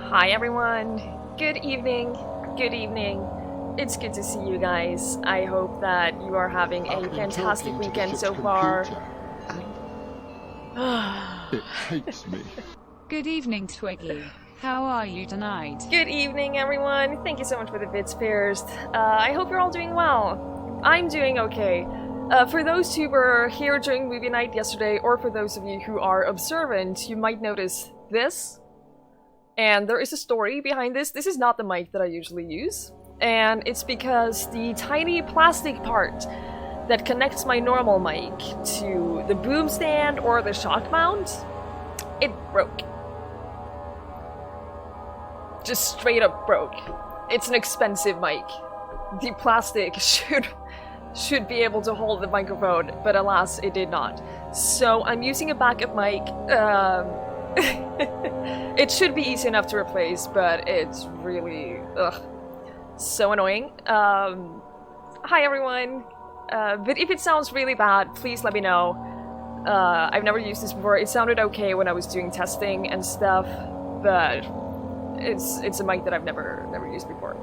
Hi everyone, good evening, good evening. It's good to see you guys. I hope that you are having a fantastic weekend so far. It hates me. Good evening, Twiggie. How are you tonight? Good evening, everyone. Thank you so much for the bits, Pierced. I hope you're all doing well. I'm doing okay. For those who were here during movie night yesterday, or for those of you who are observant, you might notice this. And there is a story behind this. This is not the mic that I usually use. And it's because the tiny plastic part that connects my normal mic to the boom stand or the shock mount, it broke. Just straight up broke. It's an expensive mic. The plastic should be able to hold the microphone, but alas, it did not. So I'm using a backup mic. It should be easy enough to replace, but it's really so annoying. Hi everyone. But if it sounds really bad, please let me know. I've never used this before. It sounded okay when I was doing testing and stuff, but it's a mic that I've never used before.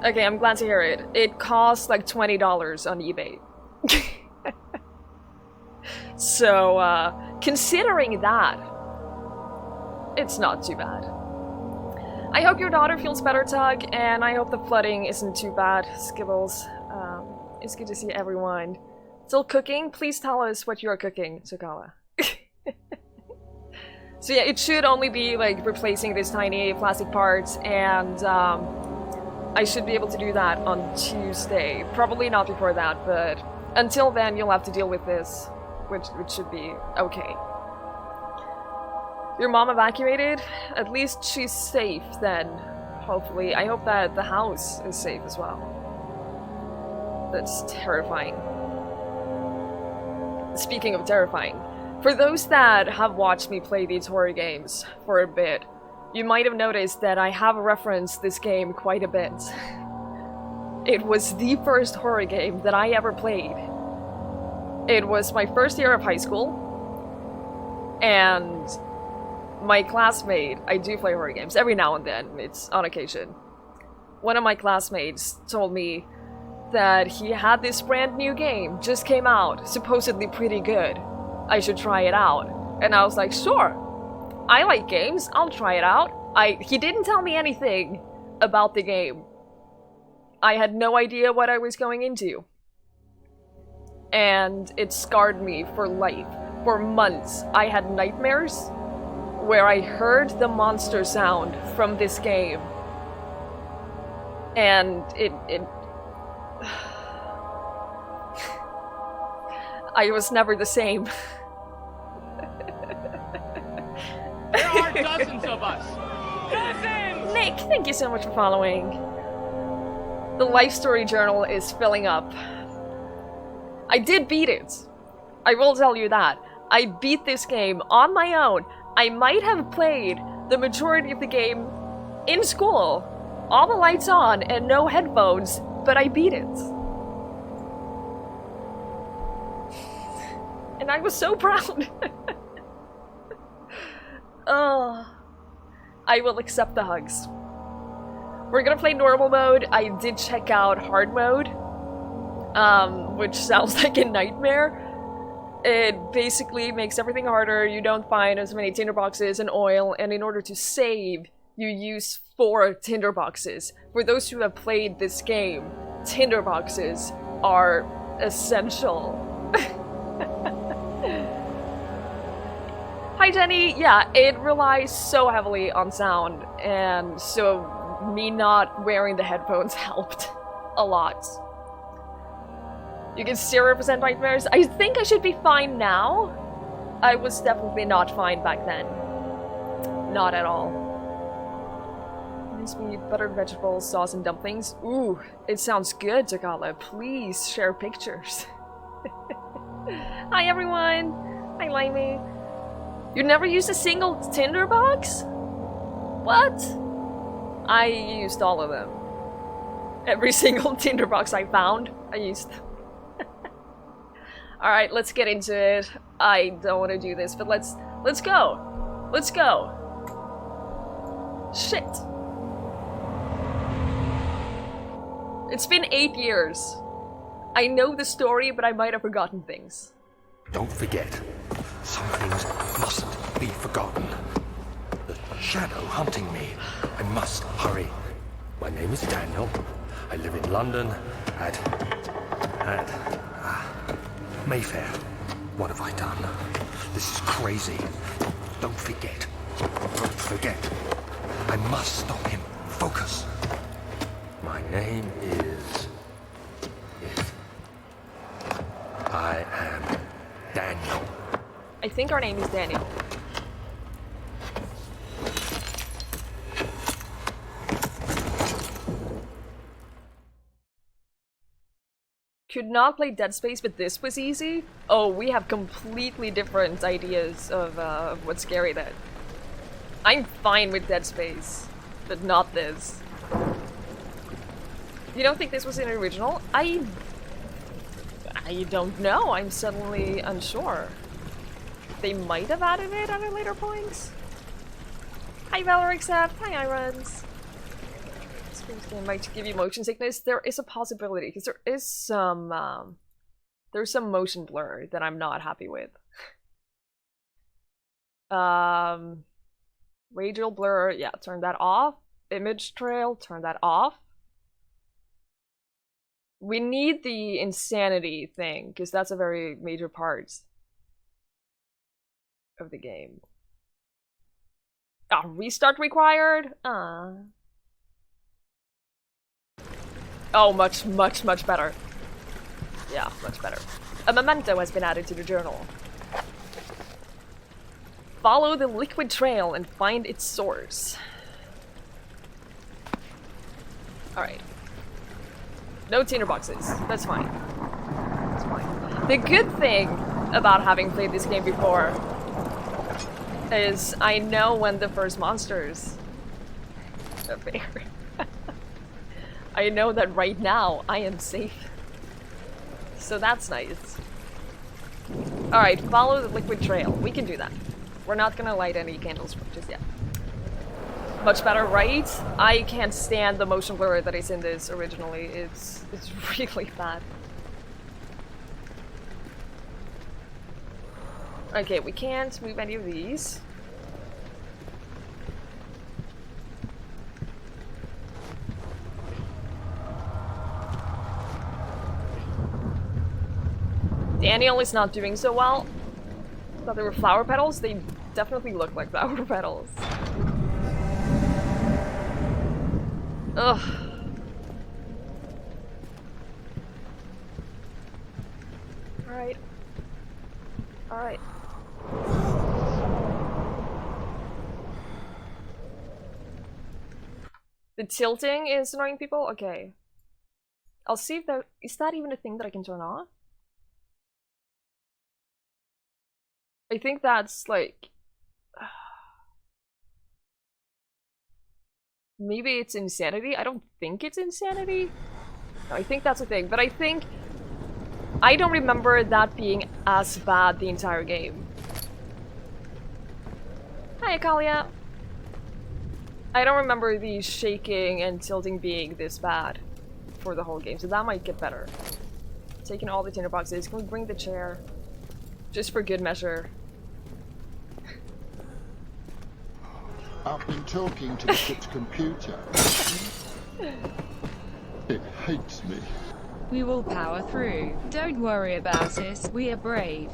Okay, I'm glad to hear it. It costs like $20 on eBay. So, considering that, it's not too bad. I hope your daughter feels better, Tug, and I hope the flooding isn't too bad, Skibbles. It's good to see everyone. Still cooking? Please tell us what you're cooking, Tsukala. So yeah, it should only be like replacing this tiny plastic part, and I should be able to do that on Tuesday. Probably not before that, but until then you'll have to deal with this, which should be okay. Your mom evacuated? At least she's safe then, hopefully. I hope that the house is safe as well. That's terrifying. Speaking of terrifying, for those that have watched me play these horror games for a bit, you might have noticed that I have referenced this game quite a bit. It was the first horror game that I ever played. It was my first year of high school, and my classmate, I do play horror games every now and then, it's on occasion. One of my classmates told me that he had this brand new game, just came out, supposedly pretty good. I should try it out. And I was like, sure, I like games, I'll try it out. He didn't tell me anything about the game. I had no idea what I was going into. And it scarred me for life. For months, I had nightmares where I heard the monster sound from this game. And it I was never the same. There are dozens of us! Dozens! Nick, thank you so much for following. The life story journal is filling up. I did beat it. I will tell you that. I beat this game on my own. I might have played the majority of the game in school. All the lights on and no headphones, but I beat it. And I was so proud. I will accept the hugs. We're gonna play normal mode. I did check out hard mode, which sounds like a nightmare. It basically makes everything harder. You don't find as many tinderboxes and oil, and in order to save, you use 4 tinderboxes. For those who have played this game, tinderboxes are essential. Hi Jenny! Yeah, it relies so heavily on sound, and so me not wearing the headphones helped a lot. You get 0% nightmares? I think I should be fine now. I was definitely not fine back then. Not at all. Nice meat, buttered vegetables, sauce, and dumplings. Ooh, it sounds good, Takala. Please share pictures. Hi everyone! Hi Limey. You never used a single tinderbox? What? I used all of them. Every single tinderbox I found, I used them. Alright, let's get into it. I don't want to do this, but let's go. Let's go. Shit. It's been 8 years. I know the story, but I might have forgotten things. Don't forget, Some things mustn't be forgotten. The shadow hunting me. I must hurry. My name is Daniel. I live in London at Mayfair. What have I done? This is crazy. Don't forget. Don't forget. I must stop him. Focus. My name is... I am Daniel. I think our name is Daniel. Could not play Dead Space, but this was easy? Oh, we have completely different ideas of what's scary then. I'm fine with Dead Space, but not this. You don't think this was an original? I don't know. I'm suddenly unsure. They might have added it at a later point. Hi Valor Accept. Hi Irons. This game might give you motion sickness. There is a possibility because there is some there's some motion blur that I'm not happy with. Radial blur, yeah, turn that off. Image trail, turn that off. We need the insanity thing because that's a very major part of the game. Ah, restart required? Oh, much better. Yeah, much better. A memento has been added to the journal. Follow the liquid trail and find its source. Alright. No tinderboxes. That's fine. That's fine. The good thing about having played this game before is I know when the first monsters appear. I know that right now I am safe. So that's nice. Alright, follow the liquid trail. We can do that. We're not gonna light any candles just yet. Much better, right? I can't stand the motion blur that is in this originally. It's really bad. Okay, we can't move any of these. Daniel is not doing so well. I thought they were flower petals. They definitely look like flower petals. Ugh. Alright. Alright. The tilting is annoying people? Okay. I'll see if that is that even a thing that I can turn on? I think that's like maybe it's insanity. I don't think it's insanity. No, I think that's a thing, but I don't remember that being as bad the entire game. Hi, Akalia. I don't remember the shaking and tilting being this bad for the whole game, so that might get better. Taking all the tinderboxes. Can we bring the chair? Just for good measure. I've been talking to the ship's computer. It hates me. We will power through. Don't worry about it. We are brave.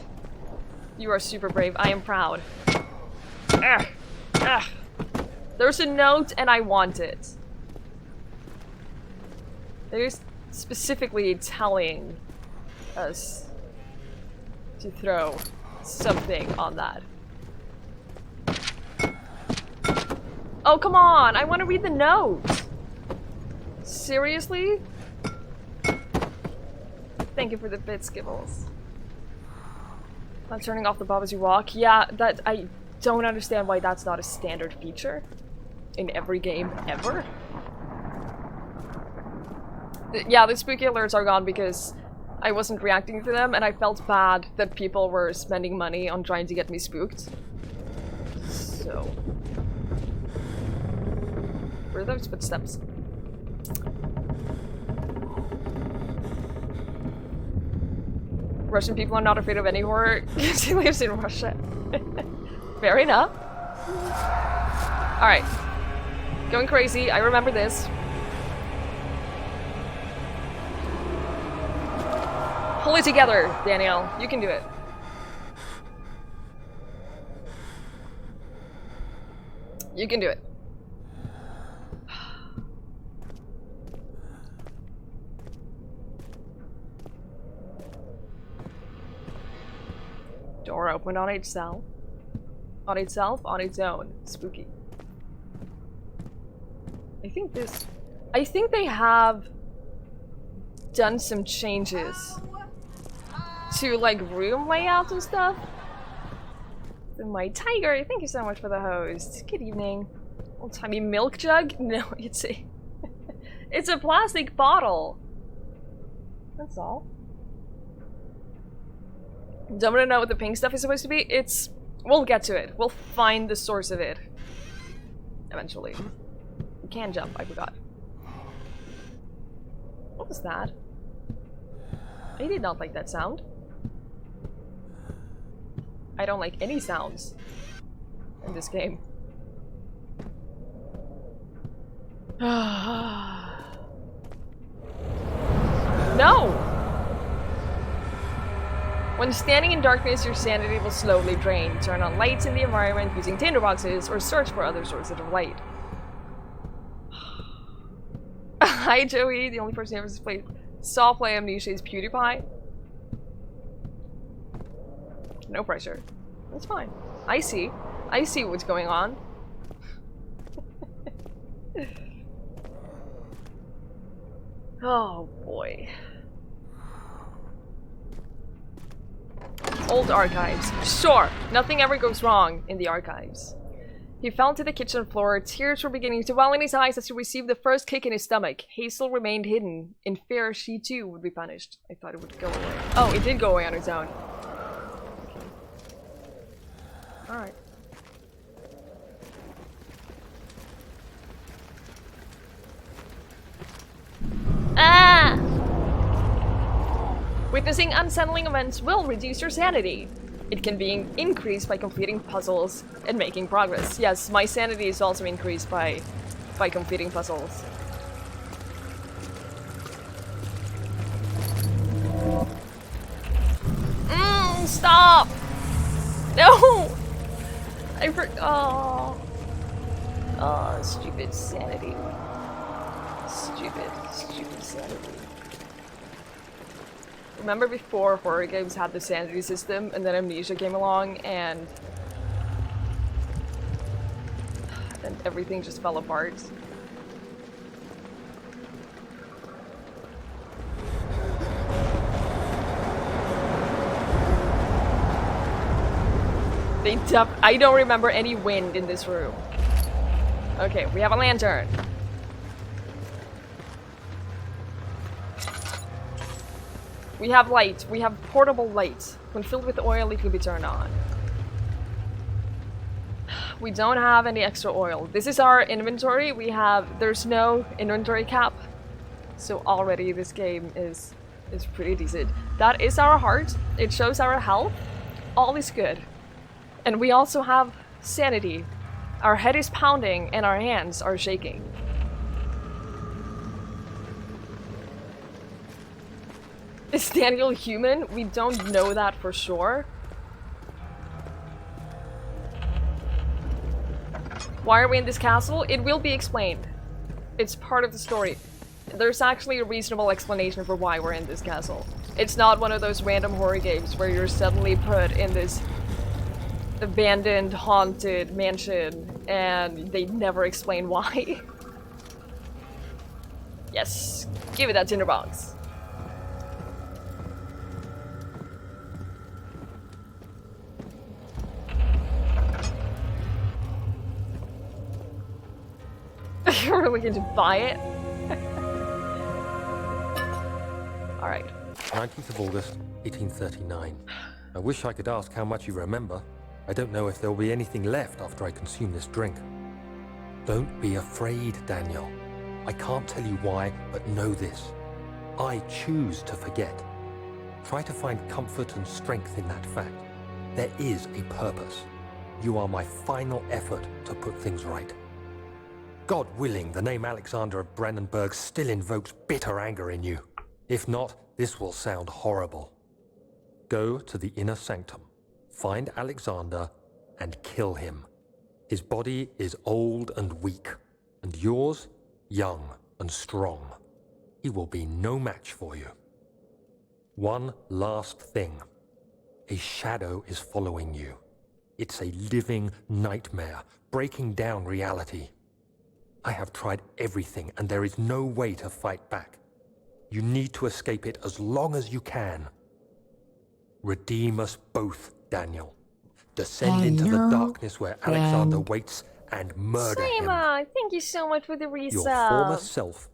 You are super brave. I am proud. Ugh. Ugh. There's a note and I want it. They're specifically telling us to throw something on that. Oh, come on! I want to read the note! Seriously? Thank you for the bit, Skibbles. I'm turning off the bob as you walk. Yeah, that I don't understand why that's not a standard feature in every game ever. Yeah, the spooky alerts are gone because I wasn't reacting to them and I felt bad that people were spending money on trying to get me spooked. So... where are those footsteps? Russian people are not afraid of any horror because he lives in Russia. Fair enough. Alright. Going crazy. I remember this. Pull it together, Danielle. You can do it. You can do it. Door open on itself. On itself, on its own. Spooky. I think they have done some changes to like room layouts and stuff. My tiger, thank you so much for the host. Good evening. Old timey milk jug? No, it's a it's a plastic bottle. That's all. Don't wanna know what the pink stuff is supposed to be? We'll get to it. We'll find the source of it. Eventually. You can jump, I forgot. What was that? I did not like that sound. I don't like any sounds in this game. No! When standing in darkness, your sanity will slowly drain. Turn on lights in the environment using tinderboxes or search for other sources of light. Hi Joey, the only person who ever saw play Amnesia is PewDiePie. No pressure. That's fine. I see what's going on. Oh boy. Old archives. Sure, nothing ever goes wrong in the archives. He fell to the kitchen floor. Tears were beginning to well in his eyes as he received the first kick in his stomach. Hazel remained hidden, in fear she too would be punished. I thought it would go away. Oh, it did go away on its own. Alright. Ah! Witnessing unsettling events will reduce your sanity. It can be increased by completing puzzles and making progress. Yes, my sanity is also increased by completing puzzles. Stop! No! I forgot. Oh, stupid sanity. Stupid sanity. Remember before horror games had the sanity system and then Amnesia came along and everything just fell apart? I don't remember any wind in this room. Okay, we have a lantern. We have light. We have portable light. When filled with oil, it can be turned on. We don't have any extra oil. This is our inventory. There's no inventory cap. So already this game is pretty decent. That is our heart. It shows our health. All is good. And we also have sanity. Our head is pounding and our hands are shaking. Is Daniel human? We don't know that for sure. Why are we in this castle? It will be explained. It's part of the story. There's actually a reasonable explanation for why we're in this castle. It's not one of those random horror games where you're suddenly put in this abandoned, haunted mansion and they never explain why. Yes, give it that tinderbox. You're really going to buy it? Alright. 19th of August, 1839. I wish I could ask how much you remember. I don't know if there will be anything left after I consume this drink. Don't be afraid, Daniel. I can't tell you why, but know this. I choose to forget. Try to find comfort and strength in that fact. There is a purpose. You are my final effort to put things right. God willing, the name Alexander of Brandenburg still invokes bitter anger in you. If not, this will sound horrible. Go to the inner sanctum, find Alexander, and kill him. His body is old and weak, and yours, young and strong. He will be no match for you. One last thing. A shadow is following you. It's a living nightmare, breaking down reality. I have tried everything, and there is no way to fight back. You need to escape it as long as you can. Redeem us both, Daniel. Descend into the darkness where Alexander waits and murder him. Saima, thank you so much for the resub. Your former self,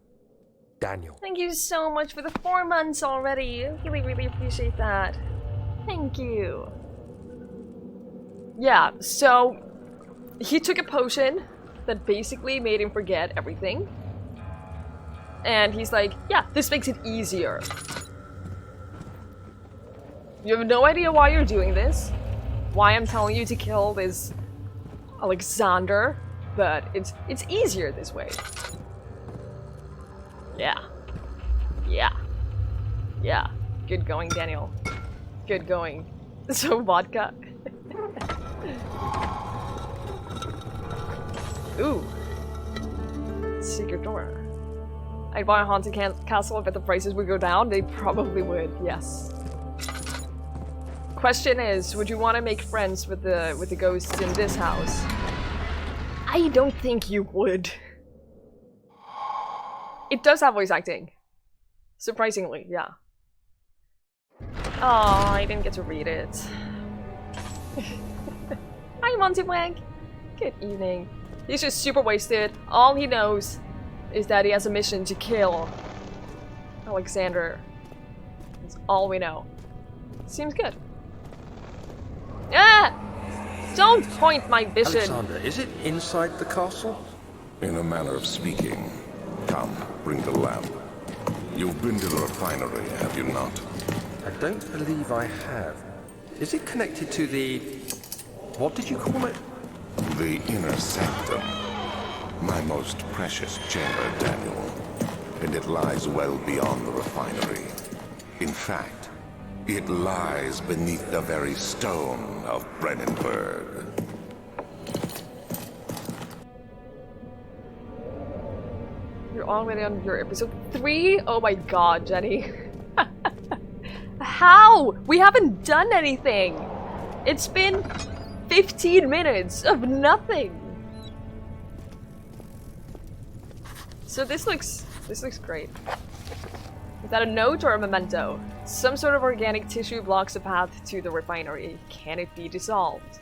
Daniel. Thank you so much for the 4 months already. I really, really appreciate that. Thank you. Yeah, so he took a potion that basically made him forget everything. And he's like, yeah, this makes it easier. You have no idea why you're doing this, why I'm telling you to kill this Alexander, but it's easier this way. Yeah. Yeah. Yeah. Good going, Daniel. Good going. So, vodka. Ooh. Secret door. I'd buy a haunted castle if the prices would go down. They probably would, yes. Question is, would you want to make friends with the ghosts in this house? I don't think you would. It does have voice acting. Surprisingly, yeah. Oh, I didn't get to read it. Hi, Montywag. Good evening. He's just super wasted. All he knows is that he has a mission to kill Alexander. That's all we know. Seems good. Ah! Don't point my vision! Alexander, is it inside the castle? In a manner of speaking. Come, bring the lamp. You've been to the refinery, have you not? I don't believe I have. Is it connected to the... what did you call it? The inner sanctum. My most precious chamber, Daniel. And it lies well beyond the refinery. In fact, it lies beneath the very stone of Brandenburg. You're already on your episode 3? Oh my god, Jenny. How? We haven't done anything! It's been 15 minutes of nothing! So this looks great. Is that a note or a memento? Some sort of organic tissue blocks the path to the refinery. Can it be dissolved?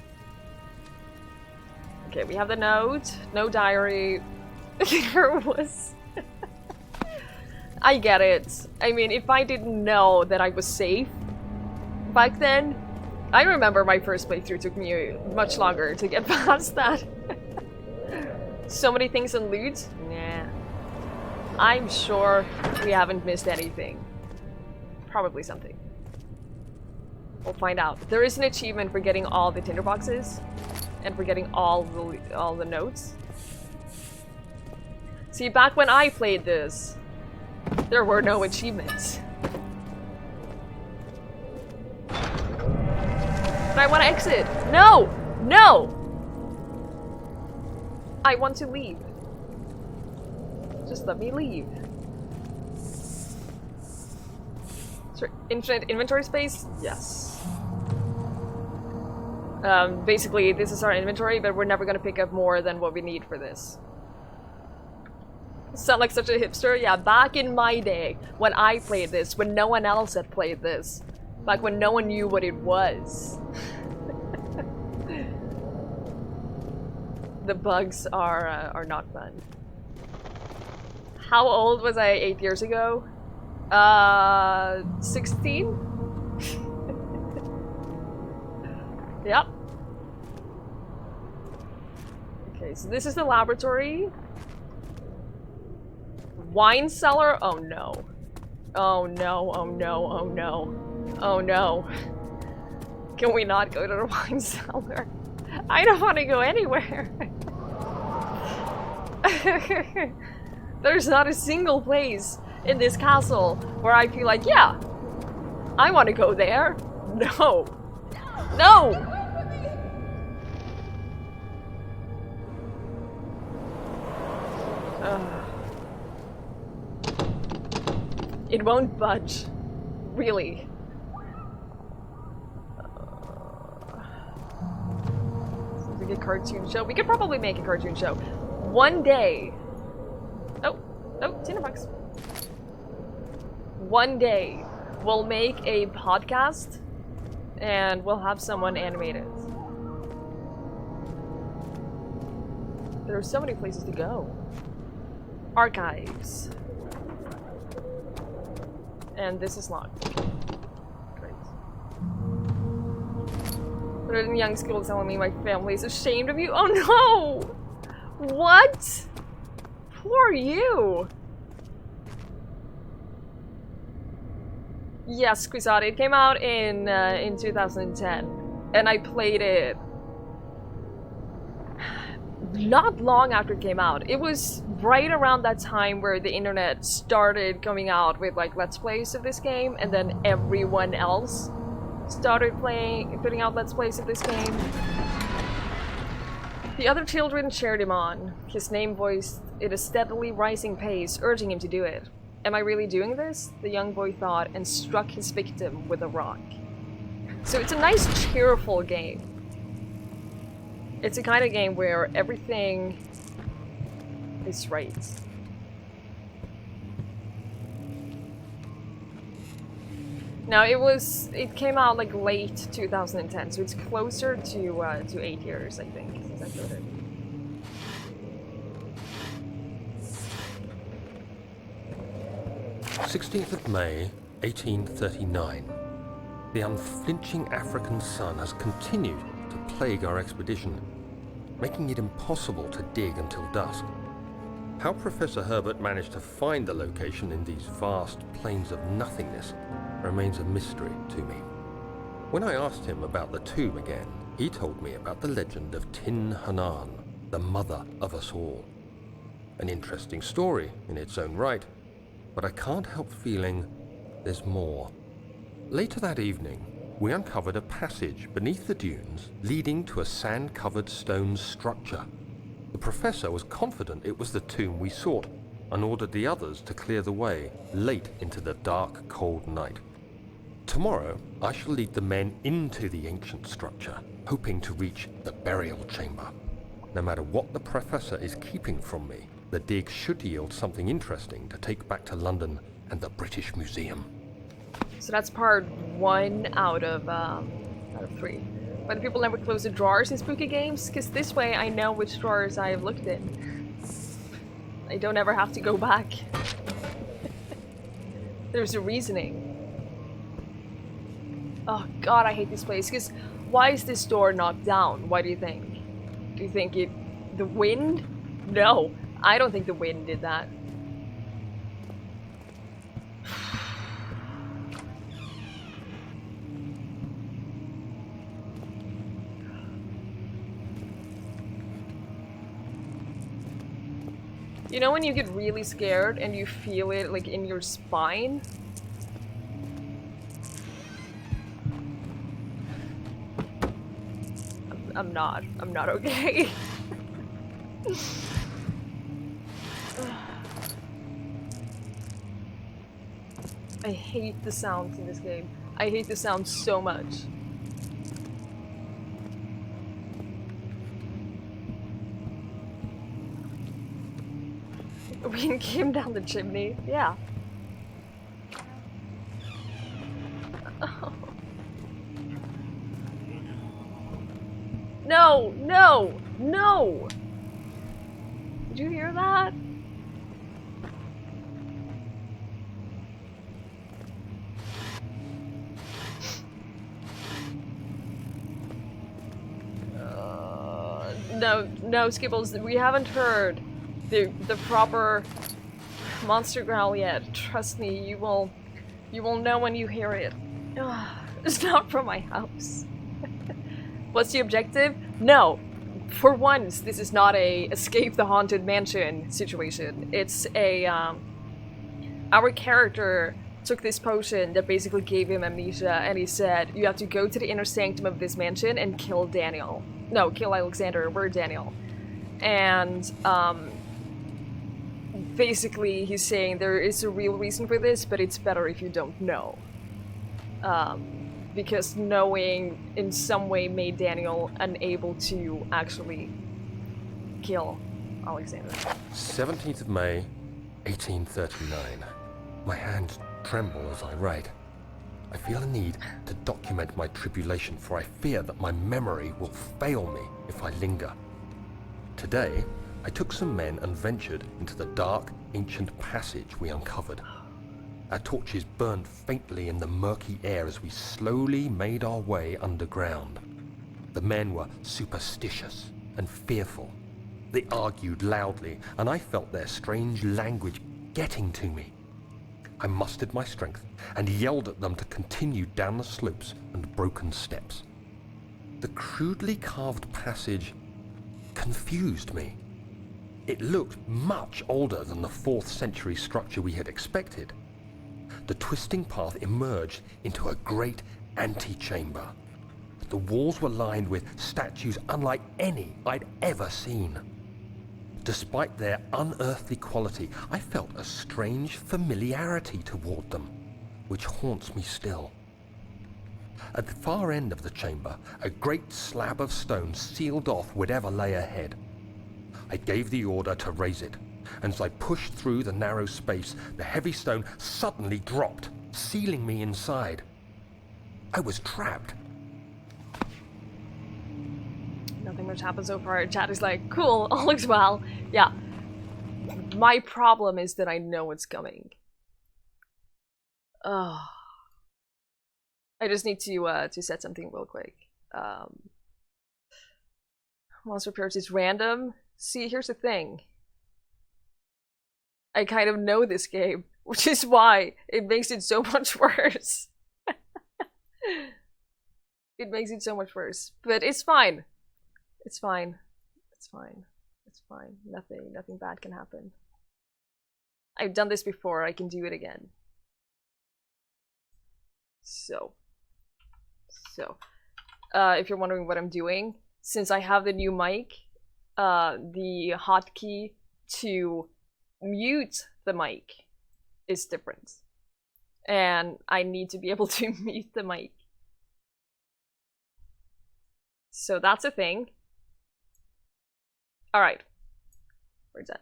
Okay, we have the note. No diary. There was... I get it. I mean, if I didn't know that I was safe back then, I remember my first playthrough took me much longer to get past that. So many things in loot? Nah. I'm sure we haven't missed anything. Probably something. We'll find out. There is an achievement for getting all the tinderboxes and for getting all the notes. See, back when I played this, there were no achievements. But I want to exit. No! No! I want to leave. Just let me leave. Sorry, infinite inventory space? Yes. Basically, this is our inventory, but we're never gonna pick up more than what we need for this. Sound like such a hipster? Yeah, back in my day, when I played this, when no one else had played this, back when no one knew what it was. The bugs are not fun. How old was I 8 years ago? 16? Yep. Okay, so this is the laboratory. Wine cellar? Oh no. Oh no, oh no, oh no. Oh no. Can we not go to the wine cellar? I don't want to go anywhere. There's not a single place in this castle where I feel like, yeah, I want to go there. No. No! It won't budge. Really. Seems like a cartoon show. We could probably make a cartoon show. One day. Oh, Cinebox. One day, we'll make a podcast and we'll have someone animate it. There are so many places to go. Archives. And this is locked. Great. But in young school telling me my family is ashamed of you. Oh no! What? Poor you! Yes, Quisati. It came out in 2010. And I played it not long after it came out. It was right around that time where the internet started coming out with like let's plays of this game, and then everyone else started putting out let's plays of this game. The other children cheered him on. His name voiced at a steadily rising pace, urging him to do it. Am I really doing this? The young boy thought, and struck his victim with a rock. So it's a nice, cheerful game. It's a kind of game where everything is right. Now it came out like late 2010, so it's closer to 8 years, I think, since I played it. May 1839. The unflinching African sun has continued to plague our expedition, making it impossible to dig until dusk. How Professor Herbert managed to find the location in these vast plains of nothingness remains a mystery to me. When I asked him about the tomb again, he told me about the legend of Tin Hanan, the mother of us all. An interesting story in its own right, but I can't help feeling there's more. Later that evening, we uncovered a passage beneath the dunes leading to a sand-covered stone structure. The professor was confident it was the tomb we sought and ordered the others to clear the way late into the dark, cold night. Tomorrow, I shall lead the men into the ancient structure, hoping to reach the burial chamber. No matter what the professor is keeping from me, the dig should yield something interesting to take back to London and the British Museum. So that's part 1 out of 3. Why do people never close the drawers in spooky games? Because this way I know which drawers I have looked in. I don't ever have to go back. There's a reasoning. Oh god, I hate this place. Because why is this door knocked down? Why do you think? Do you think the wind? No, I don't think the wind did that. You know when you get really scared and you feel it like in your spine? I'm not okay. I hate the sounds in this game. I hate the sound so much. We came down the chimney. Yeah. Oh. No! No! No! Did you hear that? No, Skibbles, we haven't heard the proper monster growl yet. Trust me, you will know when you hear it. It's not from my house. What's the objective? No. For once, this is not a escape the haunted mansion situation. It's a, our character took this potion that basically gave him amnesia, and he said, you have to go to the inner sanctum of this mansion and kill Daniel. No, kill Alexander. We're Daniel. And, basically he's saying there is a real reason for this, but it's better if you don't know. Because knowing in some way made Daniel unable to actually kill Alexander. 17th of May, 1839. My hands tremble as I write. I feel a need to document my tribulation, for I fear that my memory will fail me if I linger. Today, I took some men and ventured into the dark, ancient passage we uncovered. Our torches burned faintly in the murky air as we slowly made our way underground. The men were superstitious and fearful. They argued loudly, and I felt their strange language getting to me. I mustered my strength and yelled at them to continue down the slopes and broken steps. The crudely carved passage confused me. It looked much older than the 4th century structure we had expected. The twisting path emerged into a great antechamber. The walls were lined with statues unlike any I'd ever seen. Despite their unearthly quality, I felt a strange familiarity toward them, which haunts me still. At the far end of the chamber, a great slab of stone sealed off whatever lay ahead. I gave the order to raise it, and as I pushed through the narrow space, the heavy stone suddenly dropped, sealing me inside. I was trapped. Nothing much happened so far. Chat is like, cool, all looks well. Yeah. My problem is that I know what's coming. I just need to set something real quick. Monster appearance is random. See, here's the thing. I kind of know this game, which is why it makes it so much worse. It makes it so much worse. But it's fine. It's fine. It's fine. It's fine. Nothing bad can happen. I've done this before, I can do it again. So, if you're wondering what I'm doing, since I have the new mic, the hotkey to mute the mic is different. And I need to be able to mute the mic. So that's a thing. Alright. We're done.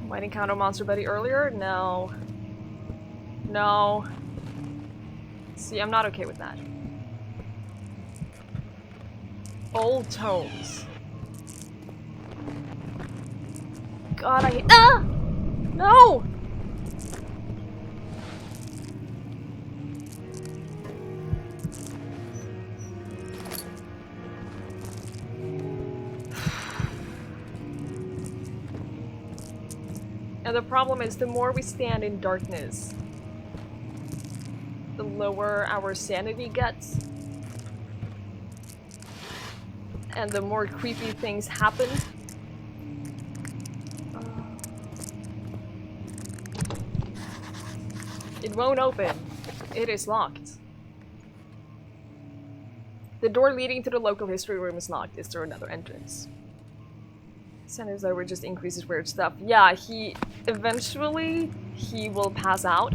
Might encounter Monster Buddy earlier? No. No. See, I'm not okay with that. Old tones. God, I- Ah! No! And the problem is, the more we stand in darkness, the lower our sanity gets. And the more creepy things happen. It won't open. It is locked. The door leading to the local history room is locked. Is there another entrance? Centers over just increases weird stuff. Yeah, eventually he will pass out.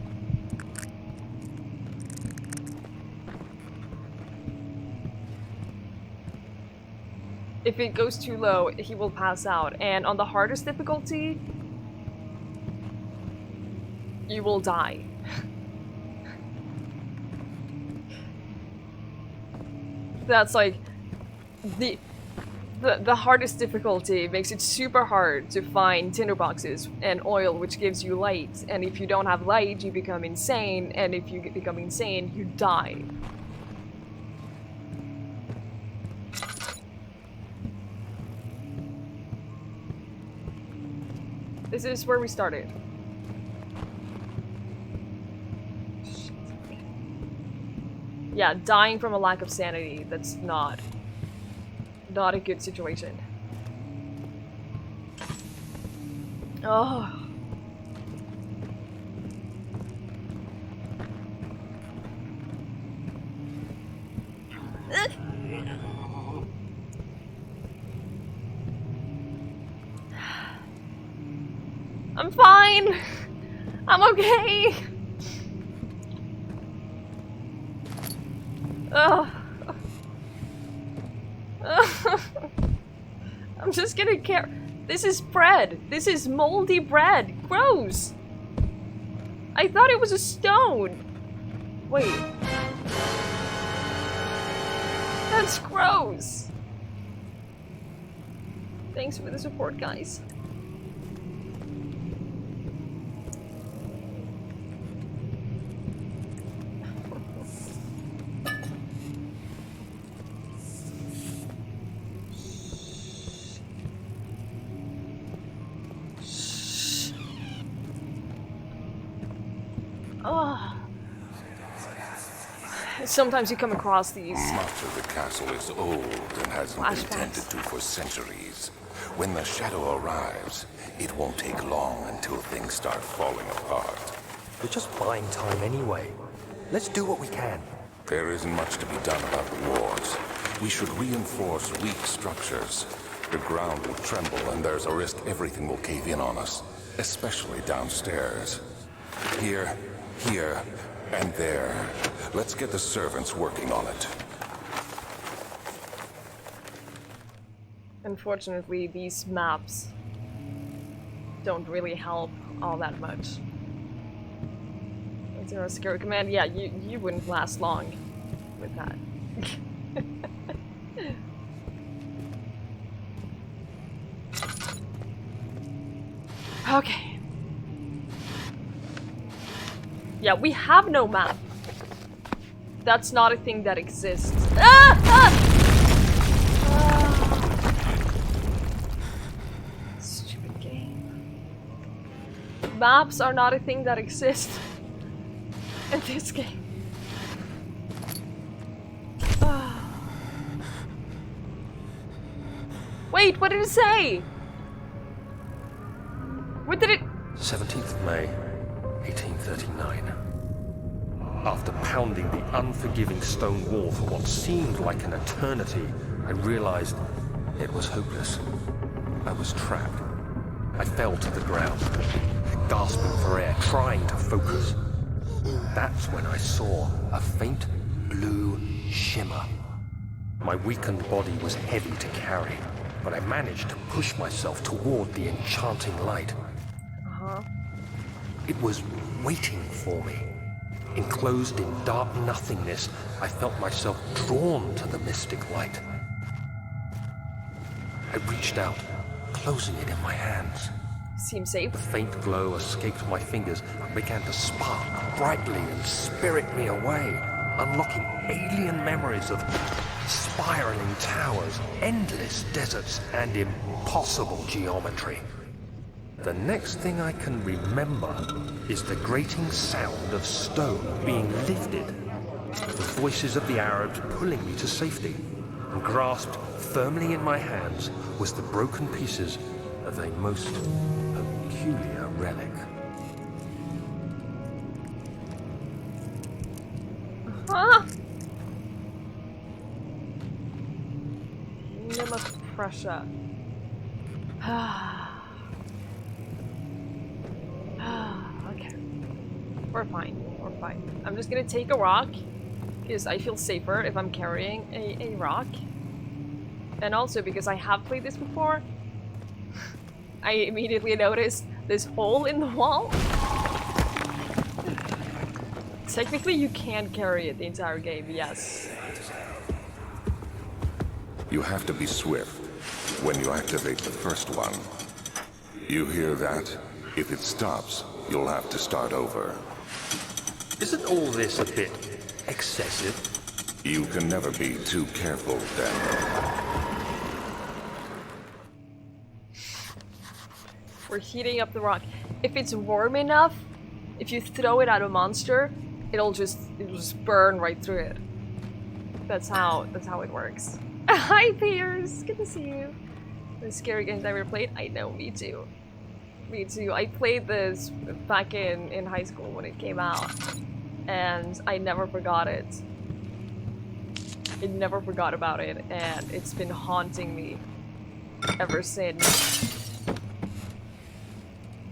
If it goes too low, he will pass out. And on the hardest difficulty, you will die. That's like the hardest difficulty makes it super hard to find tinderboxes and oil, which gives you light. And if you don't have light, you become insane. And if you become insane, you die. This is where we started. Shit. Yeah, dying from a lack of sanity, that's not a good situation. Oh. I'm fine. I'm okay. Ugh. I'm just gonna care. This is bread. This is moldy bread. Gross. I thought it was a stone. Wait. That's gross. Thanks for the support, guys. Sometimes you come across these. Much of the castle is old and hasn't been tended to for centuries. When the shadow arrives, it won't take long until things start falling apart. We're just buying time anyway. Let's do what we can. There isn't much to be done about the walls. We should reinforce weak structures. The ground will tremble and there's a risk everything will cave in on us, especially downstairs. Here, and there. Let's get the servants working on it. Unfortunately, these maps don't really help all that much. Zero security command, yeah, you wouldn't last long with that. Okay. Yeah, we have no map. That's not a thing that exists. Stupid game. Maps are not a thing that exist in this game. Wait, what did it say? What did it... 17th of May, 1839. After pounding the unforgiving stone wall for what seemed like an eternity, I realized it was hopeless. I was trapped. I fell to the ground, gasping for air, trying to focus. That's when I saw a faint blue shimmer. My weakened body was heavy to carry, but I managed to push myself toward the enchanting light. It was waiting for me. Enclosed in dark nothingness, I felt myself drawn to the mystic light. I reached out, closing it in my hands. Seems safe. The faint glow escaped my fingers and began to spark brightly and spirit me away, unlocking alien memories of spiraling towers, endless deserts, and impossible geometry. The next thing I can remember is the grating sound of stone being lifted, the voices of the Arabs pulling me to safety, and grasped firmly in my hands was the broken pieces of a most peculiar relic. Kingdom of Prussia. Okay. We're fine. We're fine. I'm just gonna take a rock, because I feel safer if I'm carrying a rock. And also because I have played this before, I immediately noticed this hole in the wall. Technically you can carry it the entire game, yes. You have to be swift when you activate the first one. You hear that? If it stops, you'll have to start over. Isn't all this a bit excessive? You can never be too careful, Daniel. We're heating up the rock. If it's warm enough, if you throw it at a monster, it'll just burn right through it. That's how it works. Hi Piers, good to see you. The scary games I ever played? I know, me too. Me too. I played this back in high school when it came out, and I never forgot it. I never forgot about it, and it's been haunting me ever since.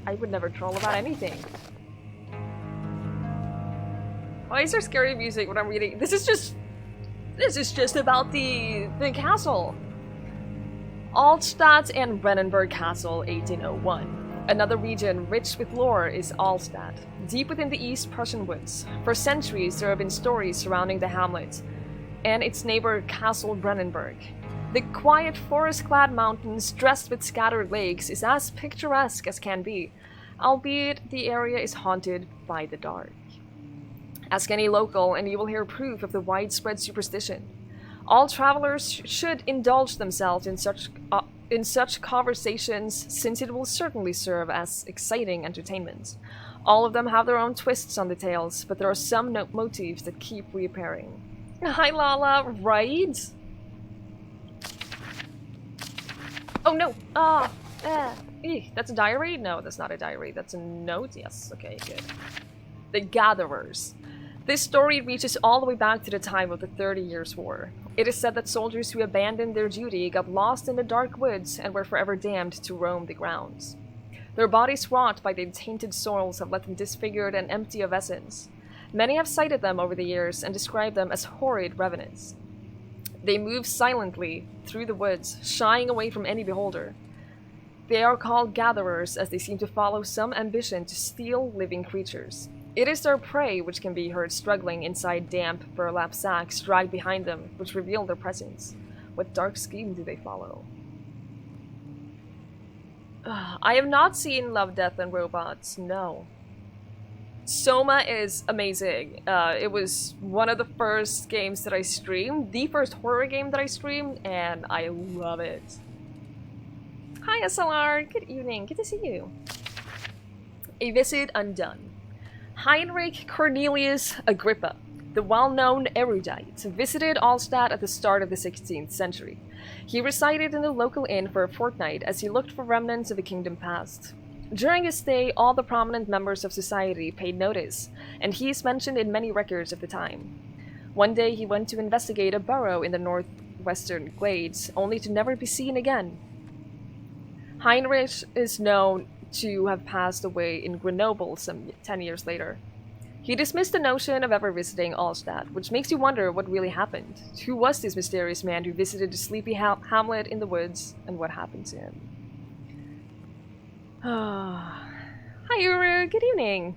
I would never troll about anything. Why is there scary music when I'm reading? This is just about the castle. Altstadt and Brennenburg Castle, 1801. Another region rich with lore is Altstadt, deep within the East Prussian woods. For centuries, there have been stories surrounding the hamlet and its neighbor Castle Brennenburg. The quiet forest-clad mountains dressed with scattered lakes is as picturesque as can be, albeit the area is haunted by the dark. Ask any local and you will hear proof of the widespread superstition. All travelers should indulge themselves in such conversations, since it will certainly serve as exciting entertainment. All of them have their own twists on the tales, but there are some motifs that keep reappearing. Hi Lala, right? Oh no! That's a diary? No, that's not a diary. That's a note? Yes, okay, good. The Gatherers. This story reaches all the way back to the time of the 30 Years' War. It is said that soldiers who abandoned their duty got lost in the dark woods and were forever damned to roam the grounds. Their bodies rot by the tainted soils have left them disfigured and empty of essence. Many have cited them over the years and described them as horrid revenants. They move silently through the woods, shying away from any beholder. They are called gatherers as they seem to follow some ambition to steal living creatures. It is their prey which can be heard struggling inside damp burlap sacks dragged behind them, which reveal their presence. What dark scheme do they follow? I have not seen Love, Death, and Robots, no. Soma is amazing. It was one of the first games that I streamed, the first horror game that I streamed, and I love it. Hi SLR, good evening, good to see you. A Visit Undone. Heinrich Cornelius Agrippa, the well-known erudite, visited Altstadt at the start of the 16th century. He resided in a local inn for a fortnight as he looked for remnants of a kingdom past. During his stay, all the prominent members of society paid notice, and he is mentioned in many records of the time. One day he went to investigate a burrow in the northwestern glades, only to never be seen again. Heinrich is known to have passed away in Grenoble some 10 years later. He dismissed the notion of ever visiting Altstadt, which makes you wonder what really happened. Who was this mysterious man who visited the sleepy hamlet in the woods, and what happened to him? Hi Uru, good evening.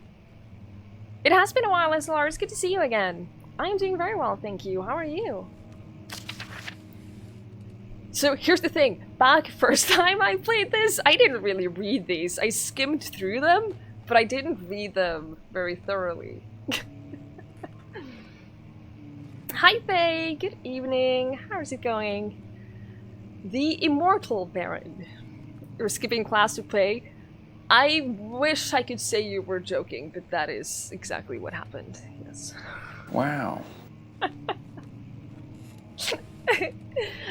It has been a while, SLR, it's good to see you again. I am doing very well, thank you. How are you? So here's the thing, back first time I played this, I didn't really read these. I skimmed through them, but I didn't read them very thoroughly. Hi Faye, good evening. How's it going? The Immortal Baron. You're skipping class to play. I wish I could say you were joking, but that is exactly what happened, yes. Wow.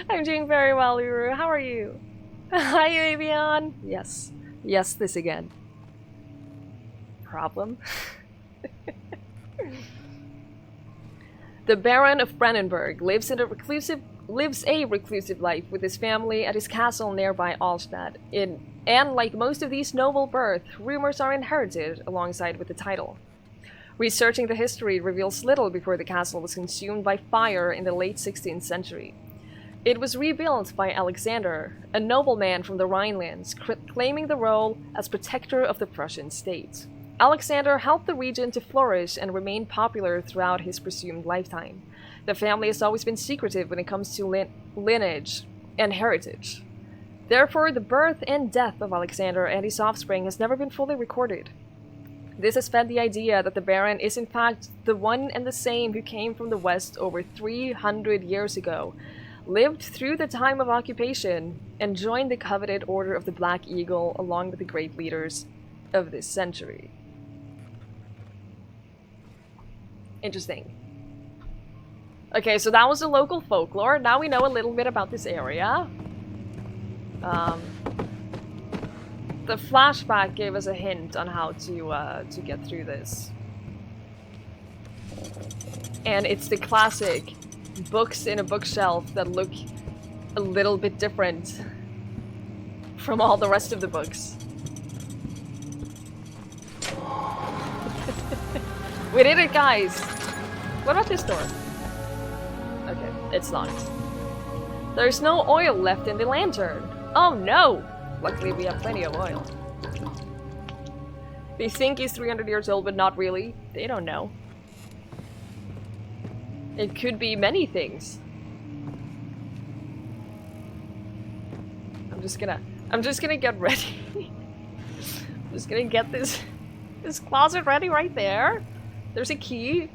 I'm doing very well, Uru. How are you? Hi, Avion. Yes. Yes, this again. Problem? The Baron of Brennenburg lives a reclusive life with his family at his castle nearby Altstadt. And like most of these noble births, rumors are inherited alongside with the title. Researching the history reveals little before the castle was consumed by fire in the late 16th century. It was rebuilt by Alexander, a nobleman from the Rhinelands, claiming the role as protector of the Prussian state. Alexander helped the region to flourish and remain popular throughout his presumed lifetime. The family has always been secretive when it comes to lineage and heritage. Therefore, the birth and death of Alexander and his offspring has never been fully recorded. This has fed the idea that the Baron is in fact the one and the same who came from the west over 300 years ago, lived through the time of occupation, and joined the coveted Order of the Black Eagle along with the great leaders of this century. Interesting. Okay, so that was the local folklore. Now we know a little bit about this area. The flashback gave us a hint on how to get through this. And it's the classic books in a bookshelf that look a little bit different from all the rest of the books. We did it, guys! What about this door? Okay, it's locked. There's no oil left in the lantern. Oh no! Luckily we have plenty of oil. They think he's 300 years old, but not really. They don't know. It could be many things. I'm just gonna get ready. I'm just gonna get this closet ready right there. There's a key.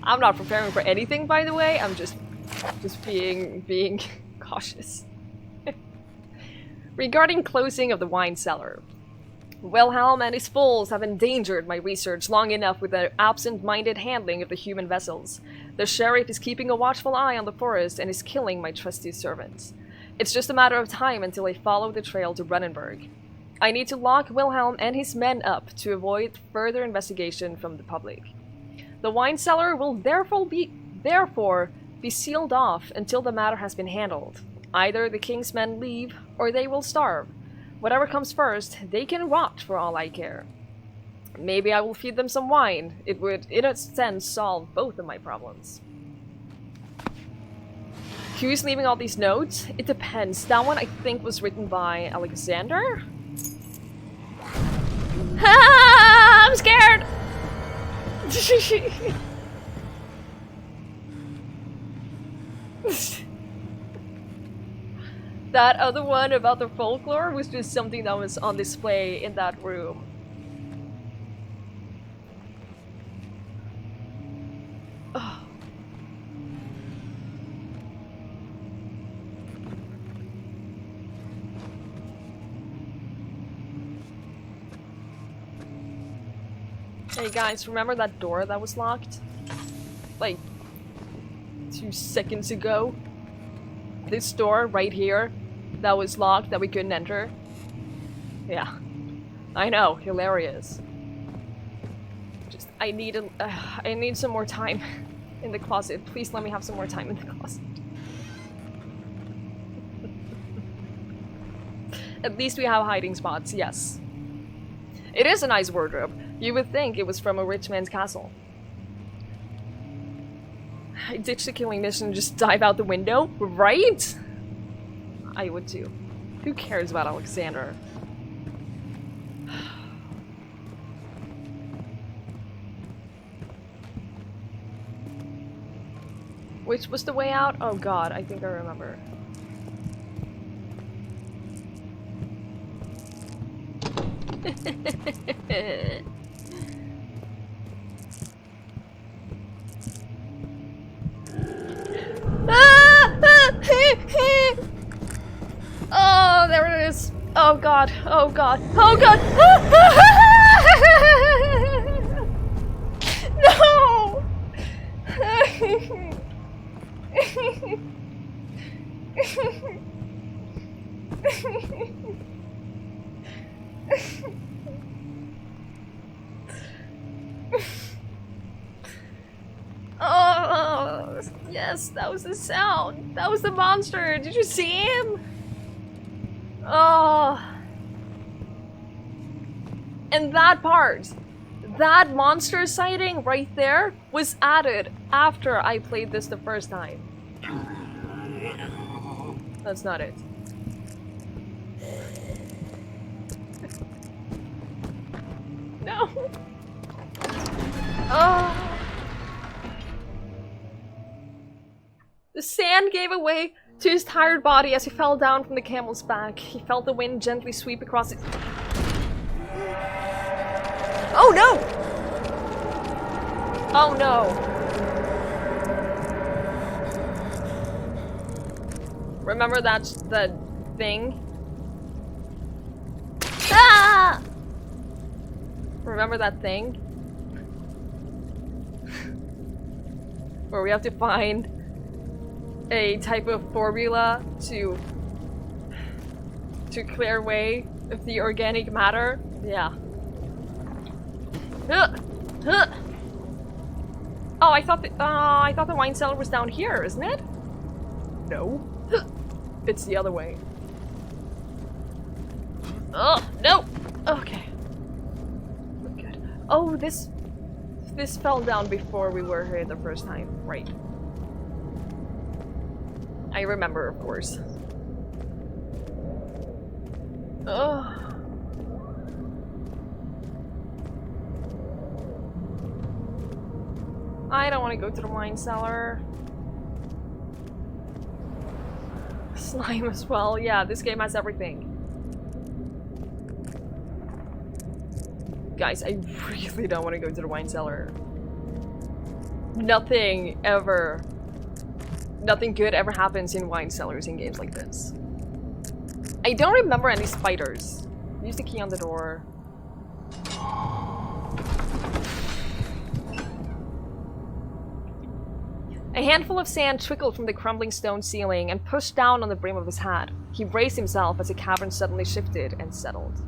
I'm not preparing for anything, by the way. I'm just being cautious. Regarding closing of the wine cellar. Wilhelm and his fools have endangered my research long enough with their absent-minded handling of the human vessels. The sheriff is keeping a watchful eye on the forest and is killing my trusty servants. It's just a matter of time until I follow the trail to Brennenburg. I need to lock Wilhelm and his men up to avoid further investigation from the public. The wine cellar will therefore be sealed off until the matter has been handled. Either the king's men leave, or they will starve. Whatever comes first, they can rot for all I care. Maybe I will feed them some wine. It would, in a sense, solve both of my problems. Who's leaving all these notes? It depends. That one I think was written by Alexander? Ah, I'm scared! That other one about the folklore was just something that was on display in that room. Oh. Hey guys, remember that door that was locked? Like 2 seconds ago? This door right here that was locked that we couldn't enter? Yeah. I know, hilarious. Just I need some more time in the closet. Please let me have some more time in the closet. At least we have hiding spots, yes. It is a nice wardrobe. You would think it was from a rich man's castle. I ditch the killing mission and just dive out the window, right? I would too. Who cares about Alexander? Which was the way out? Oh god, I think I remember. Oh, there it is. Oh god. Oh god. Oh god. No. Oh, yes, that was the sound. That was the monster. Did you see him? Oh. And that part, that monster sighting right there was added after I played this the first time. That's not it. No. Oh. The sand gave away to his tired body as he fell down from the camel's back. He felt the wind gently sweep across his... Oh no! Oh no! Remember that the thing? Ah! Remember that thing? Where we have to find a type of formula to clear away the organic matter? Yeah. Oh, I thought the wine cellar was down here, isn't it? No. It's the other way. Oh, no! Okay. We're good. Oh, this fell down before we were here the first time. Right. I remember, of course. Ugh. I don't want to go to the wine cellar. Slime as well. Yeah, this game has everything. Guys, I really don't want to go to the wine cellar. Nothing good ever happens in wine cellars in games like this. I don't remember any spiders. Use the key on the door. A handful of sand trickled from the crumbling stone ceiling and pushed down on the brim of his hat. He braced himself as the cavern suddenly shifted and settled.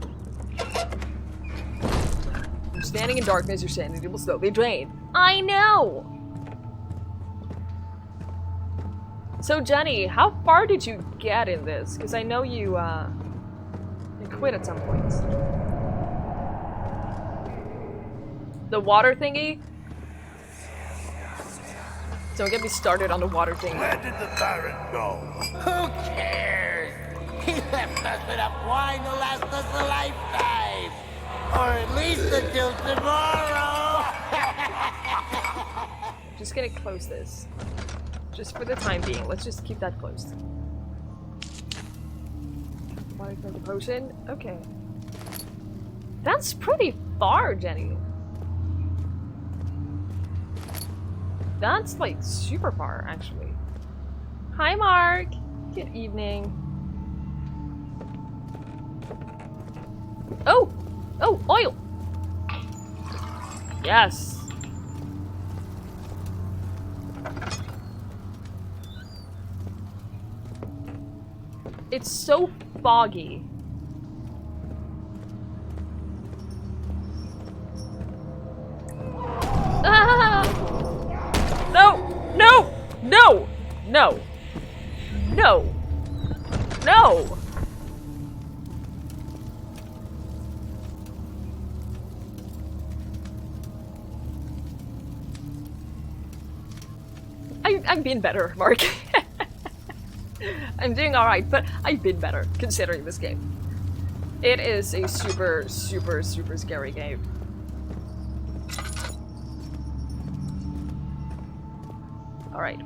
You're standing in darkness, your sanity will slowly drain. I know! So Jenny, how far did you get in this? Because I know you quit at some point. The water thingy? Don't get me started on the water thing. Where did the Baron go? Who cares? He left us enough wine to last us a lifetime. Or at least until tomorrow. I'm just gonna close this. Just for the time being. Let's just keep that closed. Water for the potion? Okay. That's pretty far, Jenny. That's like super far, actually. Hi, Mark. Good evening. Oh! Oh, oil! Yes. It's so foggy. Ah! No! No! No! No! No! No! I've been better, Mark. I'm doing alright, but I've been better, considering this game. It is a super, super, super scary game. Alright.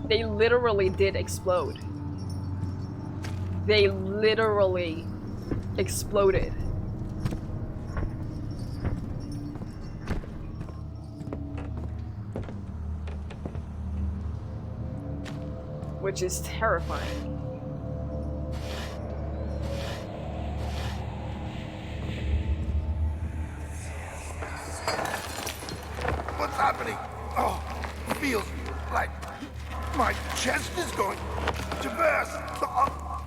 They literally did explode. They literally exploded. Which is terrifying. What's happening? Oh, it feels like my chest is going to burst. Oh.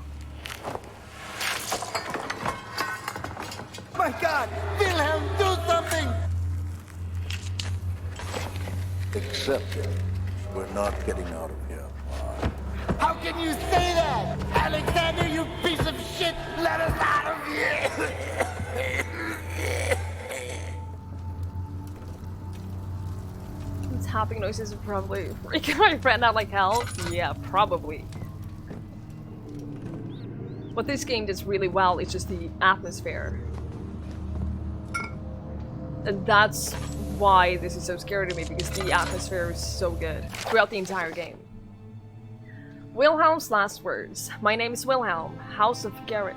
My God! Wilhelm, do something! Accept it. We're not getting out of here. How can you say that? Alexander, you piece of shit! Let us out of here! These tapping noises are probably freaking my friend out like hell. Yeah, probably. What this game does really well is just the atmosphere. And that's why this is so scary to me, because the atmosphere is so good throughout the entire game. Wilhelm's last words. My name is Wilhelm, House of Garrett.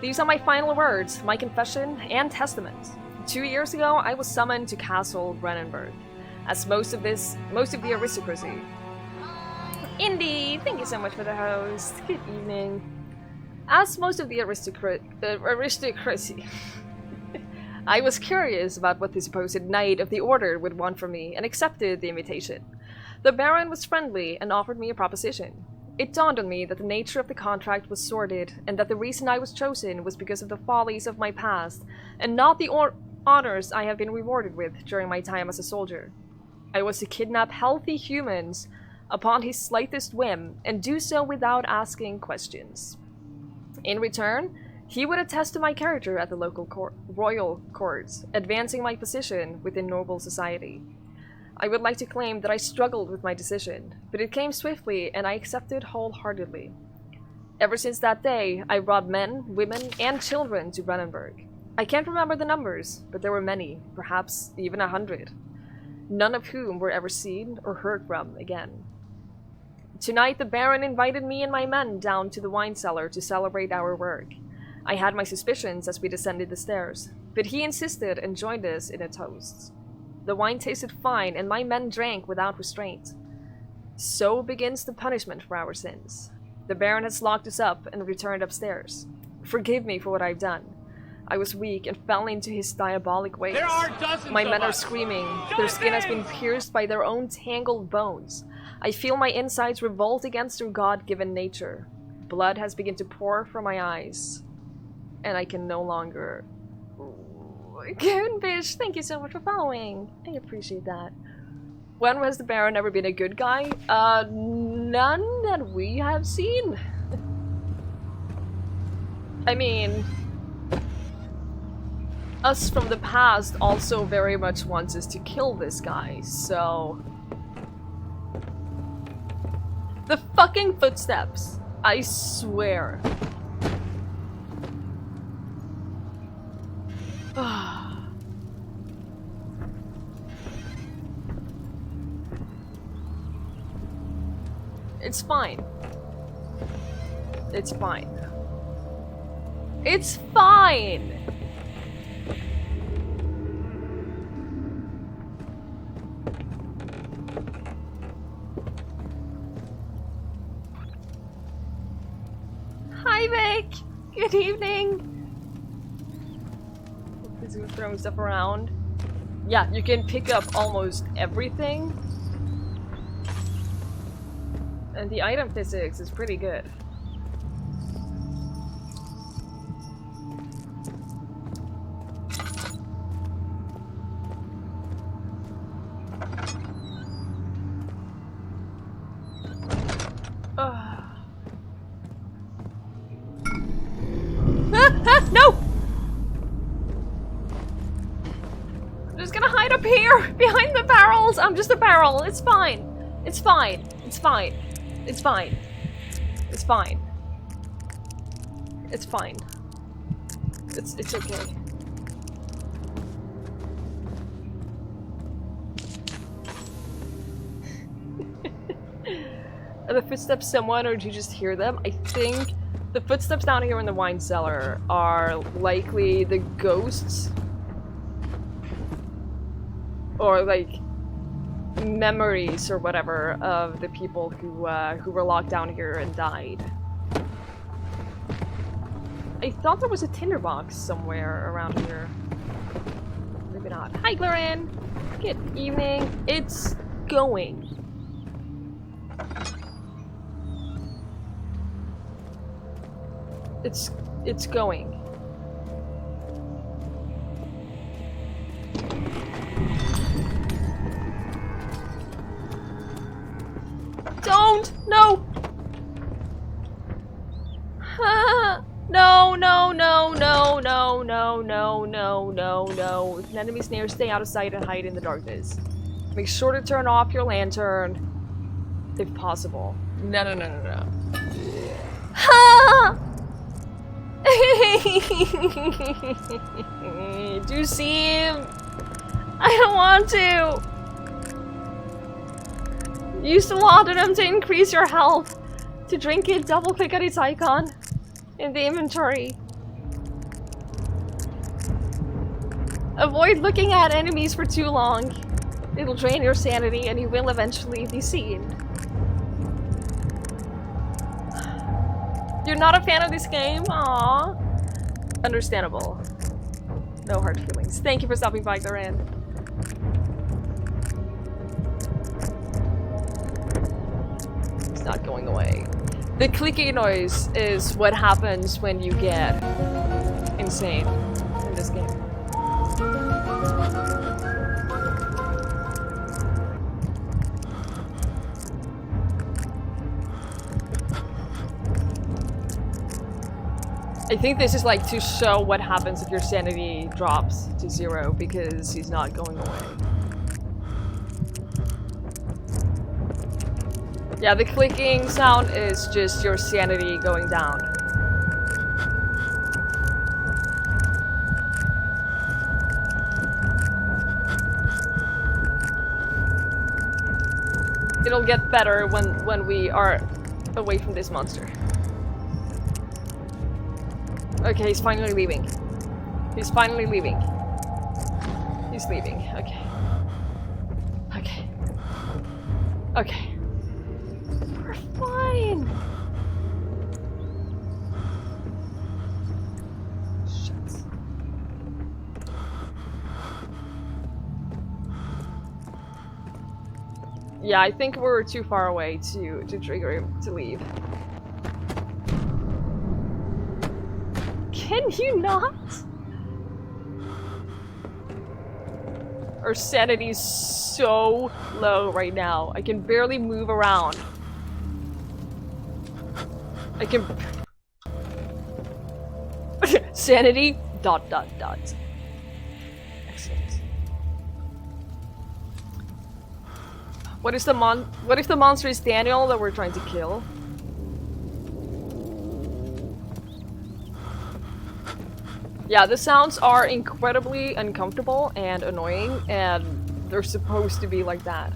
These are my final words, my confession and testament. 2 years ago, I was summoned to Castle Brennenburg. As most of the aristocracy, Indy, thank you so much for the host. Good evening. As most of the aristocracy, I was curious about what the supposed Knight of the Order would want from me and accepted the invitation. The Baron was friendly and offered me a proposition. It dawned on me that the nature of the contract was sordid and that the reason I was chosen was because of the follies of my past and not the honors I have been rewarded with during my time as a soldier. I was to kidnap healthy humans upon his slightest whim and do so without asking questions. In return, he would attest to my character at the local royal courts, advancing my position within noble society. I would like to claim that I struggled with my decision, but it came swiftly and I accepted wholeheartedly. Ever since that day, I brought men, women, and children to Brennenburg. I can't remember the numbers, but there were many, perhaps even 100, none of whom were ever seen or heard from again. Tonight, the Baron invited me and my men down to the wine cellar to celebrate our work. I had my suspicions as we descended the stairs, but he insisted and joined us in a toast. The wine tasted fine, and my men drank without restraint. So begins the punishment for our sins. The Baron has locked us up and returned upstairs. Forgive me for what I've done. I was weak and fell into his diabolic ways. There are dozens My men of are us. screaming. Their skin has been pierced by their own tangled bones. I feel my insides revolt against their God-given nature. Blood has begun to pour from my eyes, and I can no longer... Goonbish, thank you so much for following. I appreciate that. When has the Baron ever been a good guy? None that we have seen. I mean, us from the past also very much wants us to kill this guy, so... The fucking footsteps. I swear. It's fine. It's fine. It's fine! Hi, Vic! Good evening! He's throwing stuff around. Yeah, you can pick up almost everything. And the item physics is pretty good. No! I'm just gonna hide up here, behind the barrels. I'm just a barrel. It's fine. It's fine. It's fine. It's fine. It's fine. It's fine. It's okay. Are the footsteps someone, or do you just hear them? I think the footsteps down here in the wine cellar are likely the ghosts, or like memories or whatever of the people who were locked down here and died. I thought there was a tinderbox somewhere around here. Maybe not. Hi, Glorin! Good evening. It's going. It's going. Don't! No! No, no, no, no, no, no, no, no, no, no. If an enemy's near, stay out of sight and hide in the darkness. Make sure to turn off your lantern, if possible. No, no, no, no, no. Ha! Do you see him? I don't want to. Use the laudanum to increase your health. To drink it, double click on its icon in the inventory. Avoid looking at enemies for too long. It'll drain your sanity and you will eventually be seen. You're not a fan of this game? Aww. Understandable. No hard feelings. Thank you for stopping by, Doran. It's not going away. The clicking noise is what happens when you get insane in this game. I think this is like to show what happens if your sanity drops to 0 because he's not going away. Yeah, the clicking sound is just your sanity going down. It'll get better when we are away from this monster. Okay, he's finally leaving. He's finally leaving. He's leaving. Okay. Okay. Okay. We're fine. Shit. Yeah, I think we're too far away to trigger him to leave. Can you not? Our sanity's so low right now. I can barely move around. I can... Sanity... ... Excellent. What if the monster is Daniel that we're trying to kill? Yeah, the sounds are incredibly uncomfortable and annoying, and they're supposed to be like that.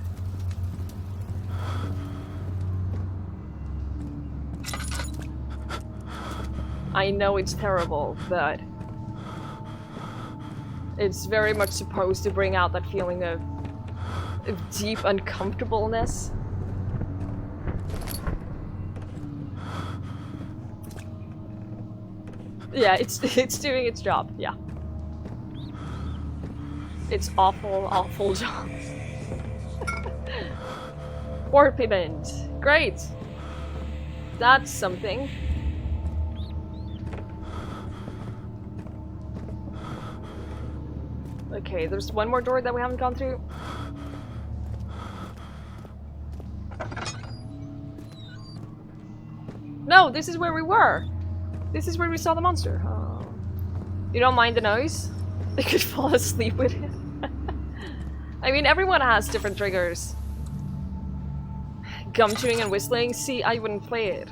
I know it's terrible, but it's very much supposed to bring out that feeling of deep uncomfortableness. Yeah, it's doing its job, yeah. It's awful job. Orpiment. Great! That's something. Okay, there's one more door that we haven't gone through. No, this is where we were! This is where we saw the monster. Oh. You don't mind the noise? I could fall asleep with it. I mean, everyone has different triggers. Gum chewing and whistling? See, I wouldn't play it.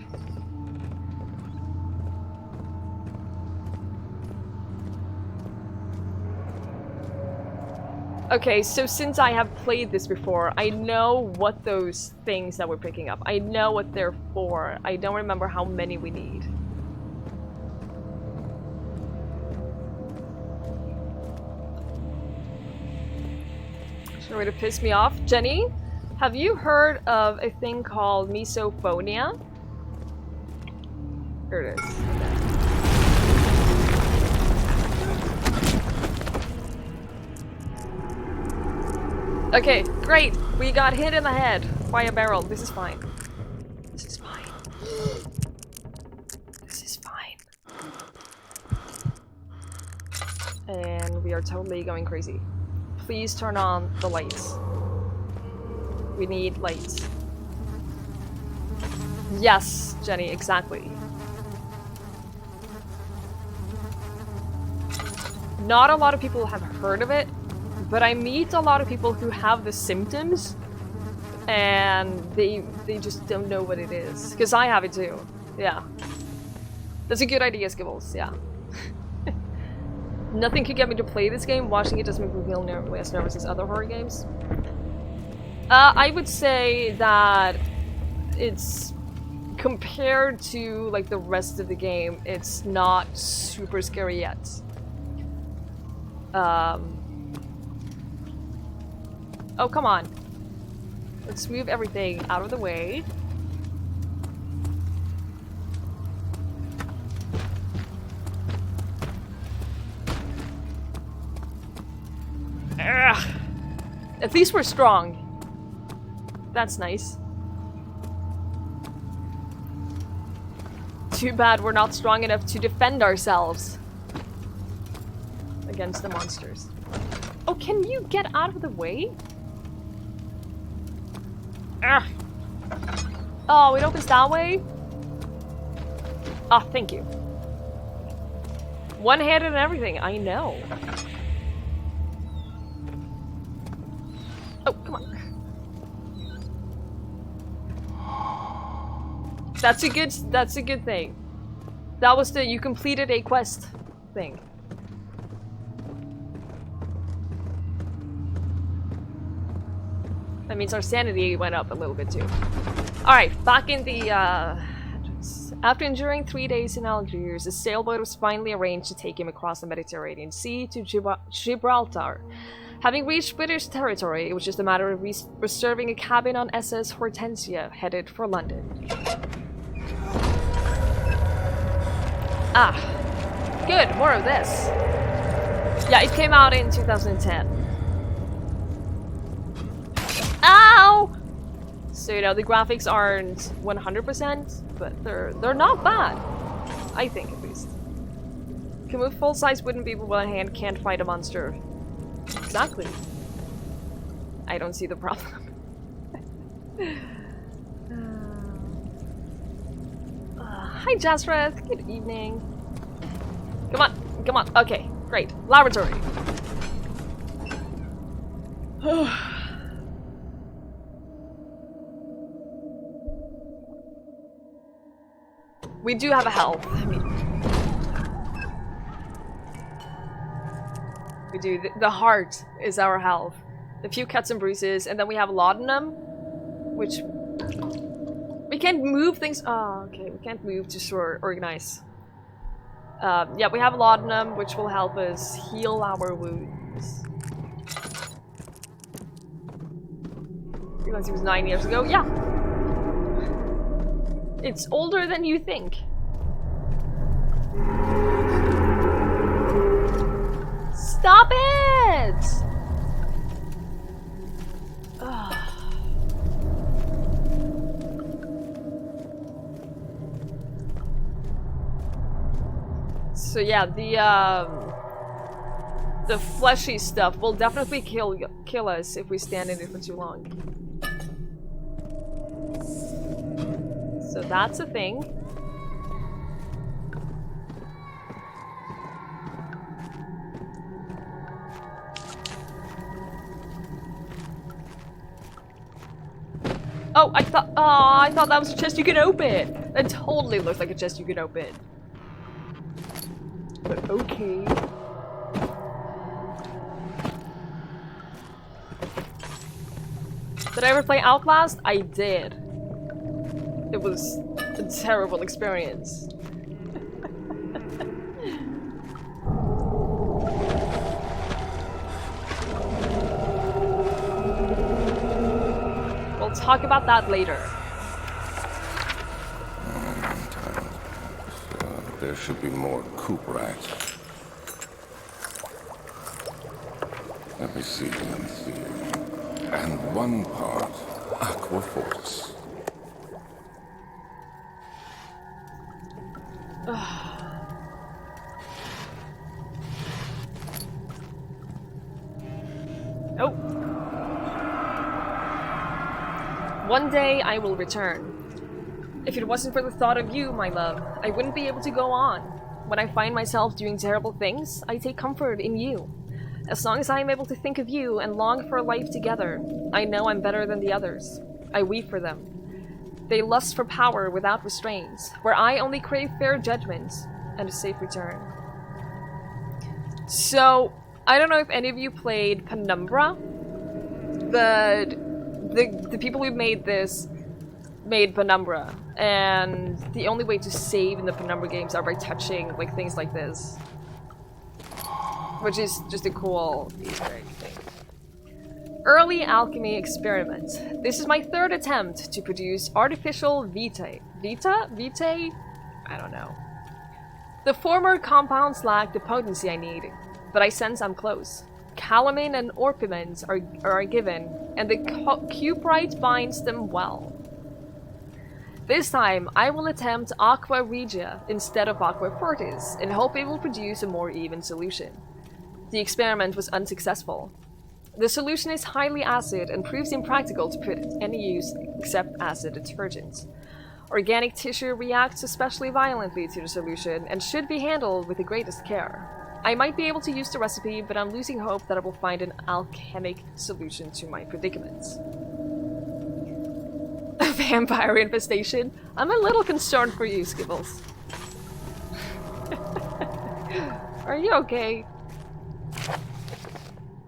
Okay, so since I have played this before, I know what those things that we're picking up. I know what they're for. I don't remember how many we need. Try to piss me off. Jenny, have you heard of a thing called misophonia? Here it is. Okay, great. We got hit in the head by a barrel. This is fine. This is fine. This is fine. And we are totally going crazy. Please turn on the lights. We need lights. Yes, Jenny, exactly. Not a lot of people have heard of it, but I meet a lot of people who have the symptoms and they just don't know what it is. Because I have it too. Yeah. That's a good idea, Skibbles, yeah. Nothing could get me to play this game. Watching it doesn't make me feel nearly as nervous as other horror games. I would say that it's compared to like the rest of the game, it's not super scary yet. Oh, come on. Let's move everything out of the way. At least we're strong. That's nice. Too bad we're not strong enough to defend ourselves against the monsters. Oh, can you get out of the way? Ugh. Oh, it opens that way? Ah, thank you. One-handed and everything, I know. Oh, come on. That's a good thing. That was the you completed a quest thing. That means our sanity went up a little bit too. Alright, back in the after enduring 3 days in Algiers, a sailboat was finally arranged to take him across the Mediterranean Sea to Gibraltar. Having reached British territory, it was just a matter of reserving a cabin on SS Hortensia, headed for London. Ah, good, more of this. Yeah, it came out in 2010. Ow! So, you know, the graphics aren't 100%, but they're not bad. I think, at least. Can move full-size wooden people with one hand, can't fight a monster. Exactly. I don't see the problem. Hi, Jasreth. Good evening. Come on, come on. Okay, great. Laboratory. We do have a health. I mean, we do. The heart is our health. A few cuts and bruises, and then we have laudanum, which we can't move things. Oh, okay. We can't move to sort organize. Yeah, we have laudanum, which will help us heal our wounds. Because it was 9 years ago. Yeah. It's older than you think. Stop it! Ugh. So yeah, the fleshy stuff will definitely kill us if we stand in it for too long. So that's a thing. Oh, I thought that was a chest you could open. That totally looks like a chest you could open. But okay. Did I ever play Outlast? I did. It was a terrible experience. We'll talk about that later. There should be more coop rats. Let me see. And one part aquafortis. Oh. One day I will return. If it wasn't for the thought of you, my love, I wouldn't be able to go on. When I find myself doing terrible things, I take comfort in you. As long as I am able to think of you and long for a life together, I know I'm better than the others. I weep for them. They lust for power without restraints, where I only crave fair judgment and a safe return. So, I don't know if any of you played Penumbra. The people who made this made Penumbra, and the only way to save in the Penumbra games are by touching like things like this, which is just a cool Easter egg thing. Early alchemy experiment. This is my third attempt to produce artificial vitae. Vitae? I don't know. The former compounds lack the potency I need, but I sense I'm close. calamine and orpiment are given, and the cuprite binds them well. This time, I will attempt aqua regia instead of aqua fortis, and hope it will produce a more even solution. The experiment was unsuccessful. The solution is highly acid and proves impractical to put any use except acid detergents. Organic tissue reacts especially violently to the solution and should be handled with the greatest care. I might be able to use the recipe, but I'm losing hope that I will find an alchemic solution to my predicaments. A vampire infestation? I'm a little concerned for you, Skibbles. Are you okay?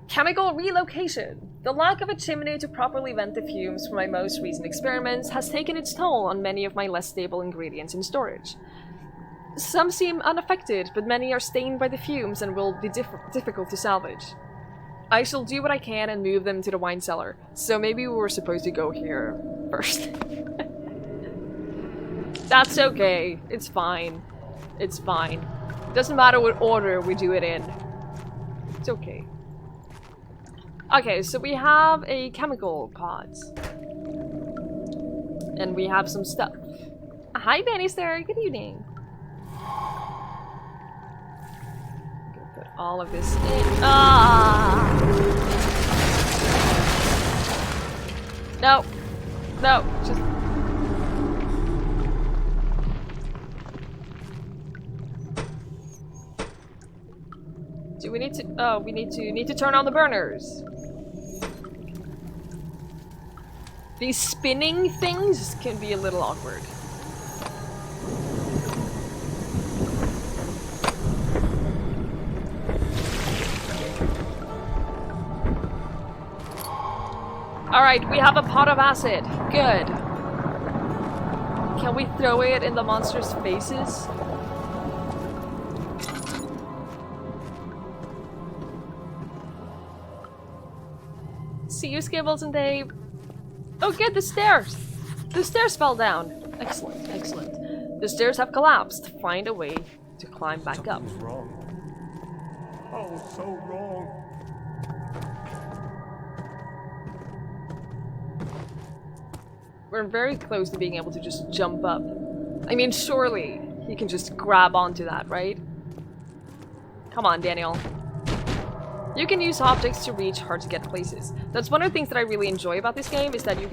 Chemical relocation. The lack of a chimney to properly vent the fumes from my most recent experiments has taken its toll on many of my less stable ingredients in storage. Some seem unaffected, but many are stained by the fumes and will be difficult to salvage. I shall do what I can and move them to the wine cellar, so maybe we were supposed to go here first. That's okay. It's fine. It's fine. Doesn't matter what order we do it in. It's okay. Okay, so we have a chemical pot. And we have some stuff. Hi, Bannister. Good evening. I'm gonna put all of this in. No. No, just... Do we need to... Oh, we need to turn on the burners. These spinning things can be a little awkward. Alright, we have a pot of acid. Good. Can we throw it in the monsters' faces? See you, Skibbles and Dave. Oh, good, the stairs! The stairs fell down. Excellent, excellent. The stairs have collapsed. Find a way to climb back up. Something's wrong. Oh, so wrong. We're very close to being able to just jump up. I mean, surely he can just grab onto that, right? Come on, Daniel. You can use objects to reach hard-to-get places. That's one of the things that I really enjoy about this game, is that you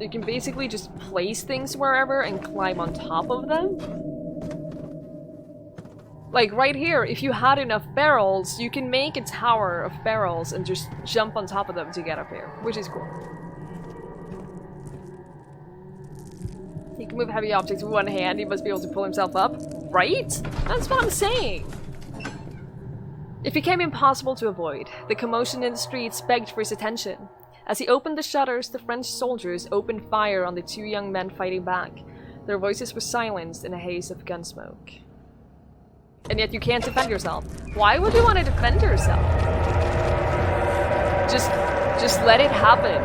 can basically just place things wherever and climb on top of them. Like right here, if you had enough barrels, you can make a tower of barrels and just jump on top of them to get up here, which is cool. He can move heavy objects with one hand, he must be able to pull himself up. Right? That's what I'm saying! It became impossible to avoid. The commotion in the streets begged for his attention. As he opened the shutters, the French soldiers opened fire on the two young men fighting back. Their voices were silenced in a haze of gun smoke. And yet you can't defend yourself. Why would you want to defend yourself? Just let it happen.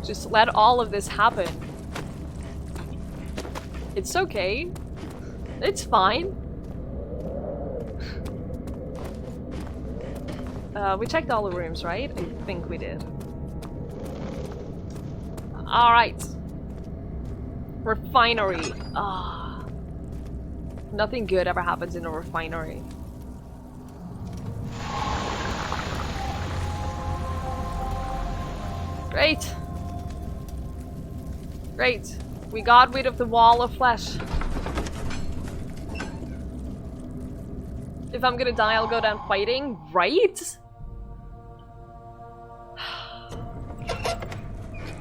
Just let all of this happen. It's okay. It's fine. We checked all the rooms, right? I think we did. Alright. Refinery. Ah. Nothing good ever happens in a refinery. Great. Great. We got rid of the wall of flesh. If I'm gonna die, I'll go down fighting, right?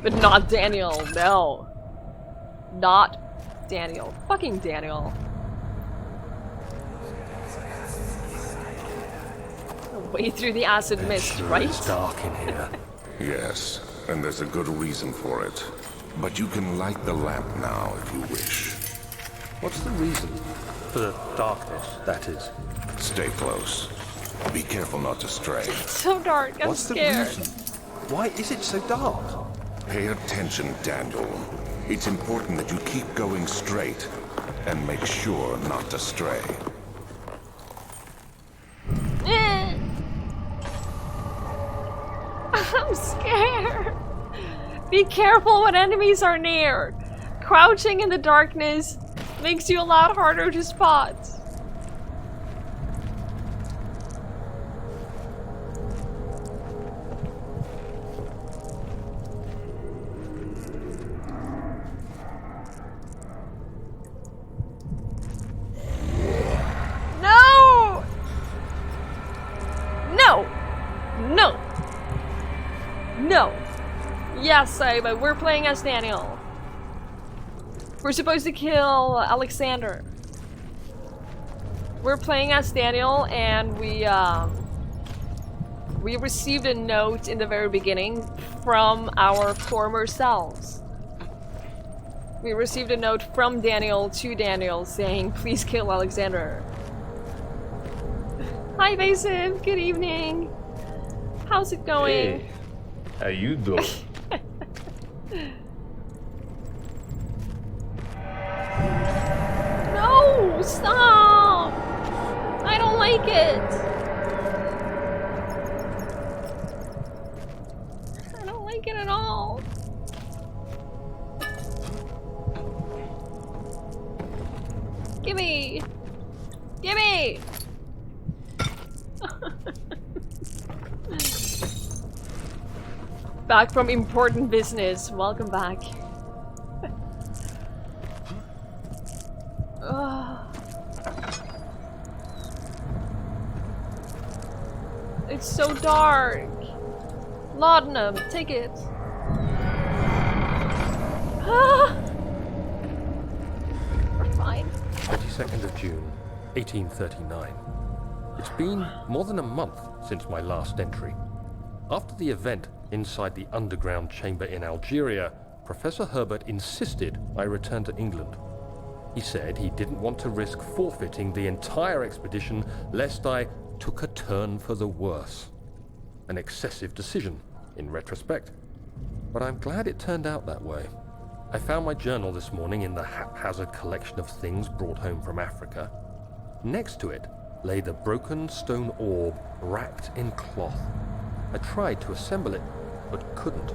But not Daniel, no. Not Daniel. Fucking Daniel. Way through the acid mist, right? It's dark in here. Yes, and there's a good reason for it. But you can light the lamp now if you wish. What's the reason? For the darkness, that is. Stay close. Be careful not to stray. It's so dark, I'm What's scared. the reason? Why is it so dark? Pay attention, Daniel. It's important that you keep going straight and make sure not to stray. Be careful when enemies are near. Crouching in the darkness makes you a lot harder to spot. No! No! No! No! Yes, we're playing as Daniel. We're supposed to kill Alexander. We're playing as Daniel, and we received a note in the very beginning from our former selves. We received a note from Daniel to Daniel saying, please kill Alexander. Hi, Vaesive. Good evening. How's it going? Hey, how you doing? No! Stop! I don't like it! I don't like it at all. Gimme! Gimme! Back from important business. Welcome back. It's so dark. Laudanum, take it. We're fine. 22nd of June, 1839. It's been more than a month since my last entry. After the event inside the underground chamber in Algeria, Professor Herbert insisted I return to England. He said he didn't want to risk forfeiting the entire expedition lest I took a turn for the worse. An excessive decision, in retrospect. But I'm glad it turned out that way. I found my journal this morning in the haphazard collection of things brought home from Africa. Next to it lay the broken stone orb wrapped in cloth. I tried to assemble it, but couldn't.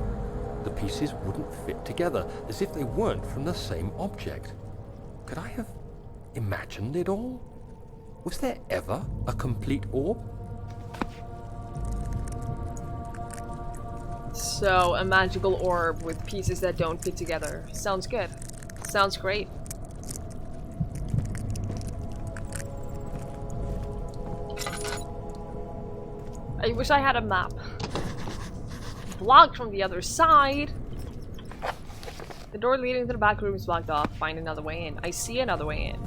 The pieces wouldn't fit together, as if they weren't from the same object. Could I have imagined it all? Was there ever a complete orb? So, a magical orb with pieces that don't fit together. Sounds good. Sounds great. I wish I had a map. Blocked from the other side. The door leading to the back room is blocked off. Find another way in. I see another way in.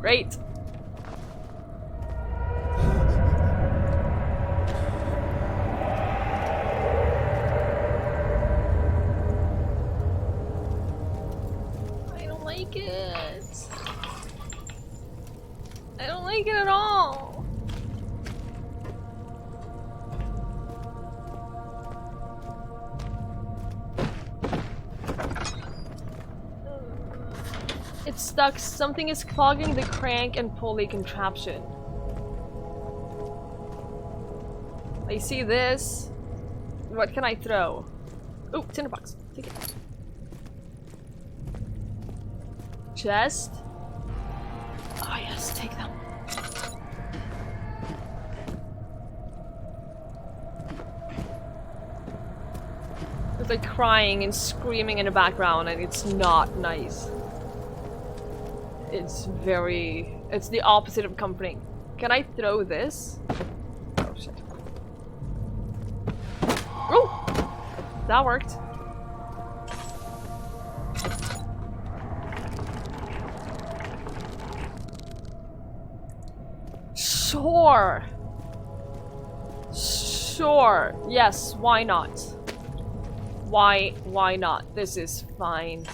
Great. I don't like it. I don't like it at all. It's stuck. Something is clogging the crank and pulley contraption. I see this. What can I throw? Oh, tinderbox. Take it. Chest. Oh yes, take them. It's like crying and screaming in the background, and it's not nice. It's the opposite of comforting. Can I throw this? Oh shit. Oh! That worked. Sure. Sure. Yes, why not? Why not? This is fine.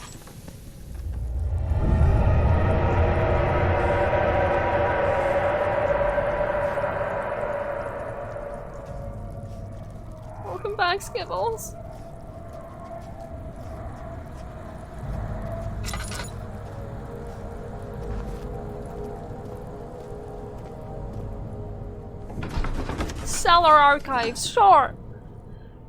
Welcome back, Skibbles. Cellar archives, sure.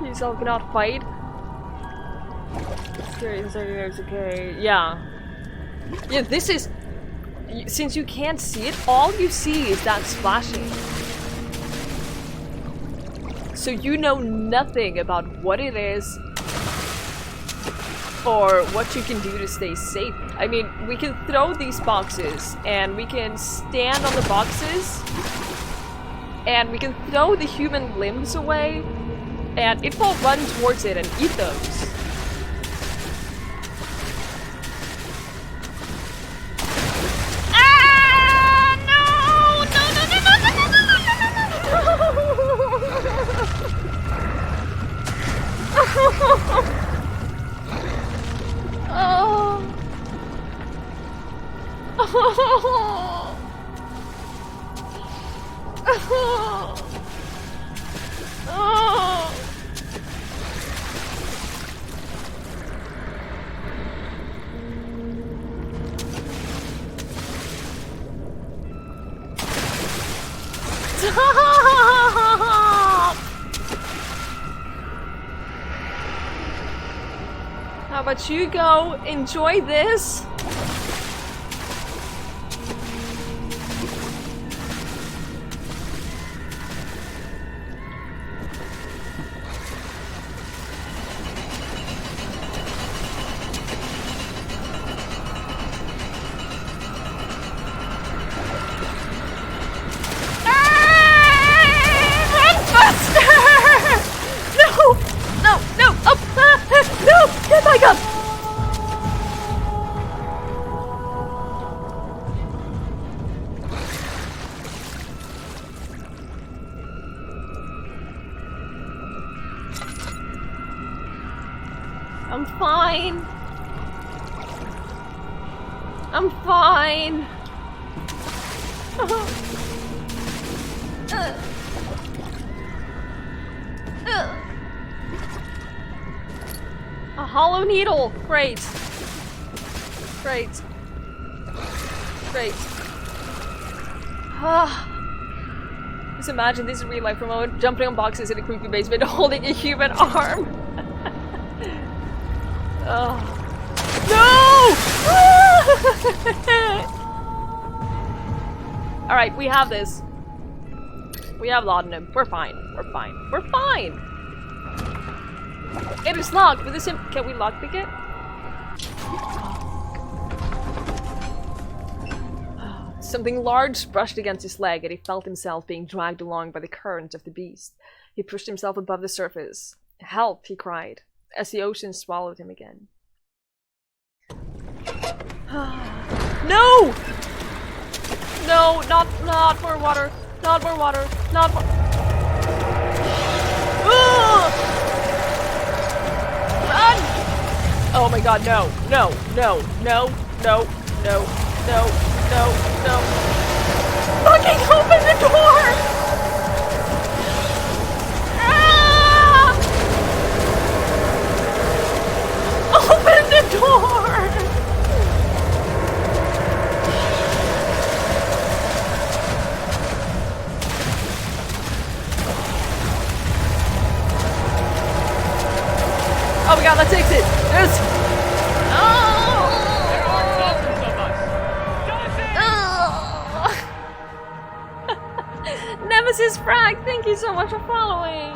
You yourself cannot fight. Okay. Yeah. Yeah, this is... Since you can't see it, all you see is that splashing. So you know nothing about what it is or what you can do to stay safe. I mean, we can throw these boxes and we can stand on the boxes and we can throw the human limbs away and it will run towards it and eat those. How about you go enjoy this? I'm fine. I'm fine. A hollow needle. Great. Great. Great. Just imagine this in real life for a moment, jumping on boxes in a creepy basement, holding a human arm. Oh. No! Alright, we have this. We have laudanum. We're fine. We're fine. We're fine! It is locked with this. Can we lockpick it? Something large brushed against his leg and he felt himself being dragged along by the current of the beast. He pushed himself above the surface. Help, he cried, as the ocean swallowed him again. No! No, not more water. Not more water. Not more. Run! Oh my god, no. No, no, no, no, no, no, no, no. Fucking open the door! Open the door! Oh my god, let's exit! Yes! Oh! There are dozens of us! Dozens! Nemesis Frag, thank you so much for following!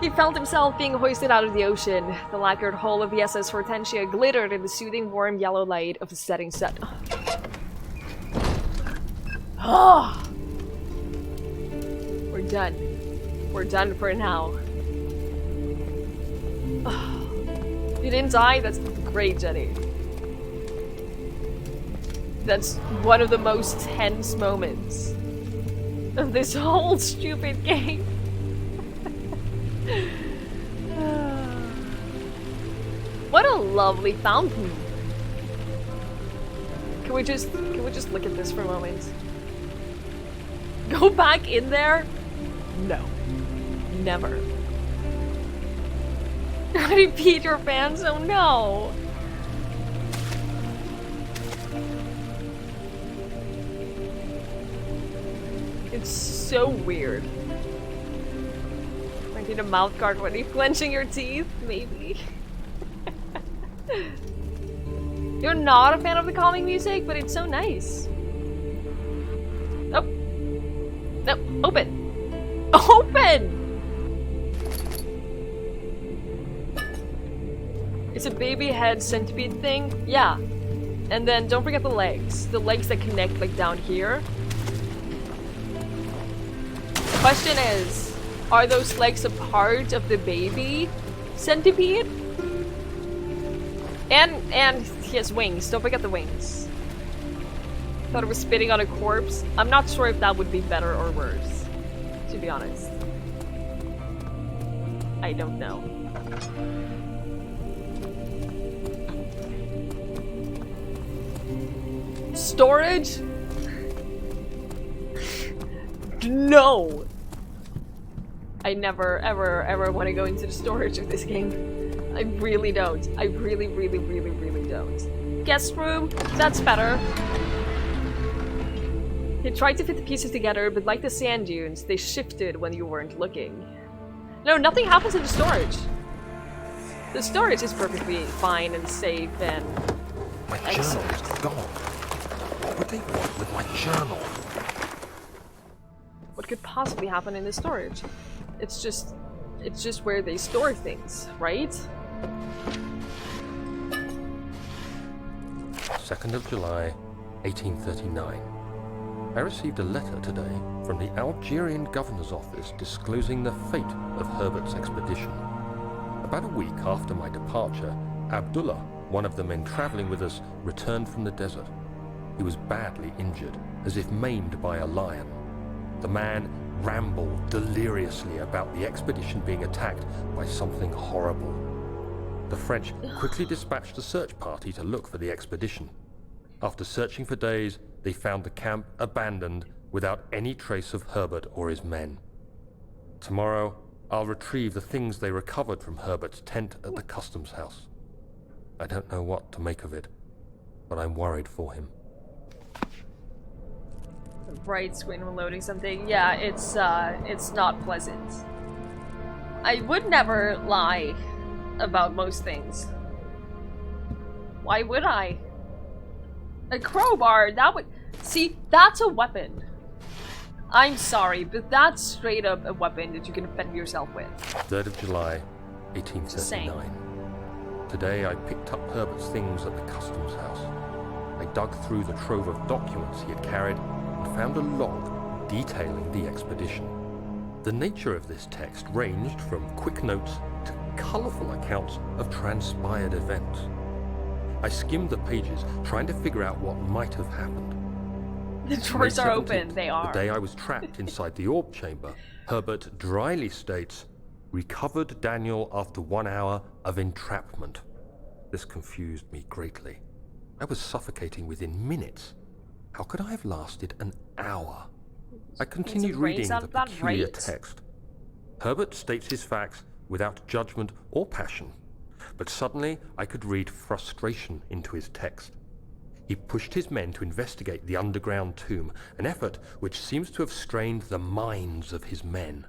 He felt himself being hoisted out of the ocean. The lacquered hull of the SS Hortensia glittered in the soothing warm yellow light of the setting sun. Oh. We're done. We're done for now. Oh. You didn't die? That's great, Jenny. That's one of the most tense moments of this whole stupid game. What a lovely fountain. Can we just look at this for a moment? Go back in there? No. Never. Repeat your fans? Oh no. It's so weird. My Need a mouth guard when you're clenching your teeth? Maybe. You're not a fan of the calming music, but it's so nice. Oh. No, open! Open! It's a baby head centipede thing? Yeah. And then don't forget the legs. The legs that connect like down here. Question is, are those legs a part of the baby centipede? And he has wings. Don't forget the wings. Thought it was spitting on a corpse. I'm not sure if that would be better or worse, to be honest. I don't know. Storage? No! I never, ever want to go into the storage of this game. I really don't. I really don't. Guest room? That's better. He tried to fit the pieces together, but like the sand dunes, they shifted when you weren't looking. No, nothing happens in the storage. The storage is perfectly fine and safe and... My journal is gone. What would they want with my journal? What could possibly happen in the storage? It's just where they store things, right? 2nd of July, 1839. I received a letter today from the Algerian governor's office disclosing the fate of Herbert's expedition. About a week after my departure, Abdullah, one of the men traveling with us, returned from the desert. He was badly injured, as if maimed by a lion. The man rambled deliriously about the expedition being attacked by something horrible. The French quickly dispatched a search party to look for the expedition. After searching for days, they found the camp abandoned without any trace of Herbert or his men. Tomorrow, I'll retrieve the things they recovered from Herbert's tent at the customs house. I don't know what to make of it, but I'm worried for him. Bright screen when loading something. Yeah, it's not pleasant. I would never lie about most things. Why would I? A crowbar, that would... See, that's a weapon. I'm sorry, but that's straight up a weapon that you can defend yourself with. 3rd of July, 1839. Today I picked up Herbert's things at the customs house. I dug through the trove of documents he had carried and found a log detailing the expedition. The nature of this text ranged from quick notes to colourful accounts of transpired events. I skimmed the pages, trying to figure out what might have happened. The drawers are open, they are. The day I was trapped inside the orb chamber, Herbert dryly states, recovered Daniel after 1 hour of entrapment. This confused me greatly. I was suffocating within minutes. How could I have lasted an hour? I continued reading the peculiar text. Herbert states his facts without judgment or passion, but suddenly I could read frustration into his text. He pushed his men to investigate the underground tomb, an effort which seems to have strained the minds of his men.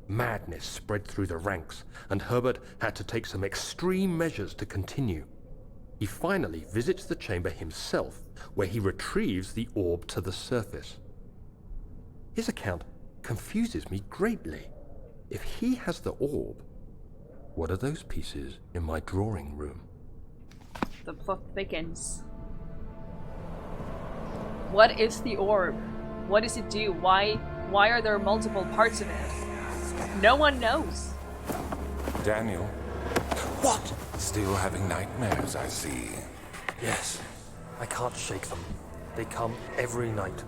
Madness spread through the ranks, and Herbert had to take some extreme measures to continue. He finally visits the chamber himself, where he retrieves the orb to the surface. His account confuses me greatly. If he has the orb, what are those pieces in my drawing room? The plot thickens. What is the orb? What does it do? Why are there multiple parts of it? No one knows. Daniel? What? Still having nightmares, I see. Yes. I can't shake them. They come every night.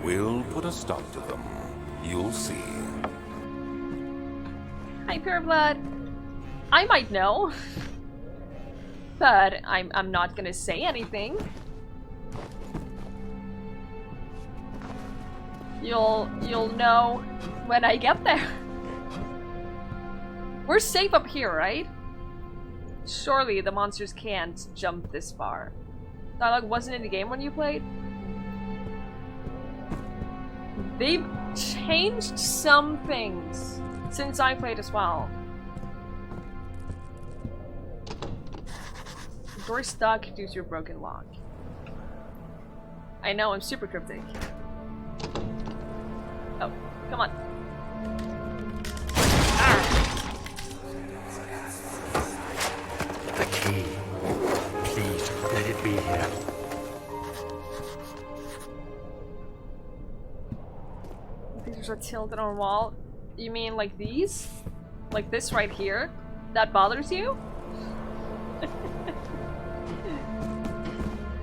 We'll put a stop to them. You'll see. Hi, Pureblood. I might know. But I'm not gonna say anything. You'll know when I get there. We're safe up here, right? Surely the monsters can't jump this far. Dialogue wasn't in the game when you played? They've changed some things. since I played as well. Door stuck due to a broken lock. I know, I'm super cryptic. Oh, come on. The key. Please, let it be here. Pictures are tilted on a wall. You mean like these? Like this right here? That bothers you?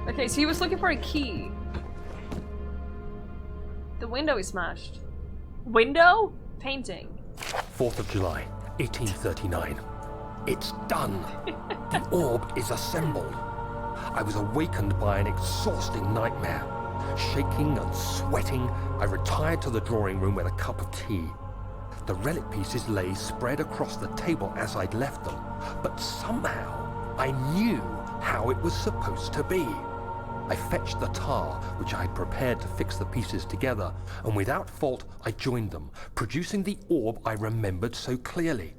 Okay, so he was looking for a key. The window is smashed. Window? Painting. 4th of July, 1839. It's done. The orb is assembled. I was awakened by an exhausting nightmare. Shaking and sweating, I retired to the drawing room with a cup of tea. The relic pieces lay spread across the table as I'd left them, but somehow I knew how it was supposed to be. I fetched the tar, which I had prepared to fix the pieces together, and without fault I joined them, producing the orb I remembered so clearly.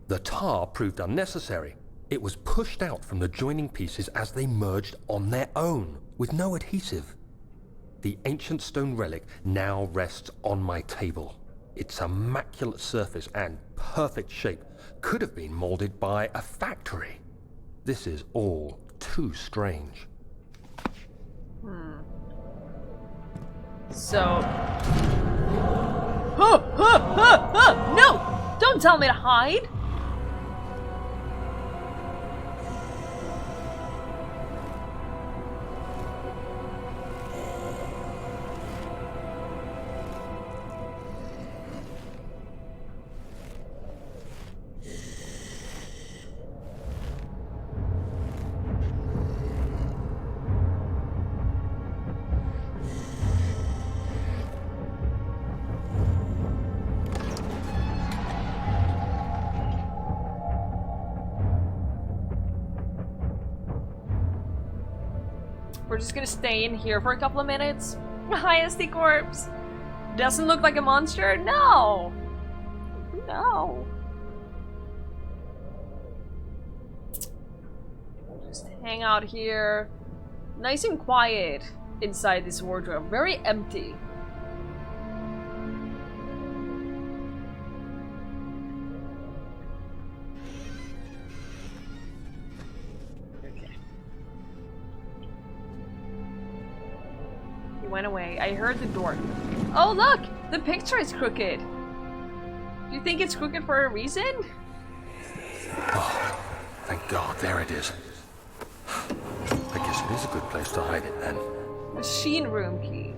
The tar proved unnecessary. It was pushed out from the joining pieces as they merged on their own, with no adhesive. The ancient stone relic now rests on my table. Its immaculate surface and perfect shape could have been molded by a factory. This is all too strange. So... No! Don't tell me to hide! We're just gonna stay in here for a couple of minutes. Hi, SD Corpse. Doesn't look like a monster? No! No. We'll just hang out here. Nice and quiet inside this wardrobe. Very empty. Went away. I heard the door. Oh look! The picture is crooked! Do you think it's crooked for a reason? Oh, thank God, there it is. I guess it is a good place to hide it then. Machine room key.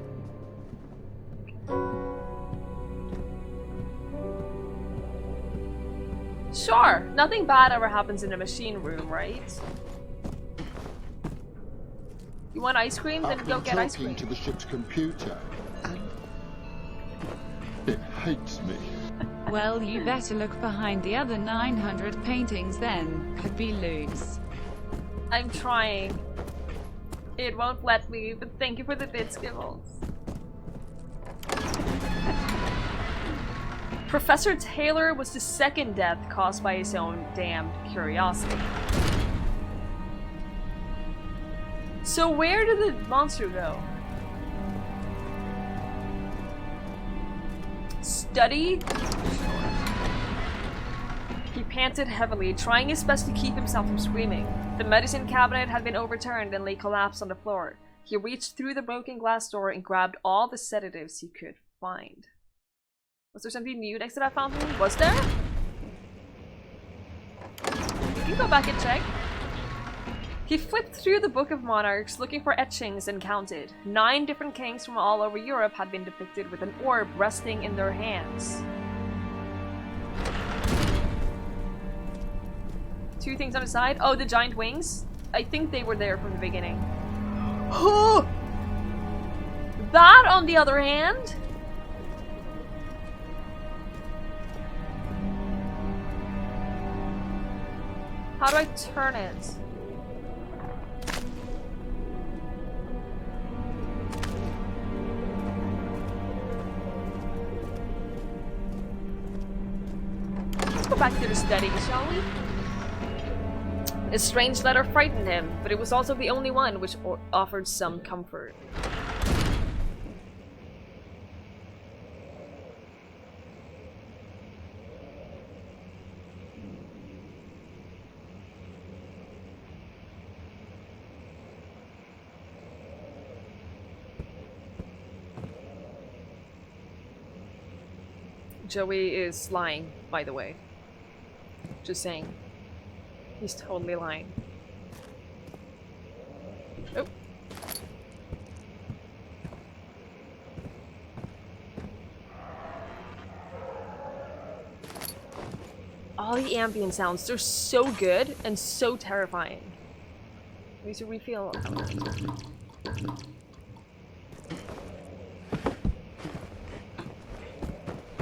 Sure, nothing bad ever happens in a machine room, right? You want ice cream? Then go get ice cream. I've been talking to the ship's computer, and it hates me. Well, you better look behind the other 900 paintings then. Could be loose. I'm trying. It won't let me, but thank you for the bit, Skibbles. Professor Taylor was the second death caused by his own damned curiosity. So where did the monster go? Study? He panted heavily, trying his best to keep himself from screaming. The medicine cabinet had been overturned and lay collapsed on the floor. He reached through the broken glass door and grabbed all the sedatives he could find. Was there something new next to that fountain? Was there? We can go back and check. He flipped through the Book of Monarchs, looking for etchings, and counted. 9 different kings from all over Europe had been depicted with an orb resting in their hands. 2 things on the side. Oh, the giant wings? I think they were there from the beginning. Oh! That, on the other hand? How do I turn it? back to the study, shall we? A strange letter frightened him, but it was also the only one which offered some comfort. Joey is lying, by the way. Just saying. He's totally lying. Oh. All the ambient sounds, they're so good and so terrifying. We should refill.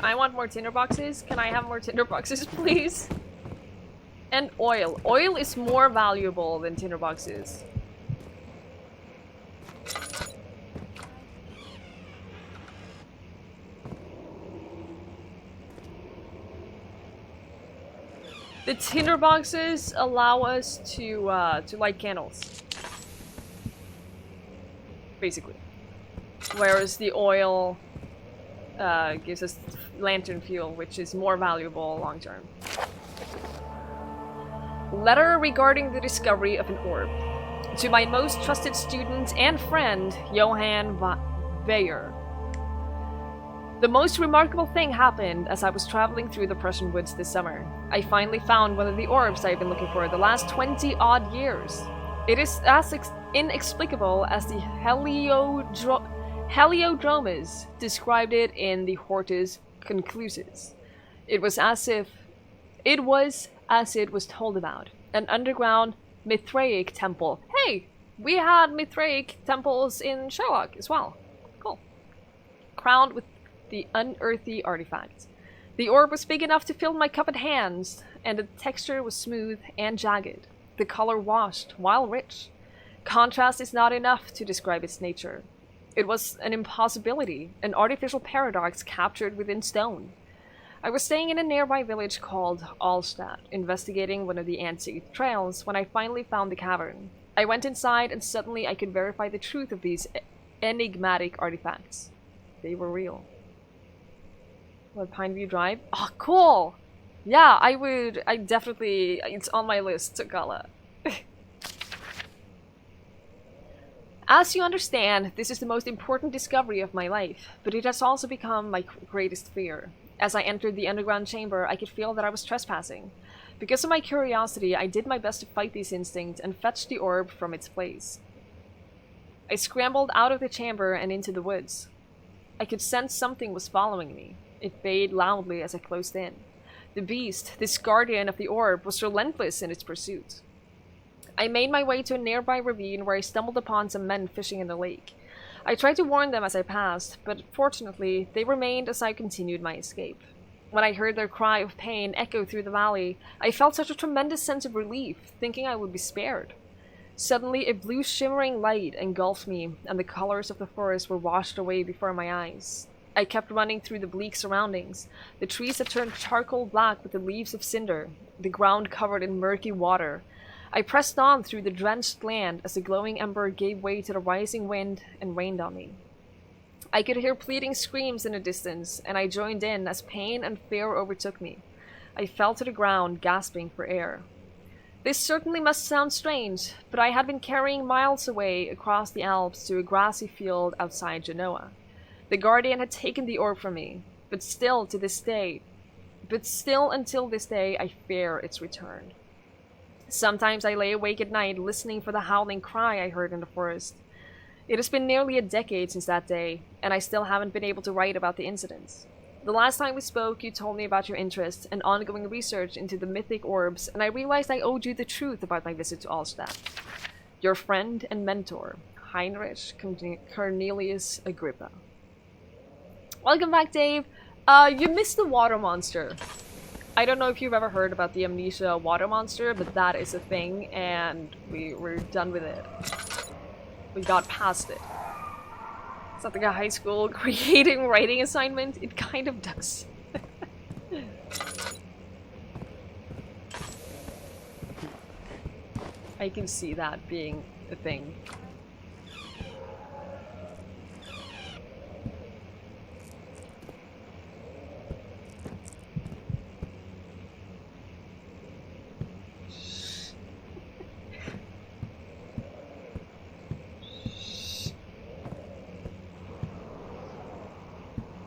I want more tinder boxes. Can I have more tinder boxes, please? And oil. Oil is more valuable than tinder boxes. The tinder boxes allow us to light candles. Basically. Whereas the oil gives us lantern fuel, which is more valuable long term. Letter regarding the discovery of an orb. To my most trusted student and friend, Johann Bayer. The most remarkable thing happened as I was traveling through the Prussian woods this summer. I finally found one of the orbs I've been looking for the last 20-odd years. It is as inexplicable as the Heliodromus described it in the Hortus Conclusus. It was as it was told about. An underground Mithraic temple. Hey! We had Mithraic temples in Sherlock as well. Cool. Crowned with the unearthly artifacts. The orb was big enough to fill my cupped hands, and the texture was smooth and jagged. The color washed, while rich. Contrast is not enough to describe its nature. It was an impossibility, an artificial paradox captured within stone. I was staying in a nearby village called Alstadt, investigating one of the antique trails when I finally found the cavern. I went inside and suddenly I could verify the truth of these enigmatic artifacts. They were real. What, Pineview Drive? Oh, cool! Yeah, I definitely, it's on my list to Gala. As you understand, this is the most important discovery of my life, but it has also become my greatest fear. As I entered the underground chamber, I could feel that I was trespassing. Because of my curiosity, I did my best to fight these instincts and fetch the orb from its place. I scrambled out of the chamber and into the woods. I could sense something was following me. It bayed loudly as I closed in. The beast, this guardian of the orb, was relentless in its pursuit. I made my way to a nearby ravine where I stumbled upon some men fishing in the lake. I tried to warn them as I passed, but fortunately, they remained as I continued my escape. When I heard their cry of pain echo through the valley, I felt such a tremendous sense of relief, thinking I would be spared. Suddenly, a blue shimmering light engulfed me, and the colors of the forest were washed away before my eyes. I kept running through the bleak surroundings. The trees had turned charcoal black with the leaves of cinder, the ground covered in murky water. I pressed on through the drenched land as the glowing ember gave way to the rising wind and rained on me. I could hear pleading screams in the distance, and I joined in as pain and fear overtook me. I fell to the ground, gasping for air. This certainly must sound strange, but I had been carrying miles away across the Alps to a grassy field outside Genoa. The Guardian had taken the orb from me, but still until this day, I fear its return. Sometimes I lay awake at night listening for the howling cry I heard in the forest. It has been nearly a decade since that day, and I still haven't been able to write about the incidents. The last time we spoke, you told me about your interest and ongoing research into the mythic orbs, and I realized I owed you the truth about my visit to Alstadt. Your friend and mentor, Heinrich Cornelius Agrippa. Welcome back, Dave. You missed the water monster. I don't know if you've ever heard about the Amnesia water monster, but that is a thing, and we're done with it. We got past it. It's not like a high school creating writing assignment. It kind of does. I can see that being a thing.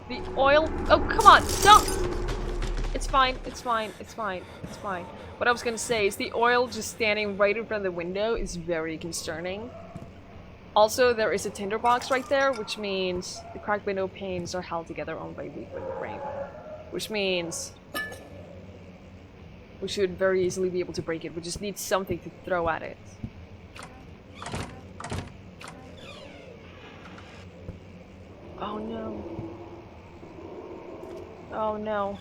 The oil. Oh, come on! Don't! It's fine, it's fine, it's fine, it's fine. What I was gonna say is the oil just standing right in front of the window is very concerning. Also, there is a tinderbox right there, which means the cracked window panes are held together only by weak window frame. Which means we should very easily be able to break it. We just need something to throw at it. Oh no. Oh no.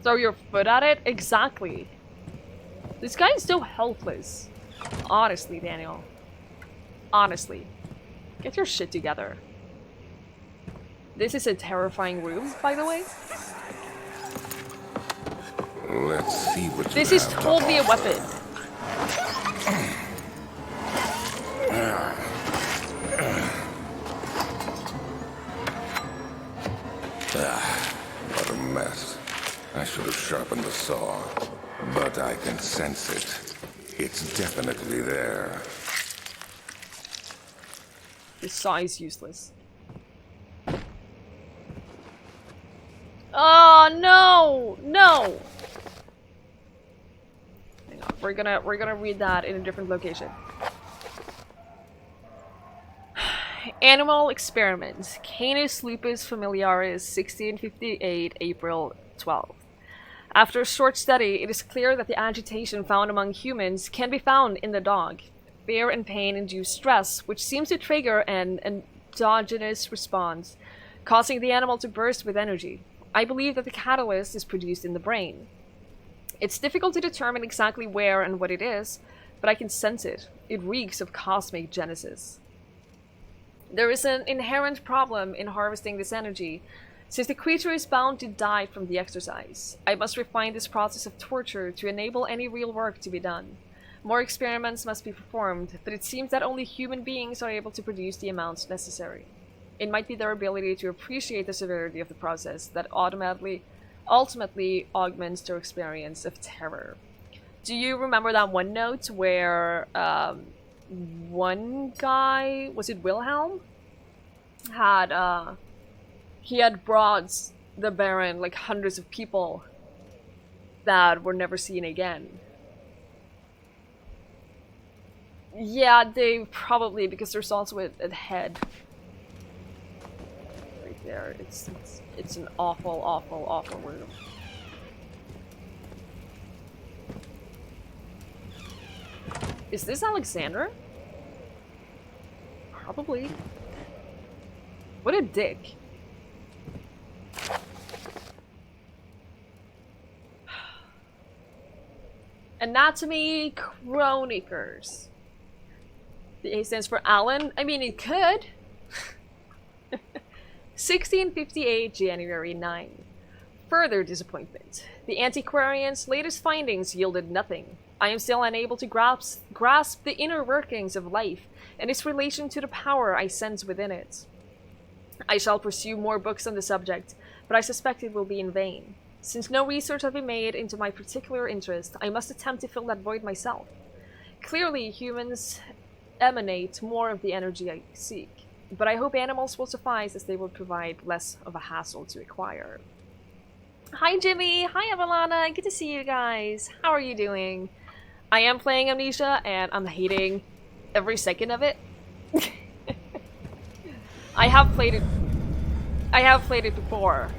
Throw your foot at it? Exactly. This guy is so helpless. Honestly, Daniel. Honestly. Get your shit together. This is a terrifying room, by the way. Let's see what this is totally a weapon. What a mess. I should have sharpened the saw, but I can sense it. It's definitely there. This saw is useless. Oh no! No! Hang on, we're gonna read that in a different location. Animal experiments. Canis lupus familiaris, 1658, April 12th. After a short study, it is clear that the agitation found among humans can be found in the dog. Fear and pain induce stress, which seems to trigger an endogenous response, causing the animal to burst with energy. I believe that the catalyst is produced in the brain. It's difficult to determine exactly where and what it is, but I can sense it. It reeks of cosmic genesis. There is an inherent problem in harvesting this energy, since the creature is bound to die from the exercise. I must refine this process of torture to enable any real work to be done. More experiments must be performed, but it seems that only human beings are able to produce the amounts necessary. It might be their ability to appreciate the severity of the process that ultimately augments their experience of terror. Do you remember that one note where one guy, was it Wilhelm? He had brought the Baron like hundreds of people that were never seen again. Yeah, they probably, because there's also a head right there. It's an awful, awful, awful room. Is this Alexander? Probably. What a dick. Anatomy Chronicers. The A stands for Alan. I mean, it could. 1658, January 9. Further disappointment. The antiquarian's latest findings yielded nothing. I am still unable to grasp the inner workings of life and its relation to the power I sense within it. I shall pursue more books on the subject, but I suspect it will be in vain. Since no research has been made into my particular interest, I must attempt to fill that void myself. Clearly, humans emanate more of the energy I seek, but I hope animals will suffice as they will provide less of a hassle to acquire. Hi Jimmy! Hi Evelana! Good to see you guys! How are you doing? I am playing Amnesia and I'm hating every second of it. I have played it before.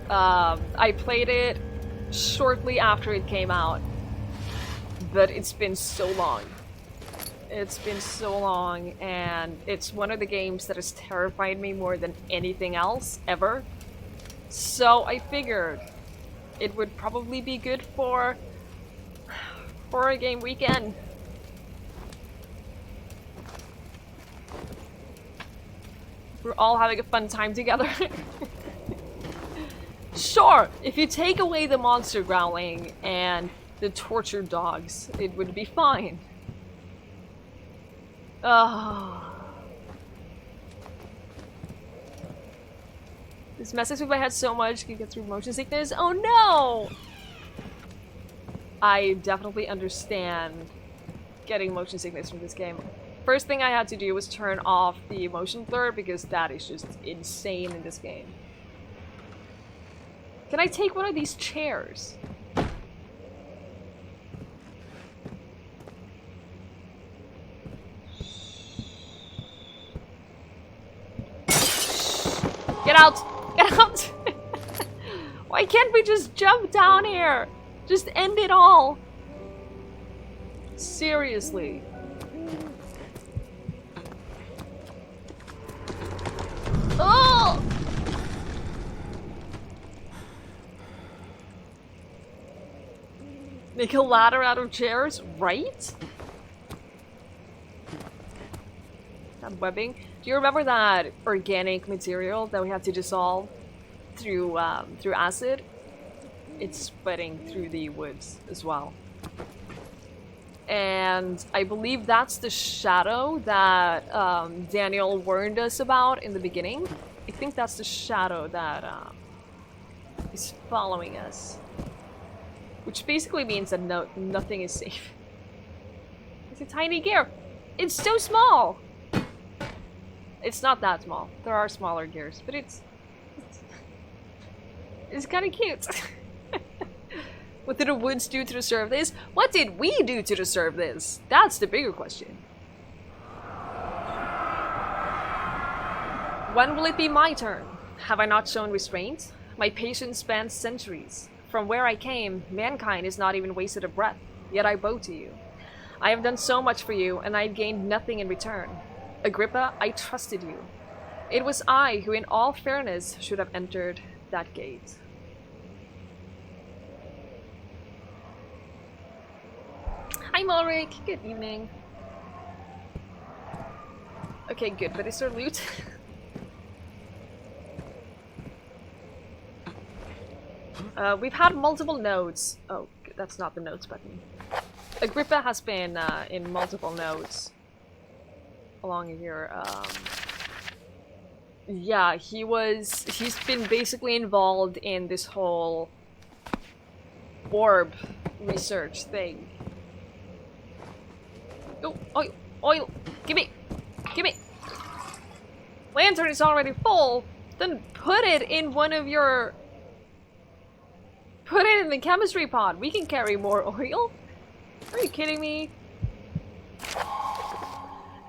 I played it shortly after it came out, but it's been so long. It's been so long, and it's one of the games that has terrified me more than anything else ever. So I figured it would probably be good for a game weekend. We're all having a fun time together. Sure, if you take away the monster growling and the tortured dogs. It would be fine. Ah. This messes with my head so much, can get through motion sickness. Oh no! I definitely understand getting motion sickness from this game. First thing I had to do was turn off the motion blur because that is just insane in this game. Can I take one of these chairs? Get out! Get out! Why can't we just jump down here? Just end it all. Seriously. Oh! Make a ladder out of chairs, right? That webbing. Do you remember that organic material that we had to dissolve through acid? It's spreading through the woods as well. And I believe that's the shadow that Daniel warned us about in the beginning. I think that's the shadow that is following us. Which basically means that nothing is safe. It's a tiny gear. It's so small! It's not that small. There are smaller gears, but it's kind of cute. What did the woods do to deserve this? What did we do to deserve this? That's the bigger question. When will it be my turn? Have I not shown restraint? My patience spans centuries. From where I came, mankind has not even wasted a breath, yet I bow to you. I have done so much for you, and I have gained nothing in return. Agrippa, I trusted you. It was I who, in all fairness, should have entered that gate. Hi, Mulric. Good evening. Okay, good, but is there loot? We've had multiple nodes. Oh, that's not the nodes button. Agrippa has been in multiple nodes along here. Yeah, he's been basically involved in this whole orb research thing. Oh, oil, oil, gimme, gimme. Lantern is already full. Then put it in one of your... Put it in the chemistry pod. We can carry more oil. Are you kidding me?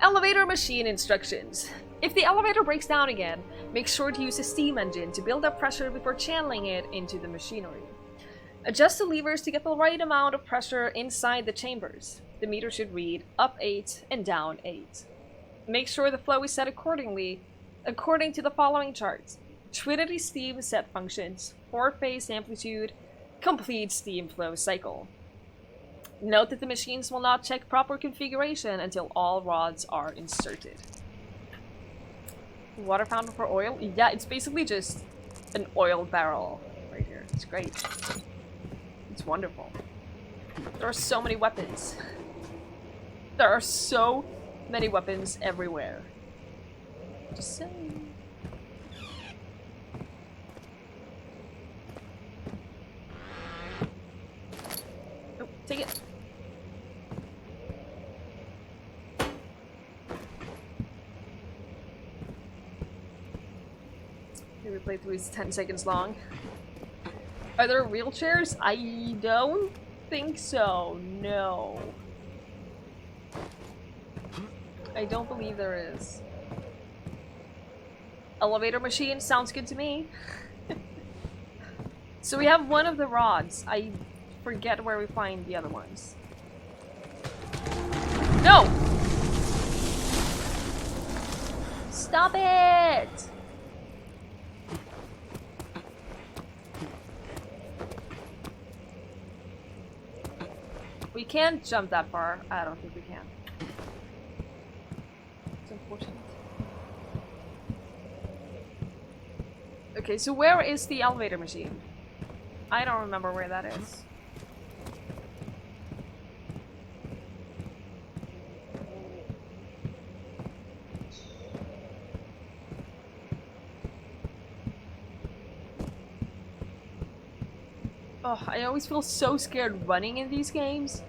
Elevator machine instructions. If the elevator breaks down again, make sure to use a steam engine to build up pressure before channeling it into the machinery. Adjust the levers to get the right amount of pressure inside the chambers. The meter should read up 8 and down 8. Make sure the flow is set accordingly, according to the following charts. Trinity steam set functions, 4-phase amplitude, complete steam flow cycle. Note that the machines will not check proper configuration until all rods are inserted. Water fountain for oil? Yeah, it's basically just an oil barrel right here. It's great. It's wonderful. There are so many weapons. There are so many weapons everywhere. Just saying. Oh, take it. Every playthrough is 10 seconds long. Are there wheelchairs? I don't think so. No. I don't believe there is. Elevator machine sounds good to me. So we have one of the rods. I forget where we find the other ones. No! Stop it! We can't jump that far. I don't think we can. It's unfortunate. Okay, so where is the elevator machine? I don't remember where that is. Oh, I always feel so scared running in these games.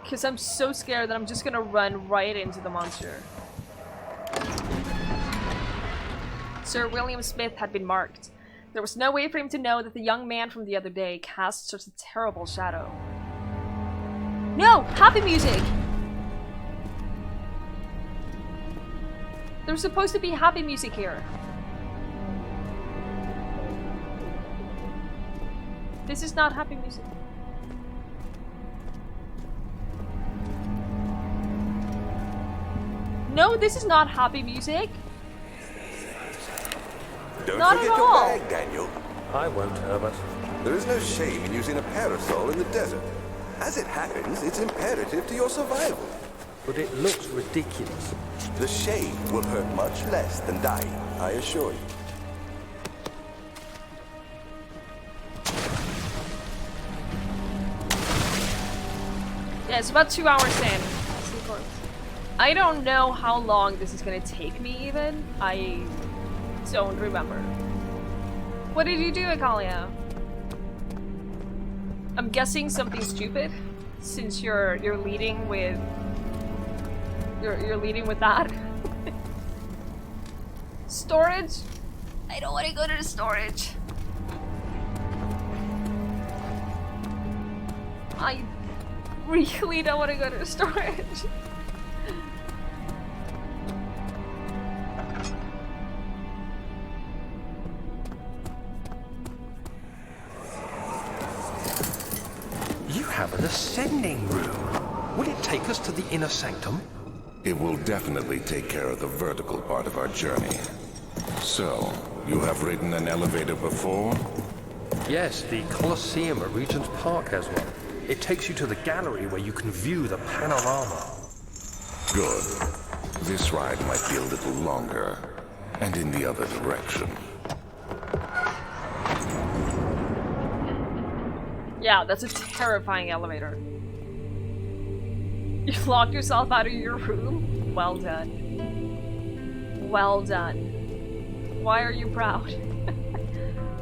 Because I'm so scared that I'm just gonna run right into the monster. Sir William Smith had been marked. There was no way for him to know that the young man from the other day cast such a terrible shadow. No! Happy music! There's supposed to be happy music here. This is not happy music. No, this is not happy music. Don't not forget at your all. bag, Daniel. I won't, Herbert. There is no shame in using a parasol in the desert. As it happens, it's imperative to your survival. But it looks ridiculous. The shade will hurt much less than dying, I assure you. Yeah, it's about 2 hours in. I don't know how long this is gonna take me even. I don't remember. What did you do, Akalia? I'm guessing something stupid, since you're leading with you're leading with that. Storage? I don't want to go to the storage. I really don't want to go to the storage. You have an ascending room. Will it take us to the inner sanctum? It will definitely take care of the vertical part of our journey. So, you have ridden an elevator before? Yes, the Colosseum at Regent's Park has one. It takes you to the gallery where you can view the panorama. Good. This ride might be a little longer, and in the other direction. Yeah, that's a terrifying elevator. You locked yourself out of your room? Well done. Well done. Why are you proud?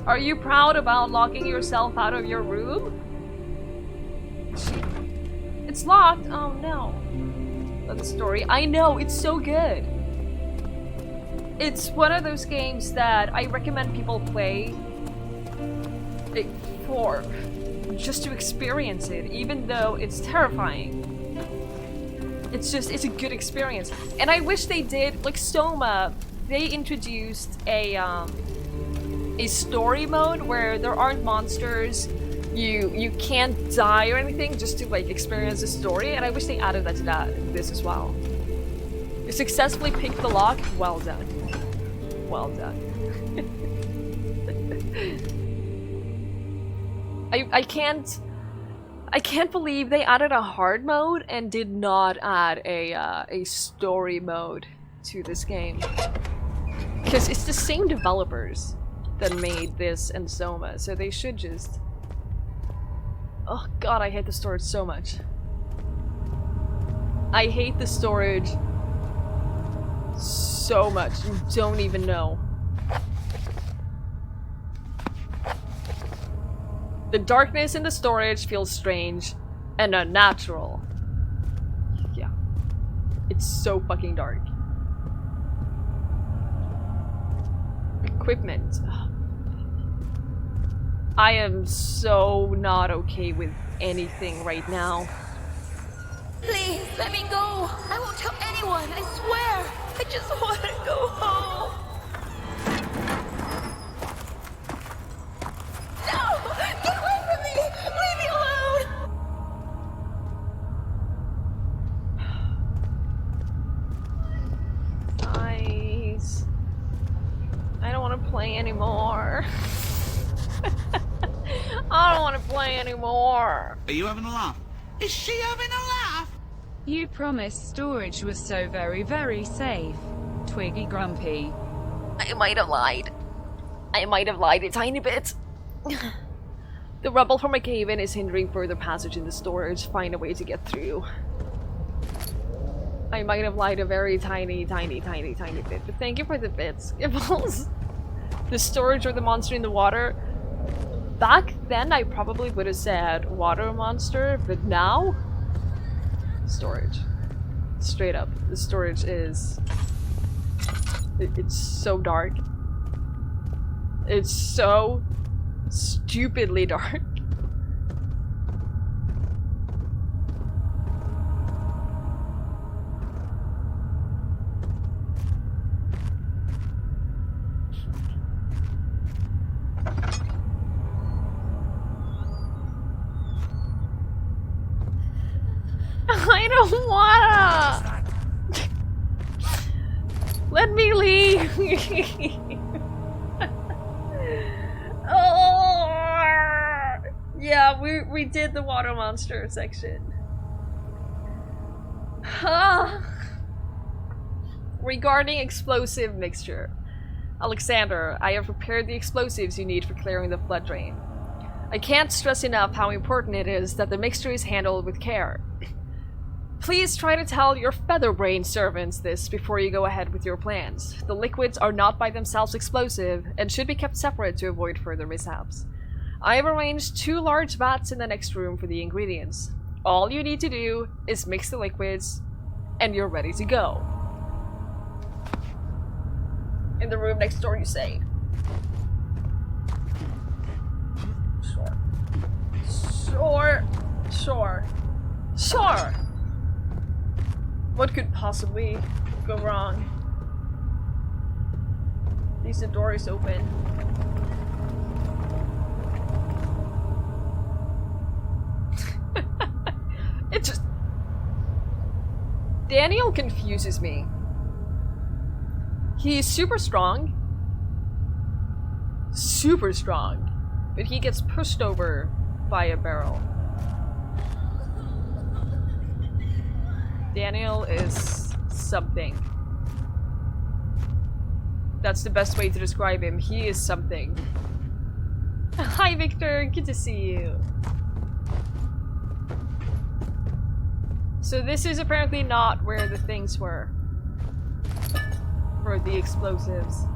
Are you proud about locking yourself out of your room? It's locked? Oh no. That's the story. I know, it's so good. It's one of those games that I recommend people play for just to experience it, even though it's terrifying. It's a good experience. And I wish they did, like Soma, they introduced a story mode where there aren't monsters, you can't die or anything, just to like experience the story, and I wish they added that to this as well. You successfully picked the lock, well done. Well done. I can't believe they added a hard mode and did not add a story mode to this game. Because it's the same developers that made this and Soma, so they should just... Oh god, I hate the storage so much. I hate the storage so much, you don't even know. The darkness in the storage feels strange and unnatural. Yeah. It's so fucking dark. Equipment. I am so not okay with anything right now. Please, let me go. I won't tell anyone, I swear. I just want to go home. No! Get away from me! Leave me alone! Guys. I don't want to play anymore. I don't want to play anymore. Are you having a laugh? Is she having a laugh? You promised storage was so very, very safe. Twiggy grumpy. I might have lied. I might have lied a tiny bit. The rubble from a cave-in is hindering further passage in the storage. Find a way to get through. I might have lied a very tiny bit, but thank you for the bits, Gibbles. The storage or the monster in the water. Back then I probably would have said water monster, but now storage. Straight up, the storage is it's so dark. It's so stupidly dark. I don't wanna. Let me leave. Oh, yeah, we did the water monster section. Regarding explosive mixture, Alexander, I have prepared the explosives you need for clearing the flood drain. I can't stress enough how important it is that the mixture is handled with care. Please try to tell your featherbrain servants this before you go ahead with your plans. The liquids are not by themselves explosive and should be kept separate to avoid further mishaps. I have arranged 2 large vats in the next room for the ingredients. All you need to do is mix the liquids and you're ready to go. In the room next door, you say. Sure. What could possibly go wrong? At least the door is open. It just... Daniel confuses me. He's super strong. But he gets pushed over by a barrel. Daniel is something. That's the best way to describe him. He is something. Hi, Victor. Good to see you. So this is apparently not where the things were. For the explosives.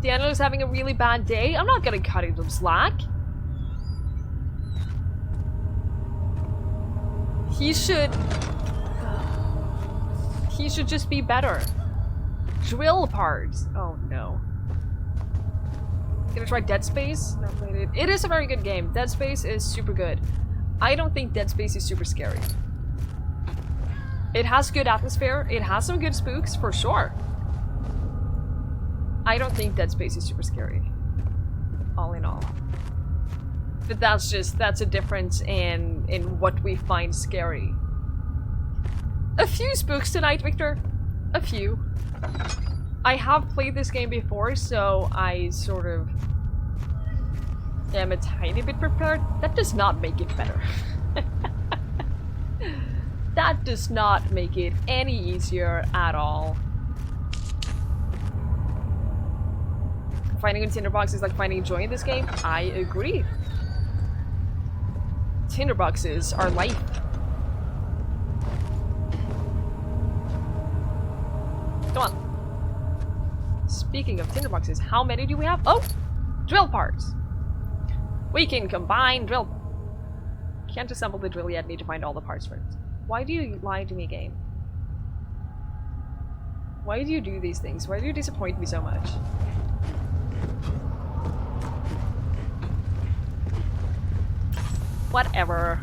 Daniel's having a really bad day. I'm not gonna cut him some slack. He should just be better. Drill parts. Oh no. Gonna try Dead Space? Not played it. It is a very good game. Dead Space is super good. I don't think Dead Space is super scary. It has good atmosphere. It has some good spooks for sure. I don't think Dead Space is super scary. All in all. But that's a difference in what we find scary. A few spooks tonight, Victor. A few. I have played this game before, so I sort of am a tiny bit prepared. That does not make it better. That does not make it any easier at all. Finding a tinderbox is like finding joy in this game. I agree. Tinderboxes are life. Come on. Speaking of tinderboxes, how many do we have? Oh! Drill parts! We can combine drill... Can't assemble the drill yet, need to find all the parts first. Why do you lie to me, game? Why do you do these things? Why do you disappoint me so much? Whatever.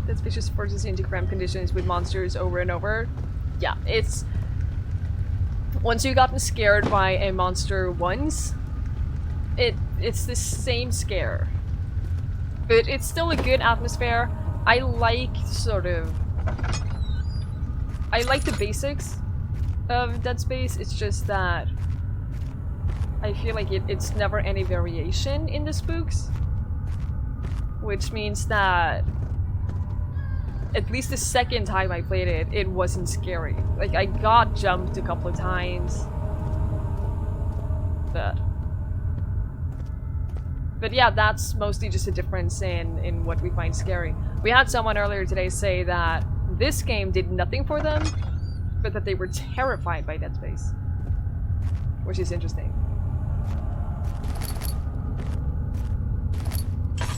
That species forces you into cramped conditions with monsters over and over. Yeah, it's... Once you've gotten scared by a monster once, it's the same scare. But it's still a good atmosphere. I like I like the basics of Dead Space. It's just that I feel like it's never any variation in the spooks. Which means that at least the second time I played it, it wasn't scary. Like, I got jumped a couple of times. But But yeah, that's mostly just a difference in what we find scary. We had someone earlier today say that this game did nothing for them, but that they were terrified by Dead Space. Which is interesting.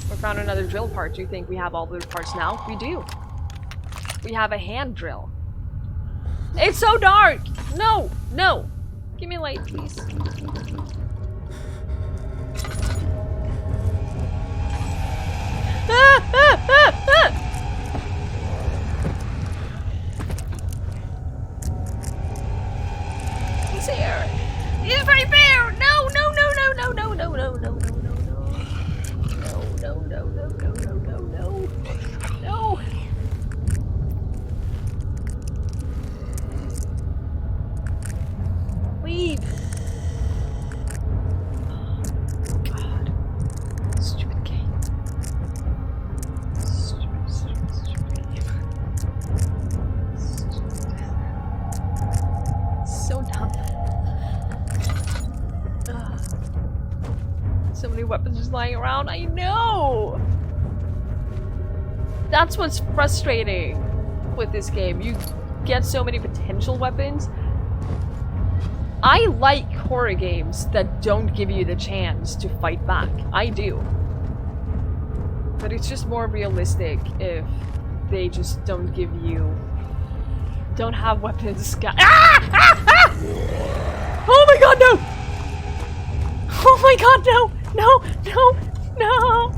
We found another drill part. Do you think we have all the parts now? We do. We have a hand drill. It's so dark! No! No! Give me a light, please. Ah! Ah! Ah! Ah! He's here! He's right there! No! No! No! No! No! No! No! No! No! No! No! No! No! No! No! No! No! No! No! Leave! God. Stupid game. Stupid, stupid, stupid game. Stupid. So dumb. Ugh. So many weapons just lying around. I know! That's what's frustrating with this game. You get so many potential weapons. I like horror games that don't give you the chance to fight back. I do. But it's just more realistic if they just don't give you... don't have weapons. Ah! Ah! Ah! Oh my god, no! Oh my god, no! No! No! No!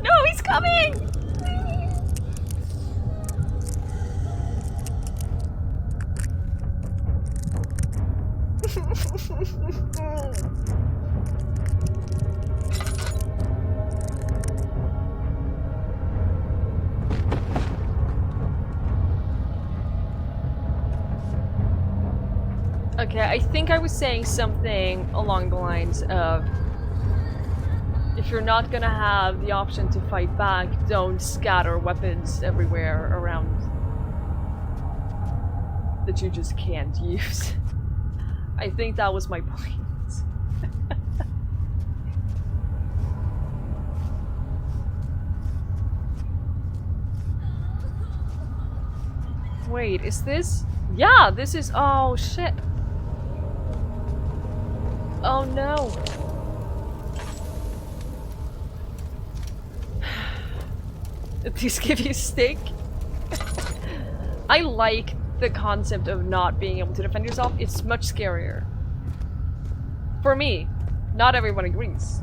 No, he's coming! Okay, I think I was saying something along the lines of if you're not gonna have the option to fight back, don't scatter weapons everywhere around that you just can't use. I think that was my point. Wait, is this? Yeah, this is. Oh shit. Oh no. Did these give you steak? I like the concept of not being able to defend yourself. It's much scarier. For me. Not everyone agrees.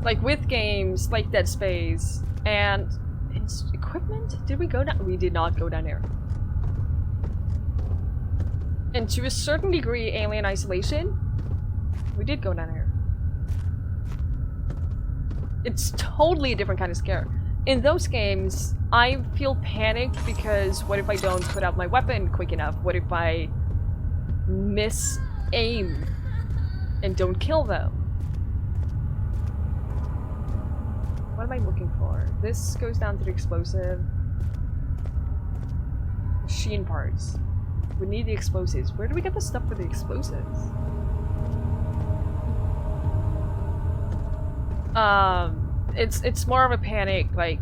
Like with games like Dead Space and equipment? Did we go down? We did not go down here. And to a certain degree, Alien Isolation, we did go down here. It's totally a different kind of scare. In those games, I feel panicked because what if I don't put out my weapon quick enough? What if I miss aim and don't kill them? What am I looking for? This goes down to the explosive. Machine parts. We need the explosives. Where do we get the stuff for the explosives? It's more of a panic, like,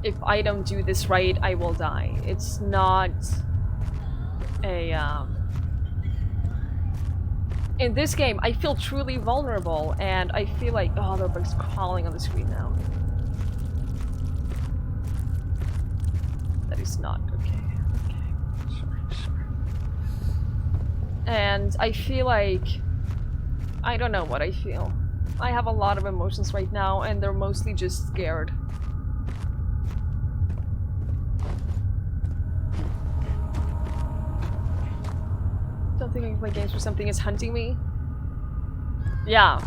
if I don't do this right, I will die. It's not a, in this game, I feel truly vulnerable, and I feel like, oh, the bug's crawling on the screen now. That is not okay. Sure. And I feel like... I don't know what I feel. I have a lot of emotions right now, and they're mostly just scared. Don't think I can play games where something is hunting me. Yeah.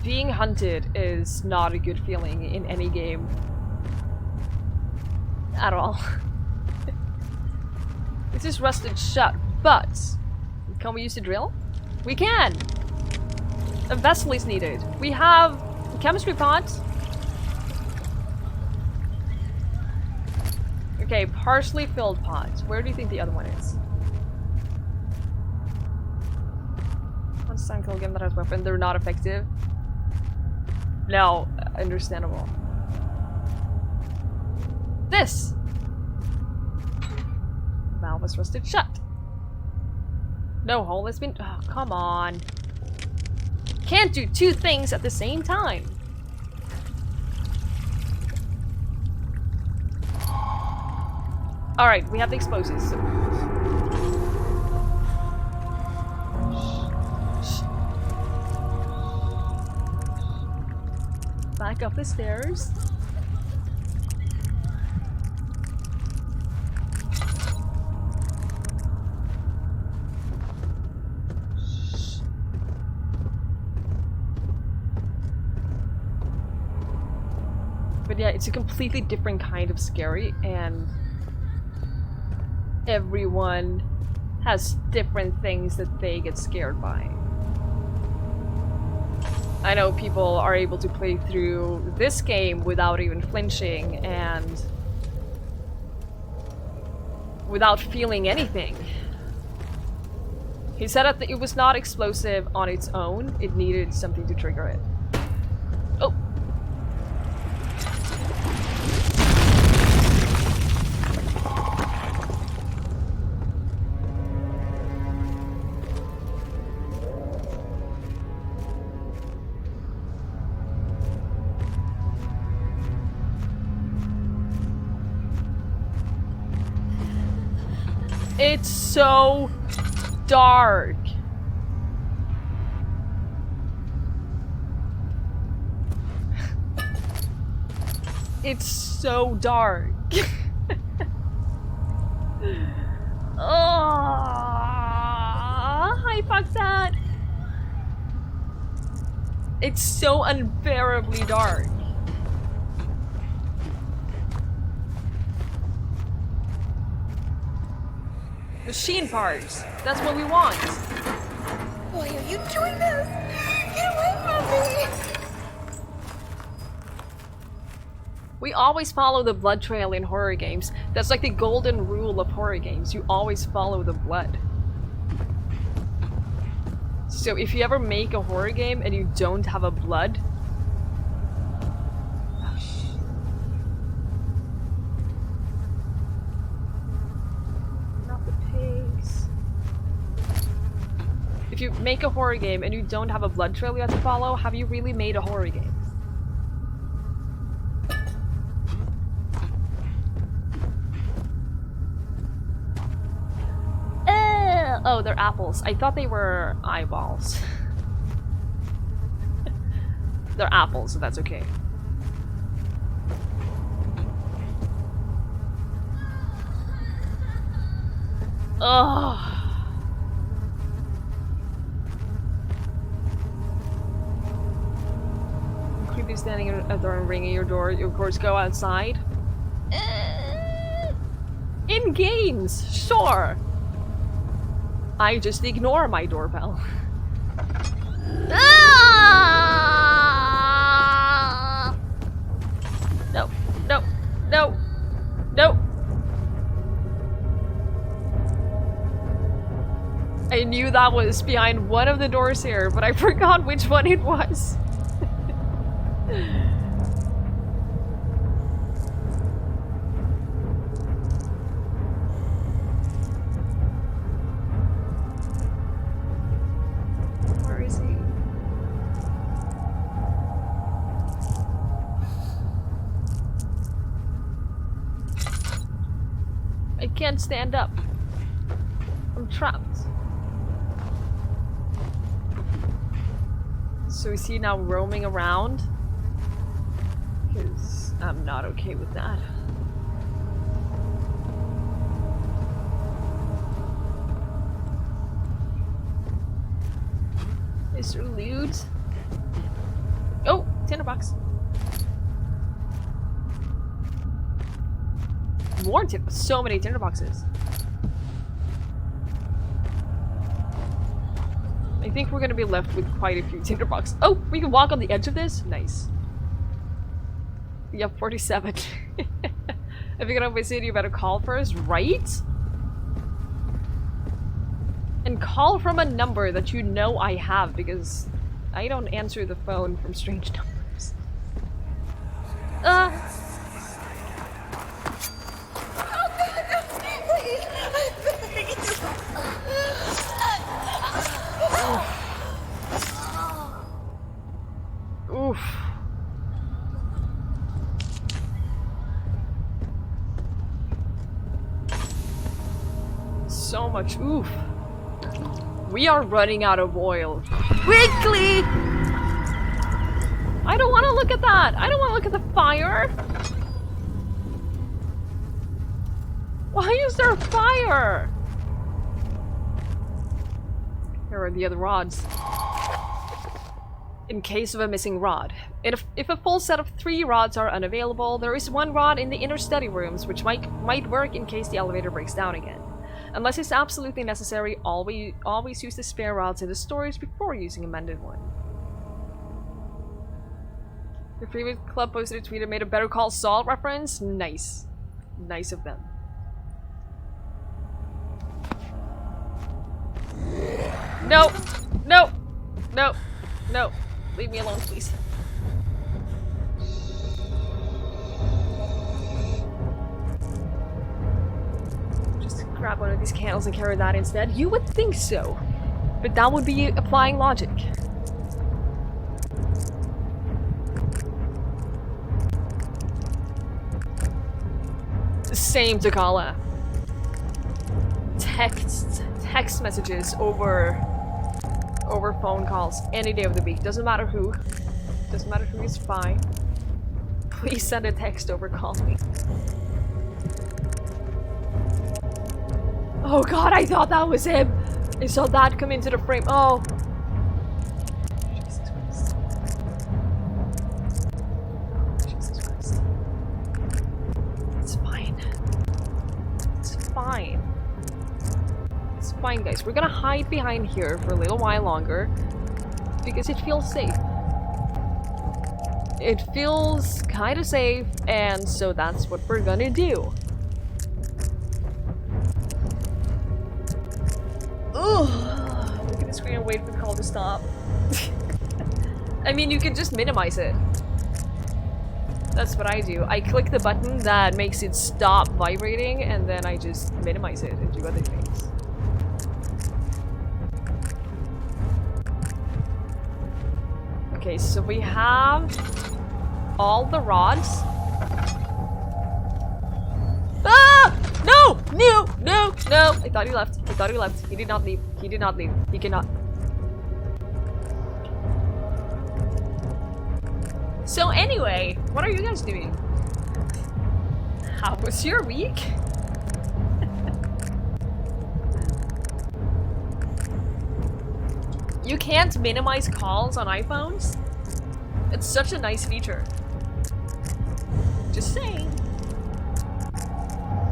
Being hunted is not a good feeling in any game. At all. This is rusted shut, but can we use the drill? We can! A vessel is needed. We have a chemistry pot. Okay, partially filled pot. Where do you think the other one is? Some kill game that has weapon, they're not effective. No, understandable. This! Valve was rusted shut. No hole has been- oh, come on. Can't do two things at the same time. Alright, we have the explosives. Back up the stairs. But yeah, it's a completely different kind of scary, and everyone has different things that they get scared by. I know people are able to play through this game without even flinching and without feeling anything. He said that it was not explosive on its own, it needed something to trigger it. Oh! It's so dark. It's so dark. Oh, I fucked that. It's so unbearably dark. Machine parts. That's what we want. Why are you doing this? Get away from me! We always follow the blood trail in horror games. That's like the golden rule of horror games. You always follow the blood. So if you ever make a horror game and you don't have a blood, if you make a horror game and you don't have a blood trail you have to follow, have you really made a horror game? Oh, they're apples. I thought they were eyeballs. They're apples, so that's okay. Ugh. Creepy standing at the door and ringing your door. You of course go outside. In games, sure. I just ignore my doorbell. Ah! No, no, no, no. I knew that was behind one of the doors here, but I forgot which one it was. Where is he? I can't stand up. I'm trapped. So is he now roaming around? Because I'm not okay with that. Mr. Loot. Oh, tinderbox. More so many tinderboxes. I think we're gonna be left with quite a few tinderboxes. Oh, we can walk on the edge of this? Nice. We have 47. If you're gonna visit, you better call first, right? And call from a number that you know I have, because I don't answer the phone from strange numbers. Oof. So much oof. We are running out of oil. Quickly! I don't want to look at that. I don't want to look at the fire. Why is there fire? Here are the other rods. In case of a missing rod. If a full set of 3 rods are unavailable, there is 1 rod in the inner study rooms which might work in case the elevator breaks down again. Unless it's absolutely necessary, always use the spare rods in the storage before using a mended one. Your favorite club posted a tweet that made a Better Call Saul reference? Nice. Nice of them. No! No! No! No! Leave me alone, please. Just grab one of these candles and carry that instead. You would think so. But that would be applying logic. Same, Takala. Text messages over phone calls any day of the week. Doesn't matter who. Doesn't matter who is fine. Please send a text over, call me. Oh god, I thought that was him! I saw that come into the frame. Oh. Jesus Christ. Jesus Christ. It's fine. It's fine. It's fine, guys. We're gonna hide behind here for a little while longer because it feels safe. It feels kind of safe, and so that's what we're gonna do. Ugh. Look at the screen and wait for the call to stop. I mean, you can just minimize it. That's what I do. I click the button that makes it stop vibrating, and then I just minimize it and do other things. Okay, so we have all the rods. Ah! No! No! No! No! I thought he left. I thought he left. He did not leave. He did not leave. He cannot. So anyway, what are you guys doing? How was your week? You can't minimize calls on iPhones? It's such a nice feature. Just saying.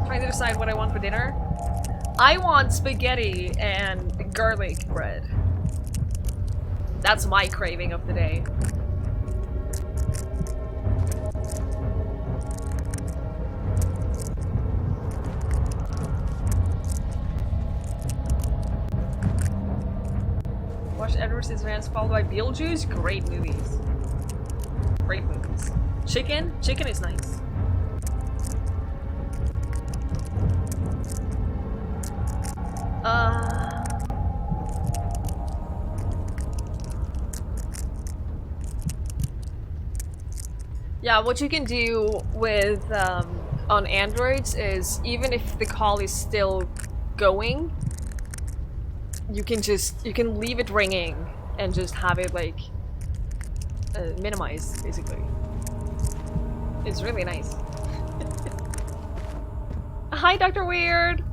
Trying to decide what I want for dinner. I want spaghetti and garlic bread. That's my craving of the day. Watched Edward Scissorhands followed by Beetlejuice. Great movies. Great movies. Chicken? Chicken is nice. Yeah, what you can do with on Androids is even if the call is still going, you can leave it ringing and just have it like minimized, basically. It's really nice. Hi, Dr. Weird!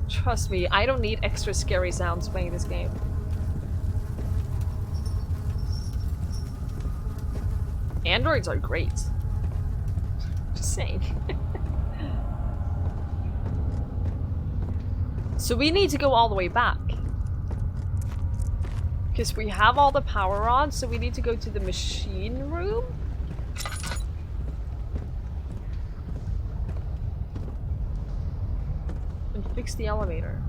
Trust me, I don't need extra scary sounds playing this game. Androids are great. Just saying. So we need to go all the way back. Because we have all the power rods, so we need to go to the machine room? And fix the elevator.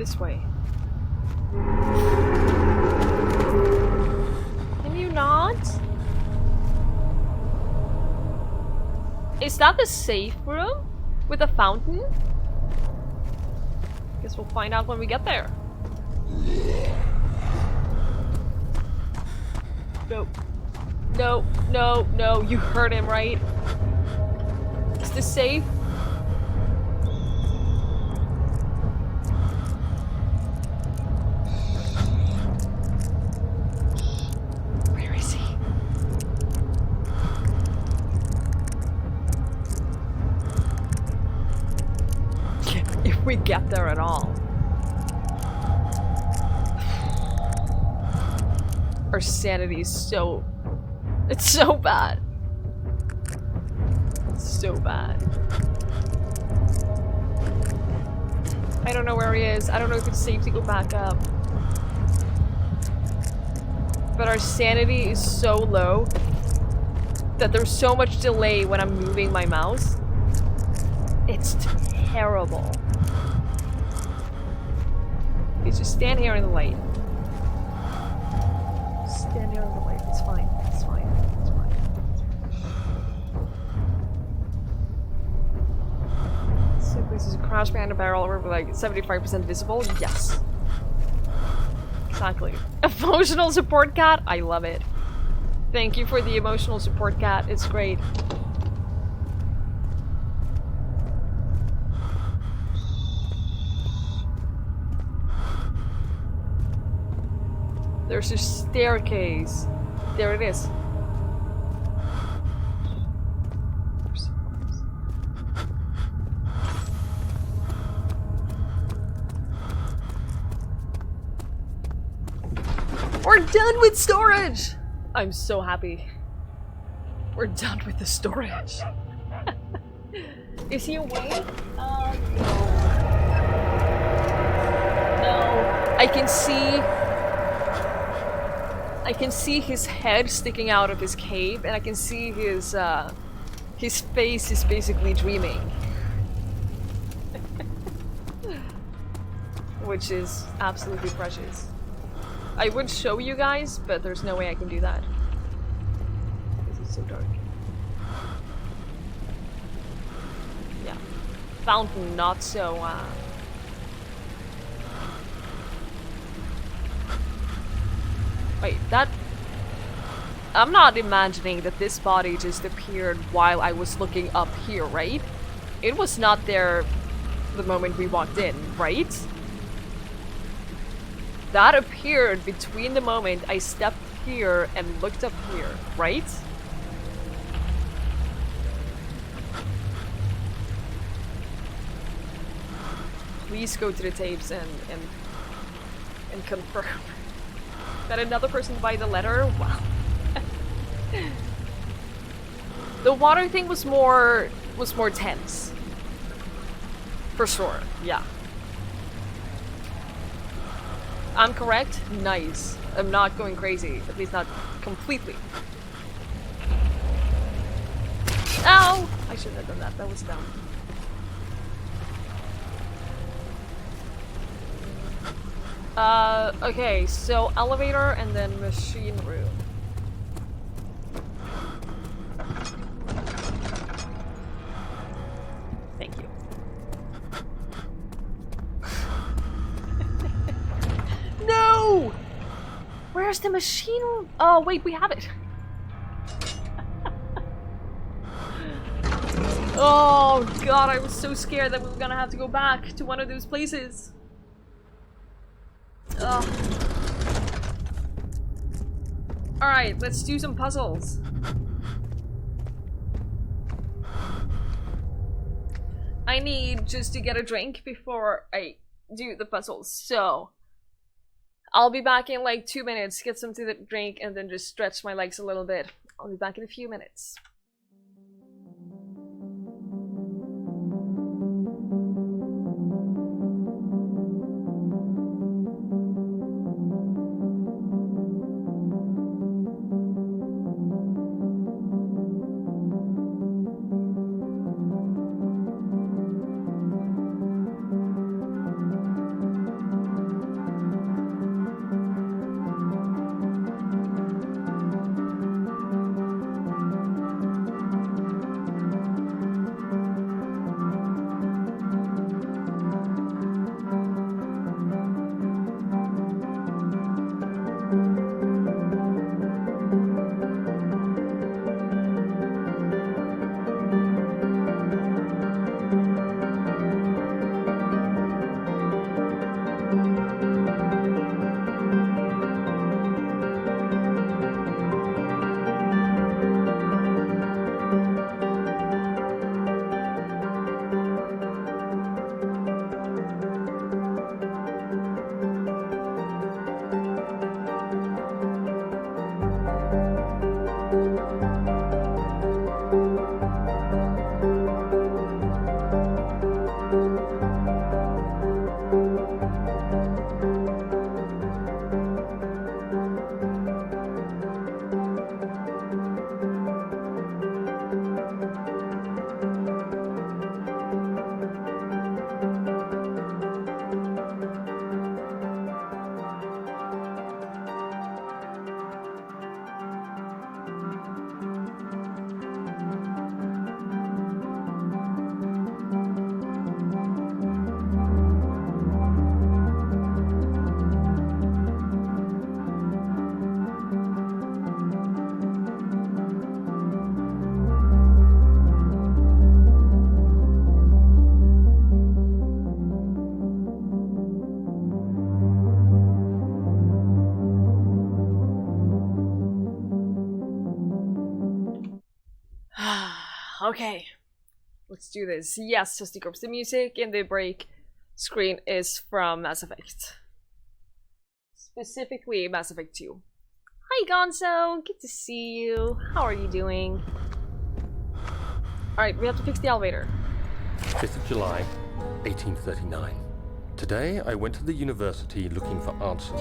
This way. Can you not? Is that the safe room? With a fountain? Guess we'll find out when we get there. No. No, no, no. You heard him, right? Is this safe? Where is he? If we get there at all. Our sanity is so... It's so bad. It's so bad. I don't know where he is. I don't know if it's safe to go back up. But our sanity is so low that there's so much delay when I'm moving my mouse. It's terrible. Okay, just stand here in the light. Stand here in the light. It's fine. It's fine. It's fine. So this is a crash behind a barrel over like 75% visible? Yes. Exactly. Emotional support cat? I love it. Thank you for the emotional support cat. It's great. There's a staircase. There it is. We're done with storage! I'm so happy. We're done with the storage. Is he awake? No. No. I can see his head sticking out of his cave, and I can see his face is basically dreaming. Which is absolutely precious. I would show you guys, but there's no way I can do that. This is so dark. Yeah. Fountain, not so, Wait, that... I'm not imagining that this body just appeared while I was looking up here, right? It was not there the moment we walked in, right? That appeared between the moment I stepped here and looked up here, right? Please go to the tapes and confirm. That another person by the letter? Wow. The water thing was more tense. For sure, yeah. I'm correct? Nice. I'm not going crazy. At least not completely. Ow! I shouldn't have done that. That was dumb. Okay, so elevator and then machine room. Thank you. No! Where's the machine room? Oh, wait, we have it. Oh, God, I was so scared that we were gonna have to go back to one of those places. Alright, let's do some puzzles. I need just to get a drink before I do the puzzles, so I'll be back in like 2 minutes, get something to drink, and then just stretch my legs a little bit. I'll be back in a few minutes. Okay. Let's do this. Yes, Dusty Corpse. The music in the break screen is from Mass Effect. Specifically, Mass Effect 2. Hi, Gonzo. Good to see you. How are you doing? Alright, we have to fix the elevator. 5th of July, 1839. Today, I went to the university looking for answers.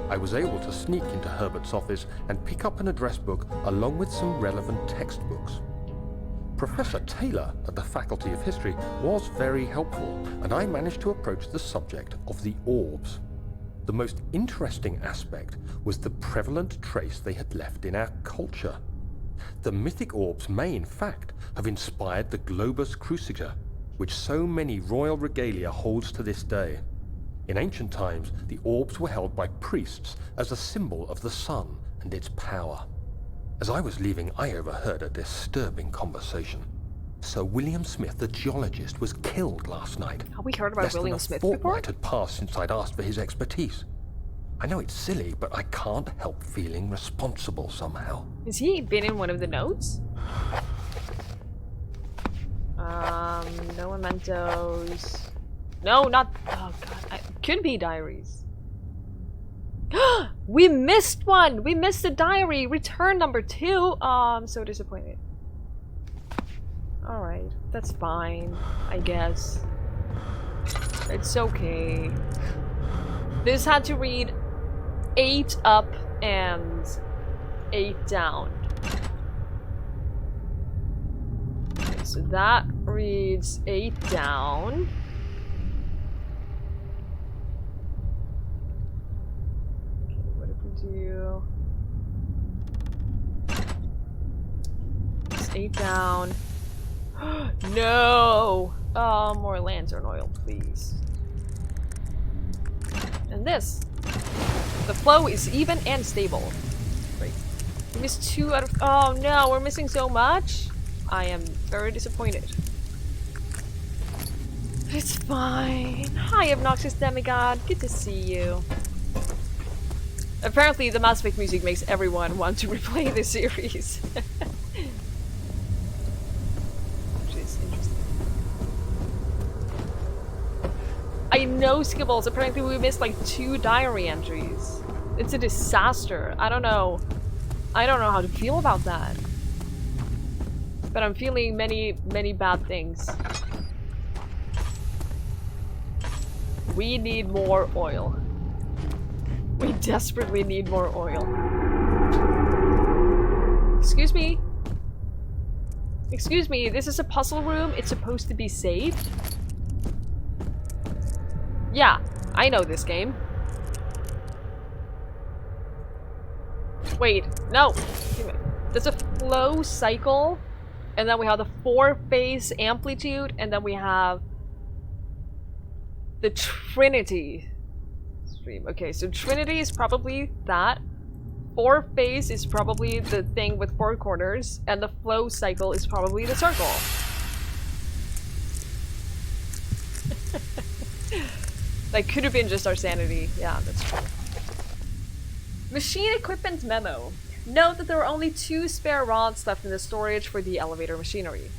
I was able to sneak into Herbert's office and pick up an address book along with some relevant textbooks. Professor Taylor at the Faculty of History was very helpful, and I managed to approach the subject of the orbs. The most interesting aspect was the prevalent trace they had left in our culture. The mythic orbs may, in fact, have inspired the globus cruciger, which so many royal regalia holds to this day. In ancient times, the orbs were held by priests as a symbol of the sun and its power. As I was leaving, I overheard a disturbing conversation. Sir William Smith, the geologist, was killed last night. Have we heard about William Smith before? Less than a fortnight had passed since I'd asked for his expertise. I know it's silly, but I can't help feeling responsible somehow. Has he been in one of the notes? No mementos. No, not. Oh god, could be diaries. We missed one. We missed the diary. Return number 2. I'm so disappointed. All right, that's fine, I guess. It's okay. This had to read 8 up and 8 down. Okay, so that reads 8 down. Okay, what if we do... It's 8 down. No! More lantern oil, please. And this. The flow is even and stable. Wait. We missed 2 out of... Oh no, we're missing so much. I am very disappointed. It's fine. Hi, Obnoxious Demigod. Good to see you. Apparently, the Mass Effect music makes everyone want to replay the series. Which is interesting. I know, Skibbles. Apparently, we missed like 2 diary entries. It's a disaster. I don't know. I don't know how to feel about that. But I'm feeling many, many bad things. We need more oil. We desperately need more oil. Excuse me. Excuse me, this is a puzzle room. It's supposed to be saved. Yeah, I know this game. Wait, no. There's a flow cycle, and then we have the 4-phase amplitude, and then we have the Trinity stream. Okay, so Trinity is probably that. 4-phase is probably the thing with 4 corners, and the flow cycle is probably the circle. That could have been just our sanity. Yeah, that's true. Machine equipment memo. Note that there are only 2 spare rods left in the storage for the elevator machinery.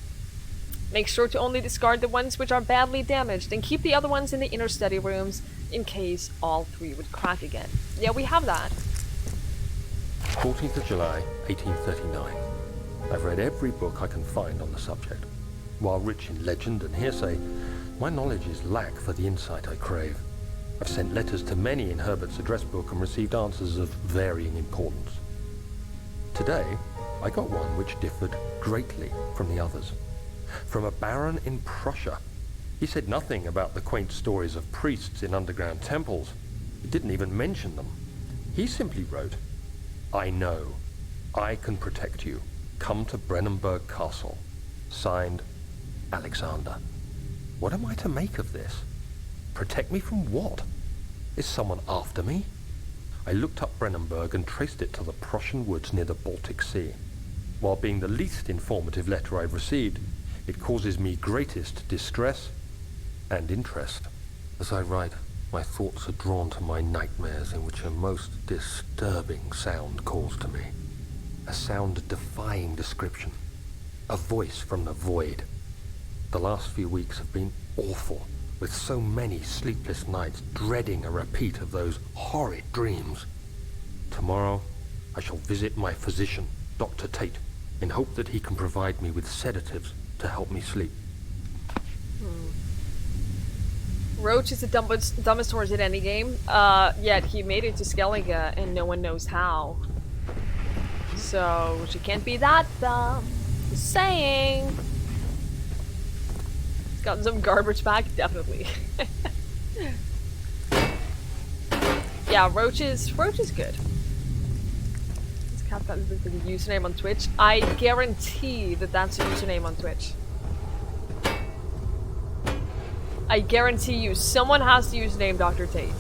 Make sure to only discard the ones which are badly damaged and keep the other ones in the inner study rooms in case all 3 would crack again. Yeah, we have that. 14th of July, 1839. I've read every book I can find on the subject. While rich in legend and hearsay, my knowledge is lack for the insight I crave. I've sent letters to many in Herbert's address book and received answers of varying importance. Today, I got one which differed greatly from the others. From a baron in Prussia. He said nothing about the quaint stories of priests in underground temples. He didn't even mention them. He simply wrote, "I know. I can protect you. Come to Brennenburg Castle." Signed, Alexander. What am I to make of this? Protect me from what? Is someone after me? I looked up Brennenburg and traced it to the Prussian woods near the Baltic Sea. While being the least informative letter I've received, it causes me greatest distress and interest. As I write, my thoughts are drawn to my nightmares in which a most disturbing sound calls to me. A sound defying description. A voice from the void. The last few weeks have been awful, with so many sleepless nights dreading a repeat of those horrid dreams. Tomorrow, I shall visit my physician, Dr. Tate, in hope that he can provide me with sedatives to help me sleep. Roach is the dumbest horse in any game, yet he made it to Skellige and no one knows how. So, she can't be that dumb. Just saying. Got some garbage bag? Definitely. Yeah, Roach is good. This cat got the username on Twitch. I guarantee that that's a username on Twitch. I guarantee you, someone has the username Dr. Tate.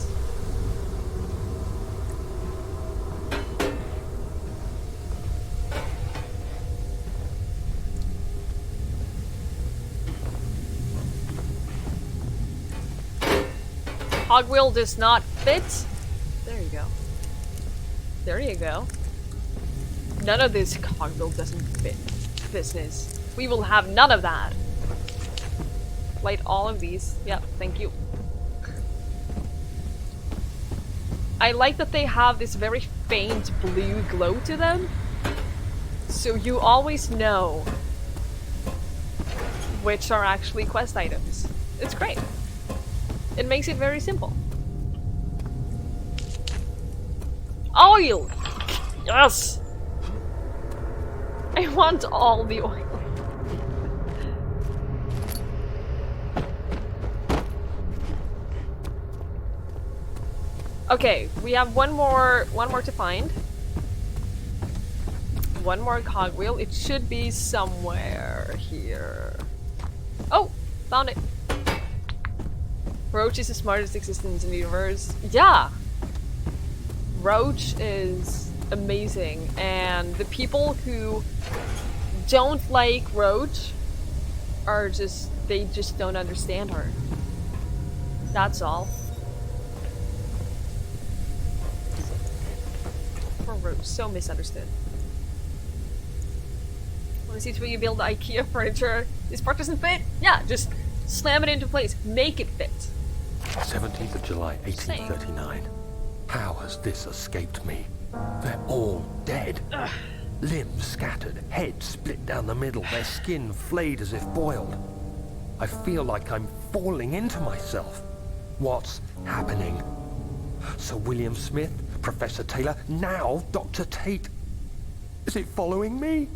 Cogwheel does not fit. There you go. There you go. None of this cogwheel doesn't fit business. We will have none of that. Light all of these. Yep, thank you. I like that they have this very faint blue glow to them. So you always know which are actually quest items. It's great. It makes it very simple. Oil! Yes! I want all the oil. Okay, we have one more to find. One more cogwheel. It should be somewhere here. Oh, found it. Roach is the smartest existence in the universe. Yeah! Roach is amazing, and the people who don't like Roach are they just don't understand her. That's all. Poor Roach, so misunderstood. Wanna see Twiggie build IKEA furniture? This part doesn't fit? Yeah, just slam it into place. Make it fit. 17th of July, 1839. How has this escaped me? They're all dead. Ugh. Limbs scattered, heads split down the middle, their skin flayed as if boiled. I feel like I'm falling into myself. What's happening? Sir William Smith, Professor Taylor, now Dr. Tate. Is it following me?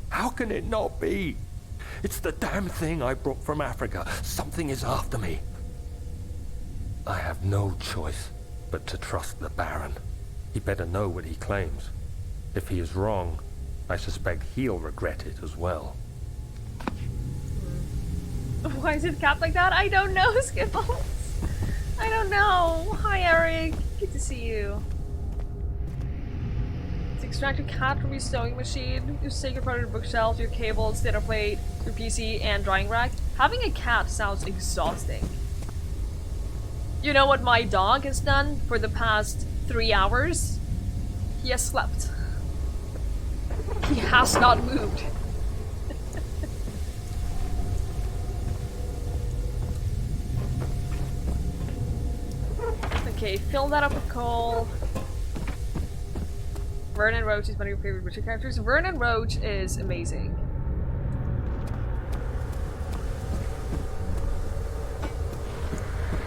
How can it not be? It's the damn thing I brought from Africa. Something is after me. I have no choice but to trust the Baron. He better know what he claims. If he is wrong, I suspect he'll regret it as well. Why is it capped like that? I don't know, Skipples. I don't know. Hi, Eric. Good to see you. To extract a cat from your sewing machine, your sacred part of your bookshelf, your cables, dinner plate, your PC, and drying rack. Having a cat sounds exhausting. You know what my dog has done for the past 3 hours? He has slept. He has not moved. Okay, fill that up with coal. Vernon Roach is one of your favorite Witcher characters. Vernon Roach is amazing.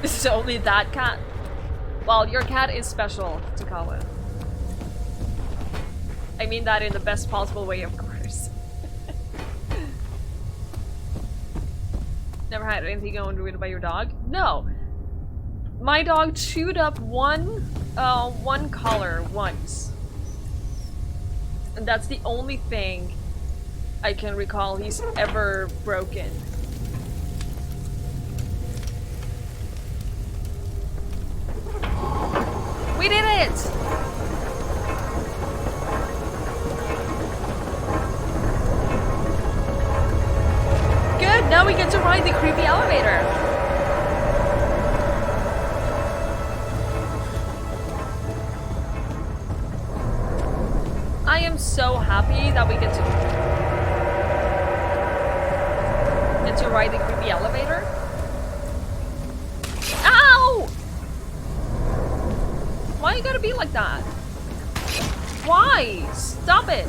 This is only that cat. Well, your cat is special, Takala. I mean that in the best possible way, of course. Never had anything going by your dog? No. My dog chewed up one collar once. And that's the only thing I can recall he's ever broken. We did it! Good, now we get to ride the creepy elevator. I am so happy that we get to... wanted to ride the creepy elevator? Ow! Why you gotta be like that? Why? Stop it!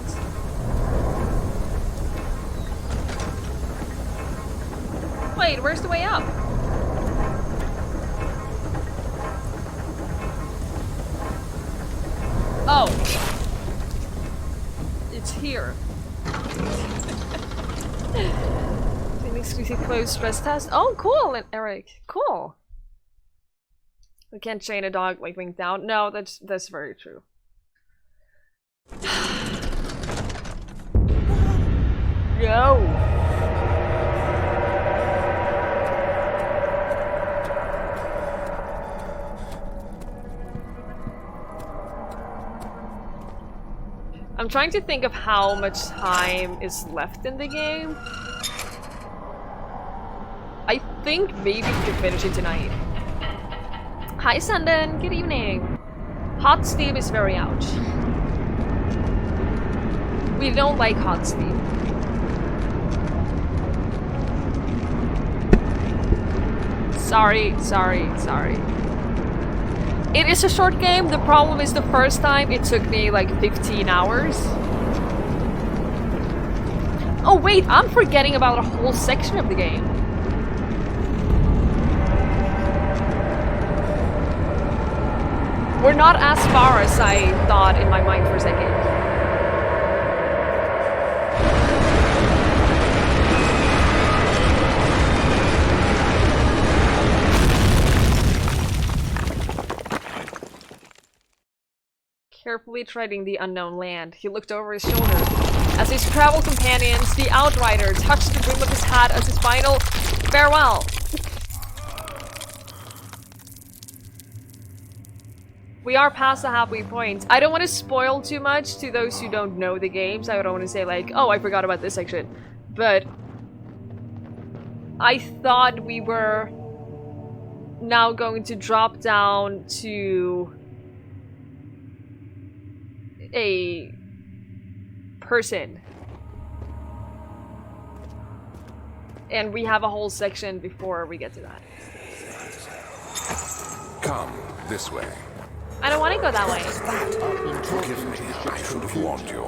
Wait, where's the way up? Oh. It's here. An exclusive closed stress test. Oh, cool, Eric. Cool. We can't chain a dog like wing down. No, that's very true. Go. I'm trying to think of how much time is left in the game. I think maybe we could finish it tonight. Hi Sanden, good evening. Hot steam is very ouch. We don't like hot steam. Sorry. It is a short game. The problem is the first time it took me like 15 hours. Oh wait, I'm forgetting about a whole section of the game. We're not as far as I thought in my mind for a second. Carefully treading the unknown land, he looked over his shoulder. As his travel companions, the Outrider, touched the brim of his hat as his final farewell. We are past the halfway point. I don't want to spoil too much to those who don't know the games. I don't want to say like, oh, I forgot about this section. But I thought we were now going to drop down to a person. And we have a whole section before we get to that. Come this way. I don't want to go that way. Forgive me, I should have warned you.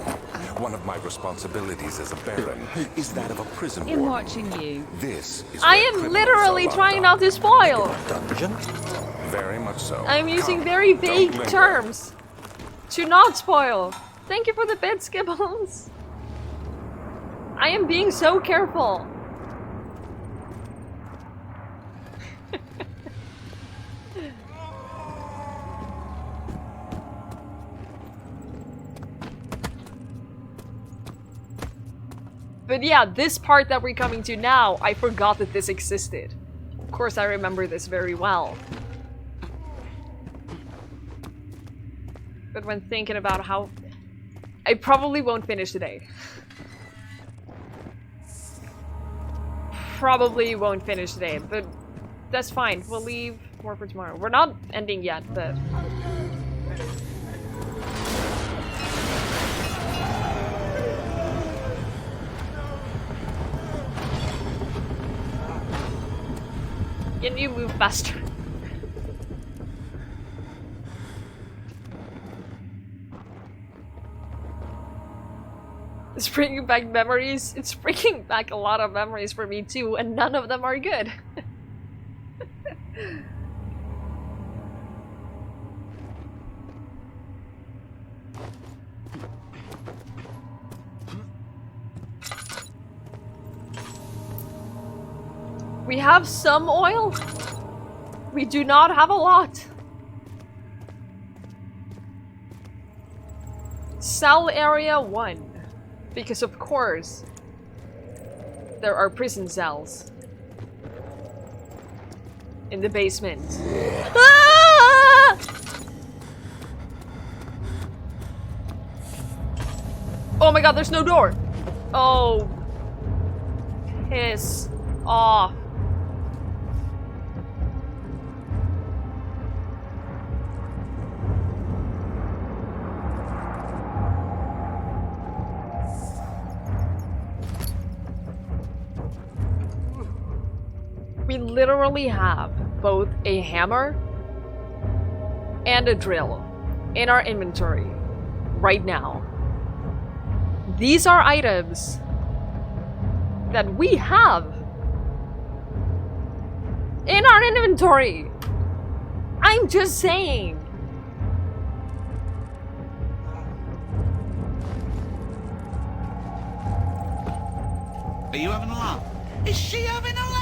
One of my responsibilities as a Baron is that of a prison In warden. watching you. This is I where am criminals literally are trying locked not to spoil. Dungeon? up. Very much so. I'm using Come, very don't vague linger. terms to not spoil. Thank you for the bit, Skibbles. I am being so careful. But yeah, this part that we're coming to now, I forgot that this existed. Of course, I remember this very well. But when thinking about how... I probably won't finish today. Probably won't finish today, but that's fine. We'll leave more for tomorrow. We're not ending yet, but... Can you move faster? It's bringing back memories. It's bringing back a lot of memories for me too, and none of them are good. We have some oil. We do not have a lot. Cell area 1. Because of course, there are prison cells in the basement. Ah! Oh my god, there's no door. Oh. Piss off. We literally have both a hammer and a drill in our inventory right now. These are items that we have in our inventory. I'm just saying. Are you having a laugh? Is she having a laugh?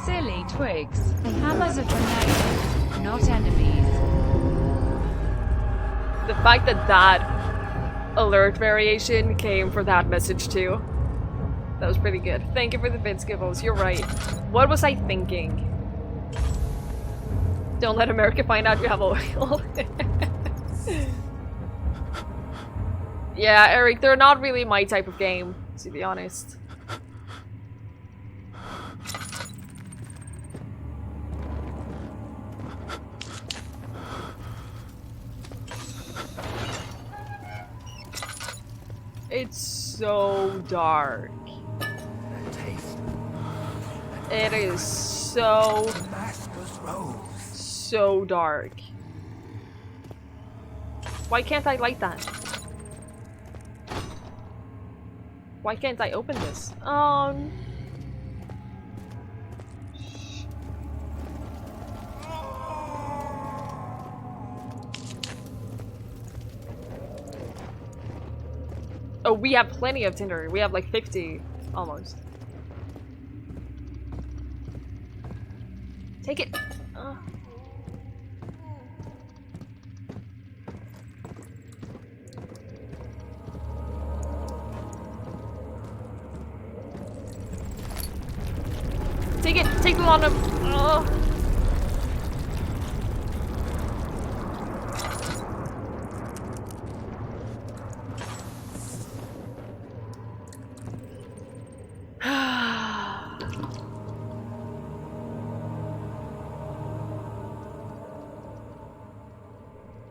Silly twigs. Hammers are for not enemies. The fact that that alert variation came for that message too. That was pretty good. Thank you for the bits, Gibbles. You're right. What was I thinking? Don't let America find out you have oil. Yeah, Eric, they're not really my type of game, to be honest. It's so dark. It is so dark. Why can't I light that? Why can't I open this? Oh, we have plenty of tinder. We have like 50, almost. Take it. Take it. Take the lot of.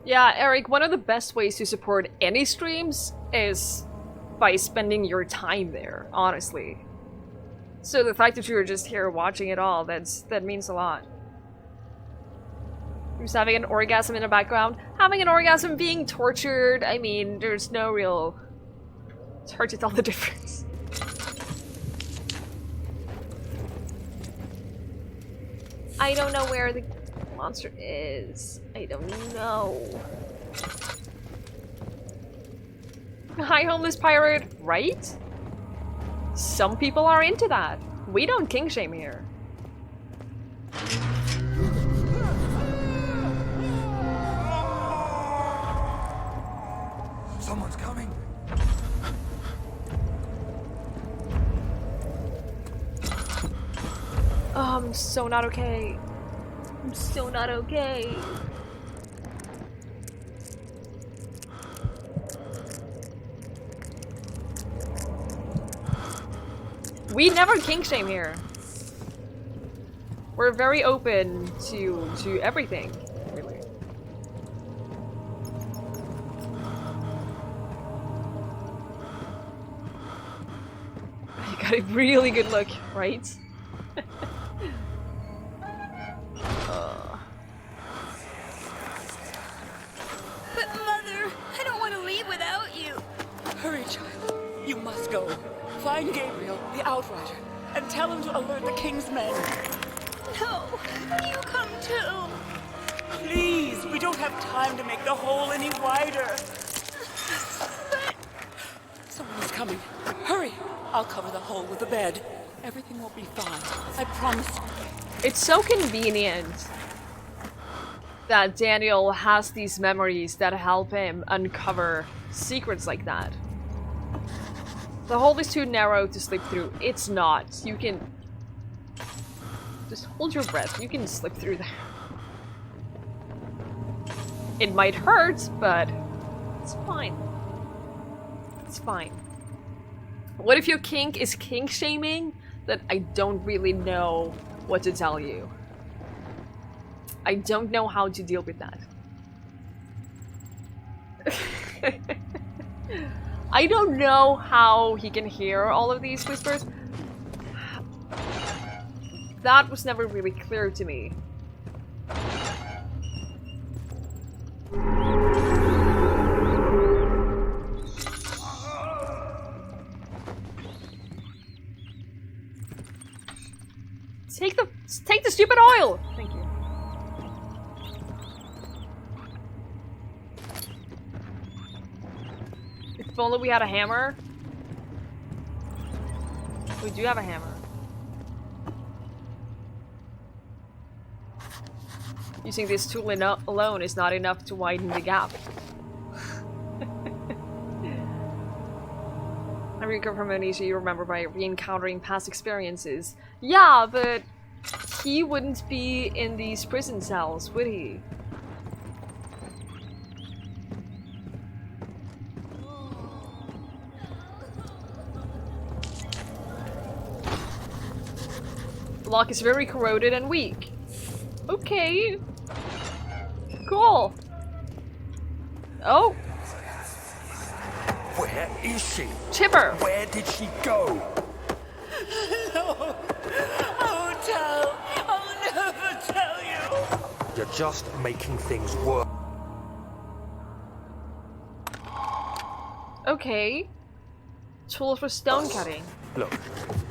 Yeah, Eric, one of the best ways to support any streams is by spending your time there, honestly. So the fact that you're just here watching it all, that means a lot. Who's having an orgasm in the background? Having an orgasm, being tortured, I mean, there's no real... It's hard to tell the difference. I don't know where the monster is. I don't know. Hi, homeless pirate, right? Some people are into that. We don't king shame here. Someone's coming. Oh, I'm so not okay. I'm so not okay. We never kink shame here. We're very open to everything, really. You got a really good look, right? But Mother, I don't want to leave without you. Hurry, child. You must go. Find Gabriel, the Outrider, and tell him to alert the King's men. No, you come too. Please, we don't have time to make the hole any wider. But... Someone is coming. Hurry! I'll cover the hole with a bed. Everything will be fine. I promise you. It's so convenient that Daniel has these memories that help him uncover secrets like that. The hole is too narrow to slip through. It's not. You can... Just hold your breath. You can slip through there. It might hurt, but it's fine. It's fine. What if your kink is kink shaming? That I don't really know what to tell you. I don't know how to deal with that. I don't know how he can hear all of these whispers. That was never really clear to me. Take the stupid oil! Thank you. If only we had a hammer. We do have a hammer. Using this tool alone is not enough to widen the gap. I recover from amnesia you remember by re-encountering past experiences. Yeah, but he wouldn't be in these prison cells, would he? The lock is very corroded and weak. Okay. Cool. Oh. Where is she? Chipper. Where did she go? No. I won't tell. I'll never tell you. You're just making things worse. Okay. Tool for stone cutting. Look,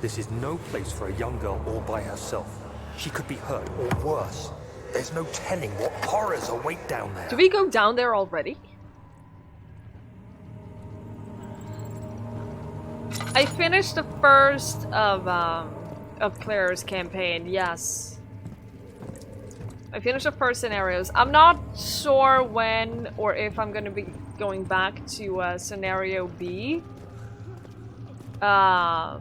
this is no place for a young girl all by herself. She could be hurt or worse. There's no telling what horrors await down there. Do we go down there already? I finished the first of Claire's campaign, yes. I finished the first scenarios. I'm not sure when or if I'm gonna be going back to scenario B. I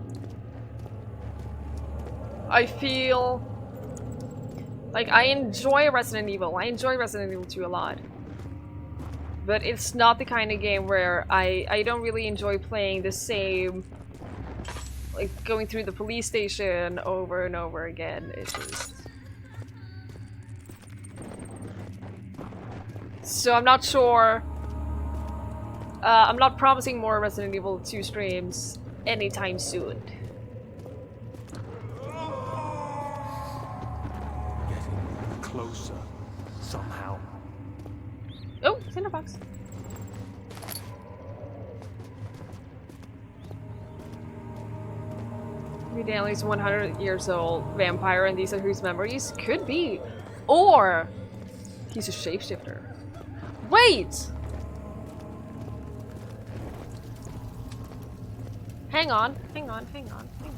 feel like I enjoy Resident Evil. I enjoy Resident Evil 2 a lot. But it's not the kind of game where I don't really enjoy playing the same, like going through the police station over and over again. It's just... So I'm not sure. I'm not promising more Resident Evil 2 streams anytime soon. Getting closer, somehow. Oh, Cinderbox. Maybe Danley's 100 years old vampire and these are whose memories? Could be. Or he's a shapeshifter. Wait! Hang on, hang on, hang on, hang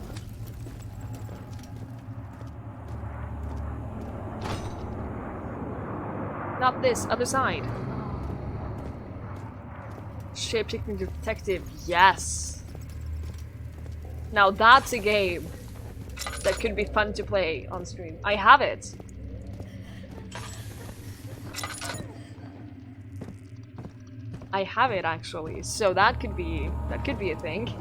on. Not this, other side. Shape-shifting detective, yes! Now that's a game that could be fun to play on stream. I have it! I have it actually, so that could be a thing.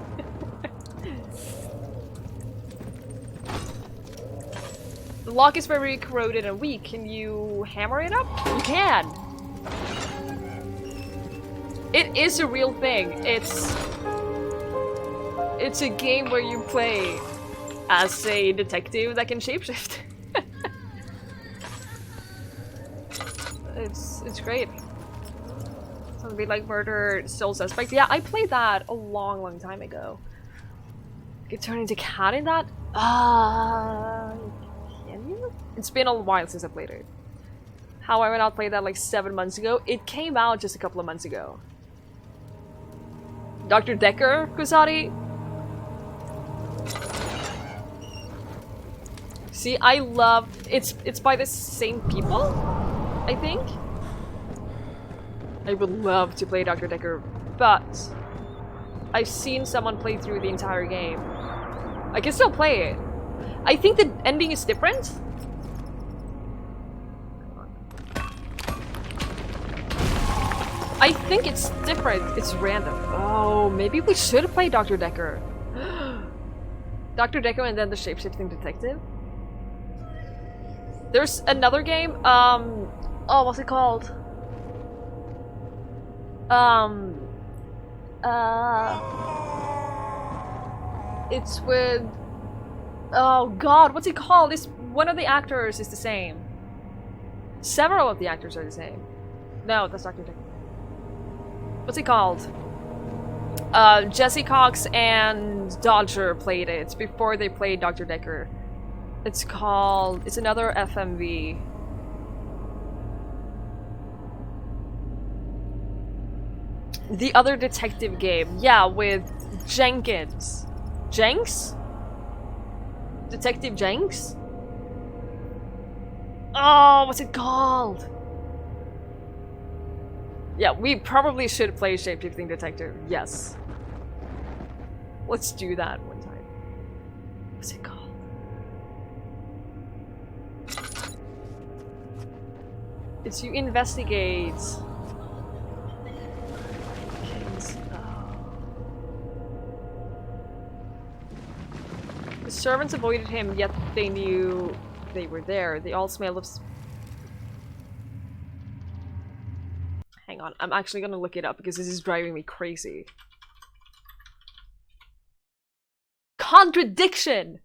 The lock is very corroded and weak. Can you hammer it up? You can! It is a real thing. It's a game where you play as a detective that can shapeshift. It's great. Something like Murder Still Suspect. Yeah, I played that a long time ago. You could turn into cat in that? Can you? It's been a while since I played it. How I went out played that like 7 months ago. It came out just a couple of months ago. Dr. Decker, Kusari? See, I love... It's by the same people, I think? I would love to play Dr. Decker, but I've seen someone play through the entire game. I can still play it. I think the ending is different. I think it's different. It's random. Oh, maybe we should play Dr. Decker. Dr. Decker and then the shapeshifting detective. There's another game. Oh, what's it called? It's with... Oh god, what's it called? This one of the actors is the same. Several of the actors are the same. No, that's Dr. Decker. What's he called? Jesse Cox and Dodger played it before they played Dr. Decker. It's another FMV. The other detective game. Yeah, with Jenkins. Jenks? Detective Jenks? Oh, what's it called? Yeah, we probably should play Shapeshifting Detective. Yes. Let's do that one time. What's it called? It's you investigate. The servants avoided him, yet they knew they were there. They all smelled of... Hang on, I'm actually gonna look it up because this is driving me crazy. Contradiction!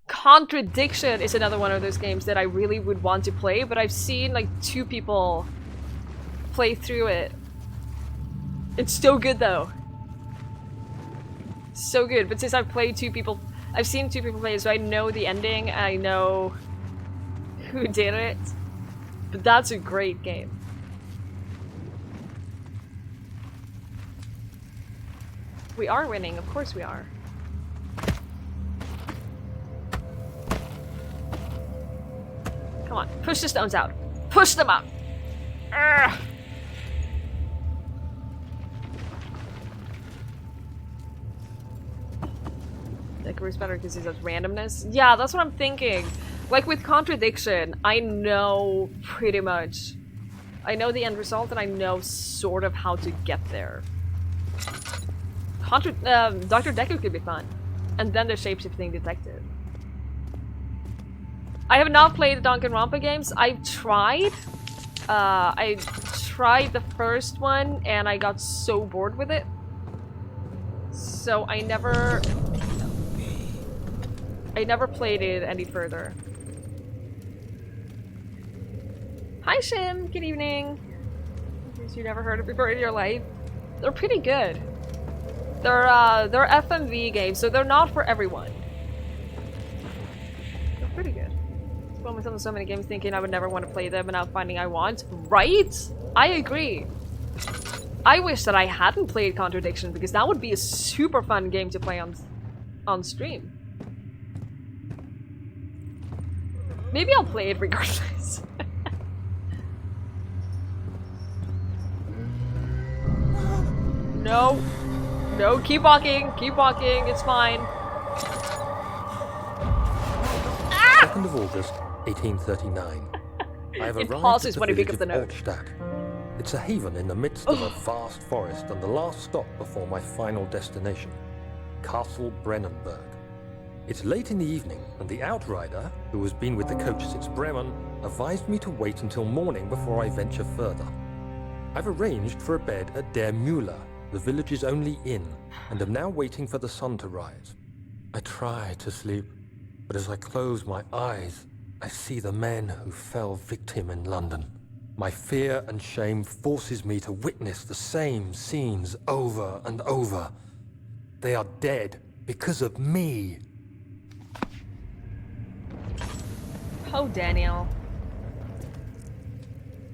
Contradiction is another one of those games that I really would want to play, but I've seen like 2 people play through it. It's so good though. So good, but since I've played 2 people... I've seen 2 people play it, so I know the ending, I know who did it. But that's a great game. We are winning, of course we are. Come on, push the stones out. Push them out! Urgh. Decker is better because he has randomness. Yeah, that's what I'm thinking. Like with Contradiction, I know pretty much. I know the end result and I know sort of how to get there. Dr. Decker could be fun. And then the Shapeshifting Detective. I have not played the Danganronpa games. I've tried. I tried the first one and I got so bored with it. So I never played it any further. Hi Shim, good evening. In case you never heard it before in your life. They're pretty good. They're FMV games, so they're not for everyone. They're pretty good. I spent myself in so many games thinking I would never want to play them and now finding I want. Right? I agree. I wish that I hadn't played Contradiction because that would be a super fun game to play on stream. Maybe I'll play it regardless. No. No, keep walking, it's fine. 2nd of August, 1839. I have It arrived pauses at when the you pick village up the of note. Altstadt. It's a haven in the midst of a vast forest and the last stop before my final destination, Castle Brennenburg. It's late in the evening, and the outrider, who has been with the coach since Bremen, advised me to wait until morning before I venture further. I've arranged for a bed at Der Müller, the village's only inn, and am now waiting for the sun to rise. I try to sleep, but as I close my eyes, I see the men who fell victim in London. My fear and shame forces me to witness the same scenes over and over. They are dead because of me. Oh, Daniel.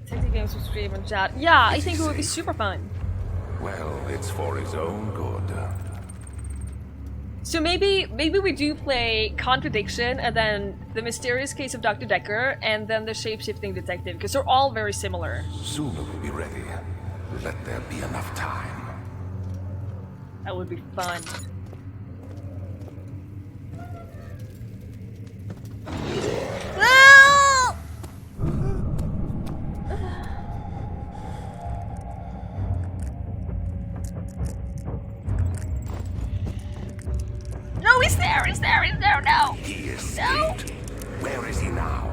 Detective games with stream and chat. Yeah, I think it would be super fun. Well, it's for his own good. So maybe we do play Contradiction and then The Mysterious Case of Dr. Decker and then The Shapeshifting Detective, because they're all very similar. Soon we'll be ready. Let there be enough time. That would be fun. No, he's there, no! He escaped. Where is he now?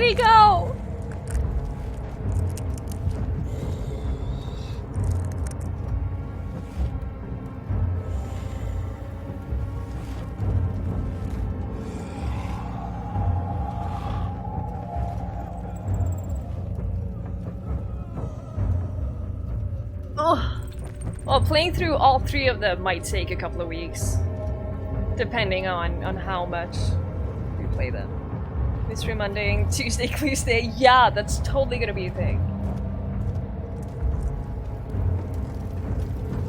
he go? Ugh. Well, playing through all 3 of them might take a couple of weeks. Depending on how much we play them. Mystery Monday, Tuesday, Tuesday. Yeah, that's totally gonna be a thing.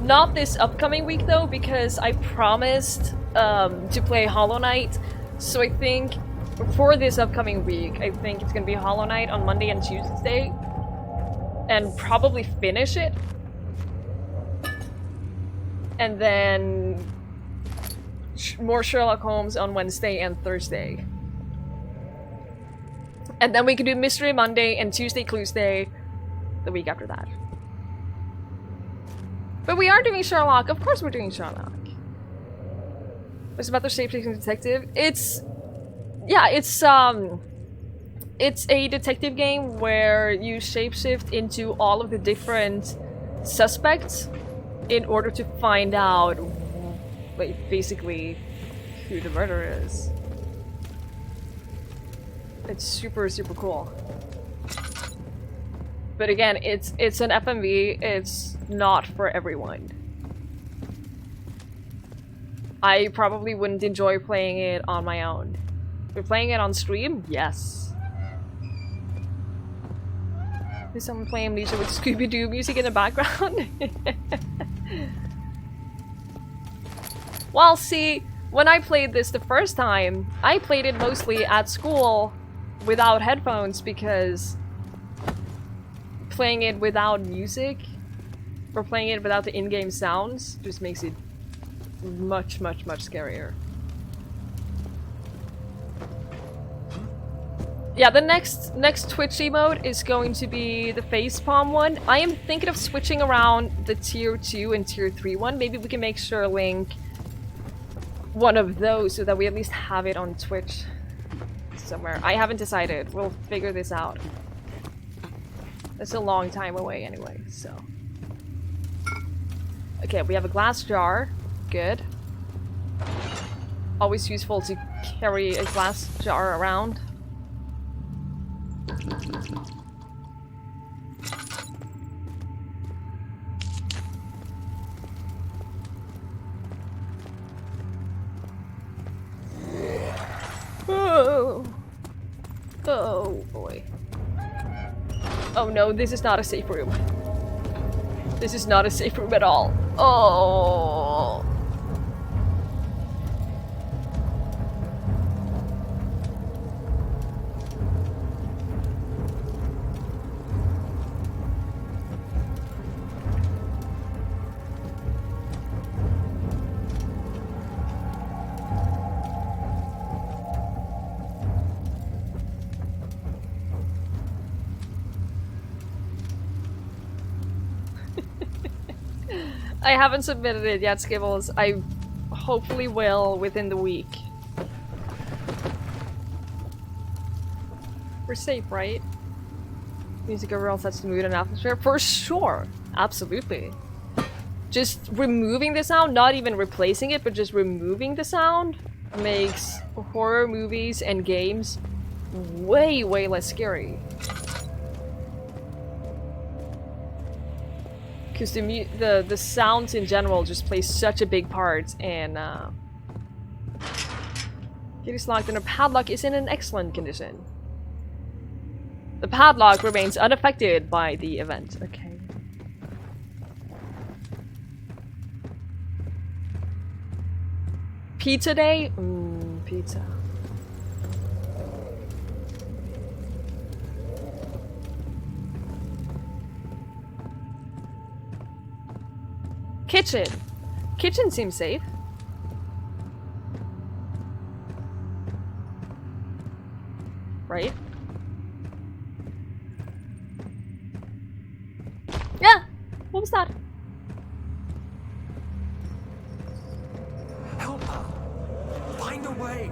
Not this upcoming week though, because I promised to play Hollow Knight. So I think for this upcoming week, I think it's gonna be Hollow Knight on Monday and Tuesday. And probably finish it. And then more Sherlock Holmes on Wednesday and Thursday. And then we can do Mystery Monday and Tuesday, Tuesday the week after that. But we are doing Sherlock. Of course we're doing Sherlock. It's about the shape-shifting detective. It's a detective game where you shapeshift into all of the different suspects in order to find out, like, basically who the murderer is. It's super, super cool. But again, it's an FMV, it's not for everyone. I probably wouldn't enjoy playing it on my own. If you're playing it on stream, yes. Is someone playing Amnesia with Scooby-Doo music in the background? Well, see, when I played this the first time, I played it mostly at school without headphones because playing it without music or playing it without the in-game sounds just makes it much, much, much scarier. Yeah, the next Twitch emote is going to be the facepalm one. I am thinking of switching around the tier 2 and tier 3 one. Maybe we can make sure link one of those so that we at least have it on Twitch somewhere. I haven't decided. We'll figure this out. It's a long time away anyway, so. Okay, we have a glass jar. Good. Always useful to carry a glass jar around. Oh. Oh boy. Oh no, this is not a safe room. This is not a safe room at all. Oh. I haven't submitted it yet, Skibbles. I hopefully will within the week. We're safe, right? Music overall sets the mood and atmosphere. For sure! Absolutely. Just removing the sound, not even replacing it, but just removing the sound makes horror movies and games way, way less scary. Because the sounds in general just play such a big part, and it is locked and a padlock is in an excellent condition. The padlock remains unaffected by the event. Okay. Pizza day? Pizza. Kitchen. Kitchen seems safe. Right? Yeah! What was that? Help her! Find a way!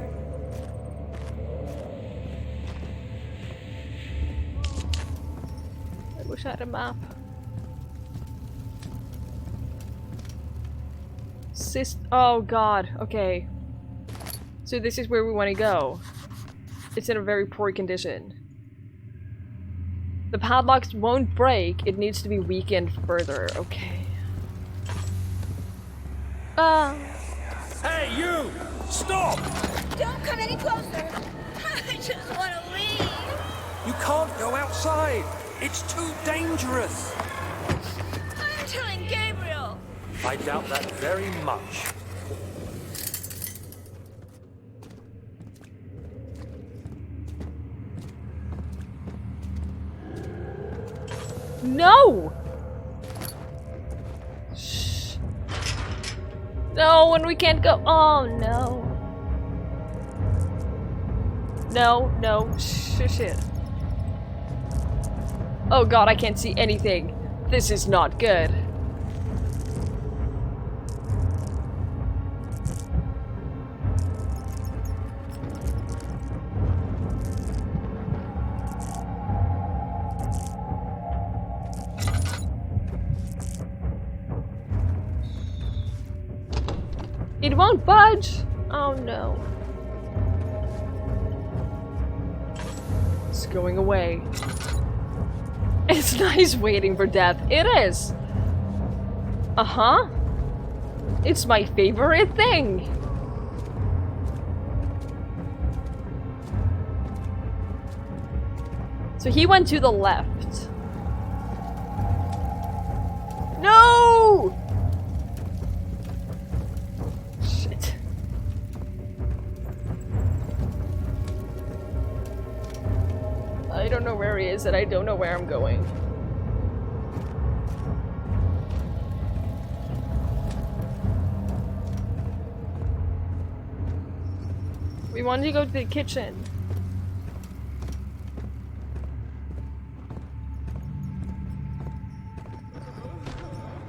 that a map? Oh god, okay. So this is where we want to go. It's in a very poor condition. The padlocks won't break, it needs to be weakened further. Okay. Hey, you! Stop! Don't come any closer. I just want to leave. You can't go outside! It's too dangerous! I'm telling Gabriel. I doubt that very much. No! Shh. No, when we can't go. Oh no. No, no, shit. Oh god, I can't see anything. This is not good. It won't budge! Oh no. It's going away. It's nice waiting for death. It is! Uh-huh. It's my favorite thing! So he went to the left. No! Shit. I don't know where he is and I don't know where I'm going. We wanted to go to the kitchen.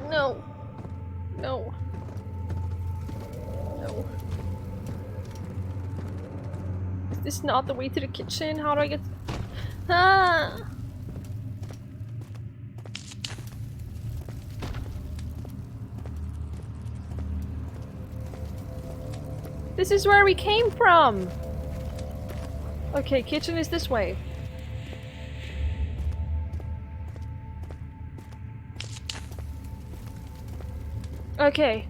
No. No. No. Is this not the way to the kitchen? How do I get... Ah! This is where we came from! Okay, kitchen is this way. Okay.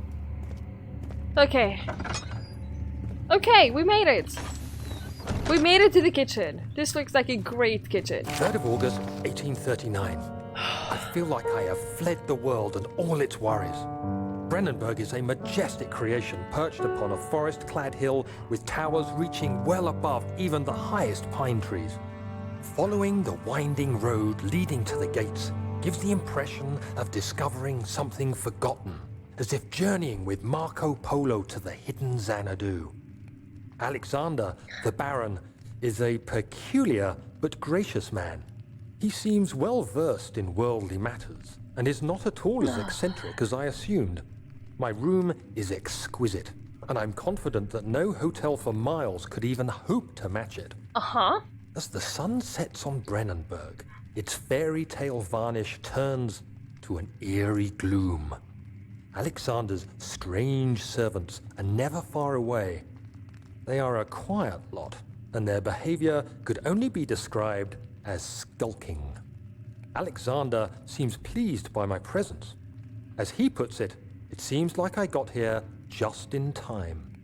Okay. Okay, we made it! We made it to the kitchen. This looks like a great kitchen. 3rd of August, 1839. I feel like I have fled the world and all its worries. Brennenburg is a majestic creation perched upon a forest-clad hill with towers reaching well above even the highest pine trees. Following the winding road leading to the gates gives the impression of discovering something forgotten, as if journeying with Marco Polo to the hidden Xanadu. Alexander, the Baron, is a peculiar but gracious man. He seems well versed in worldly matters and is not at all as eccentric as I assumed. My room is exquisite, and I'm confident that no hotel for miles could even hope to match it. Uh-huh. As the sun sets on Brennenburg, its fairy tale varnish turns to an eerie gloom. Alexander's strange servants are never far away. They are a quiet lot, and their behavior could only be described as skulking. Alexander seems pleased by my presence. As he puts it, it seems like I got here just in time.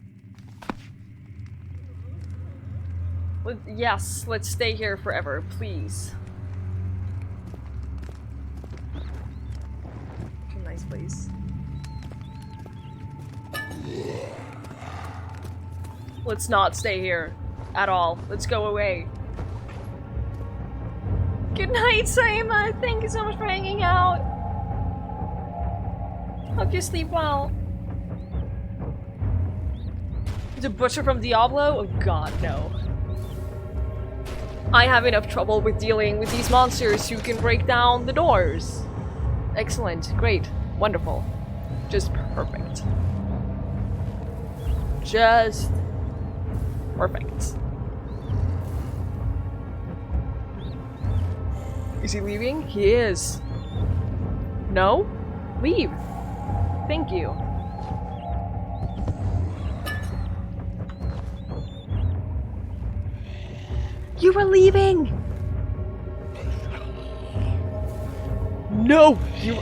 Well, yes, let's stay here forever, please. Such a nice place. Let's not stay here at all. Let's go away. Good night, Saima. Thank you so much for hanging out. Hope you sleep well. The butcher from Diablo? Oh god, no. I have enough trouble with dealing with these monsters who can break down the doors. Excellent. Great. Wonderful. Just perfect. Just perfect. Is he leaving? He is. No? Leave. Thank you. You were leaving! No! You...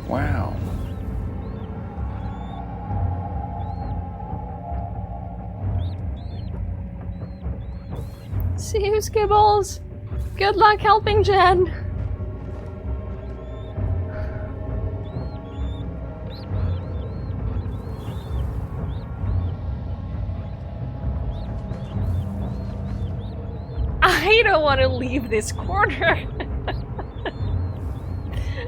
Wow. See you, Skibbles! Good luck helping Jen! I don't want to leave this corner!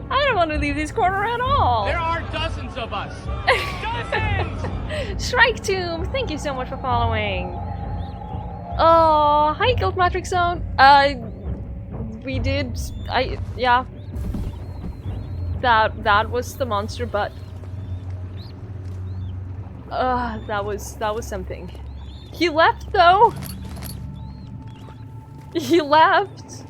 I don't want to leave this corner at all! There are dozens of us! Dozens! Shrike Tomb, thank you so much for following. Oh, hi Guild Matrix Zone. We did, yeah. That was the monster, but that was something. He left though. He left.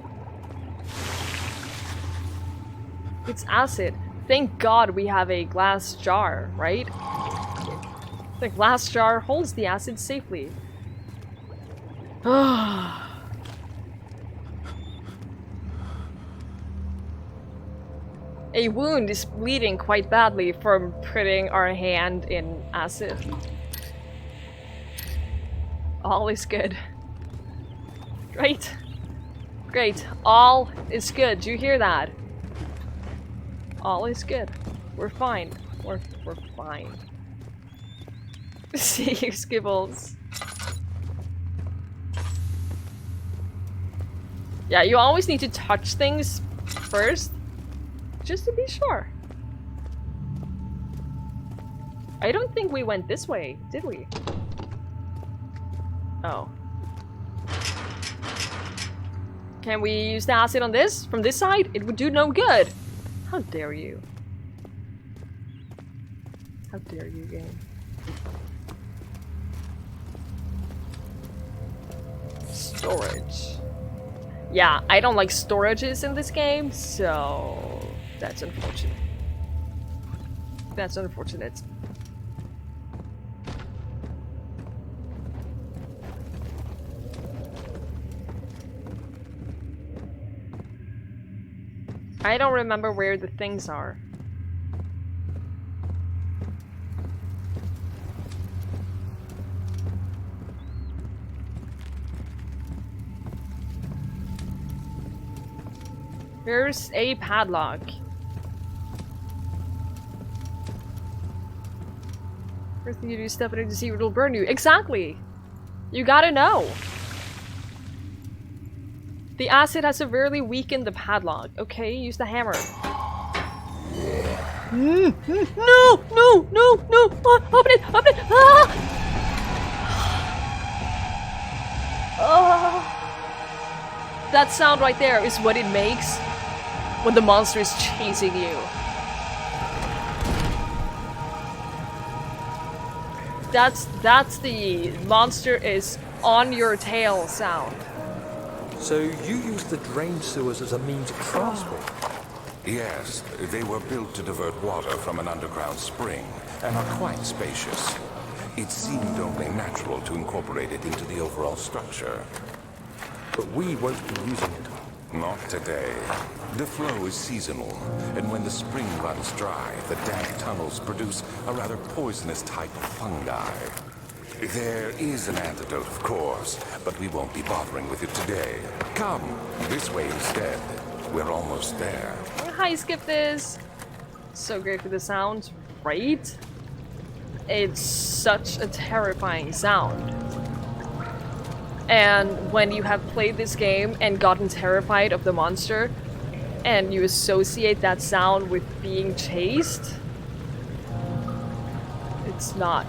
It's acid. Thank God we have a glass jar, right? The glass jar holds the acid safely. A wound is bleeding quite badly from putting our hand in acid. All is good. Great. Great. All is good. Do you hear that? All is good. We're fine. We're fine. See you, Skibbles. Yeah, you always need to touch things first, just to be sure. I don't think we went this way, did we? Oh. Can we use the acid on this? From this side? It would do no good! How dare you? How dare you, game? Storage. Yeah, I don't like storages in this game, so that's unfortunate. That's unfortunate. I don't remember where the things are. Here's a padlock. First thing you do, step into the sea, it'll burn you. Exactly! You gotta know. The acid has severely weakened the padlock. Okay, use the hammer. No! No! No! No! Open it! Open it! Ah! Oh. That sound right there is what it makes when the monster is chasing you. That's the monster is on your tail sound. So you used the drain sewers as a means of transport? Yes, they were built to divert water from an underground spring and are quite spacious. It seemed only natural to incorporate it into the overall structure. But we won't be using it. Not today. The flow is seasonal, and when the spring runs dry, the dank tunnels produce a rather poisonous type of fungi. There is an antidote, of course, but we won't be bothering with it today. Come, this way instead. We're almost there. Hi, Skip this. So great for the sound, right? It's such a terrifying sound. And when you have played this game and gotten terrified of the monster, and you associate that sound with being chased, it's not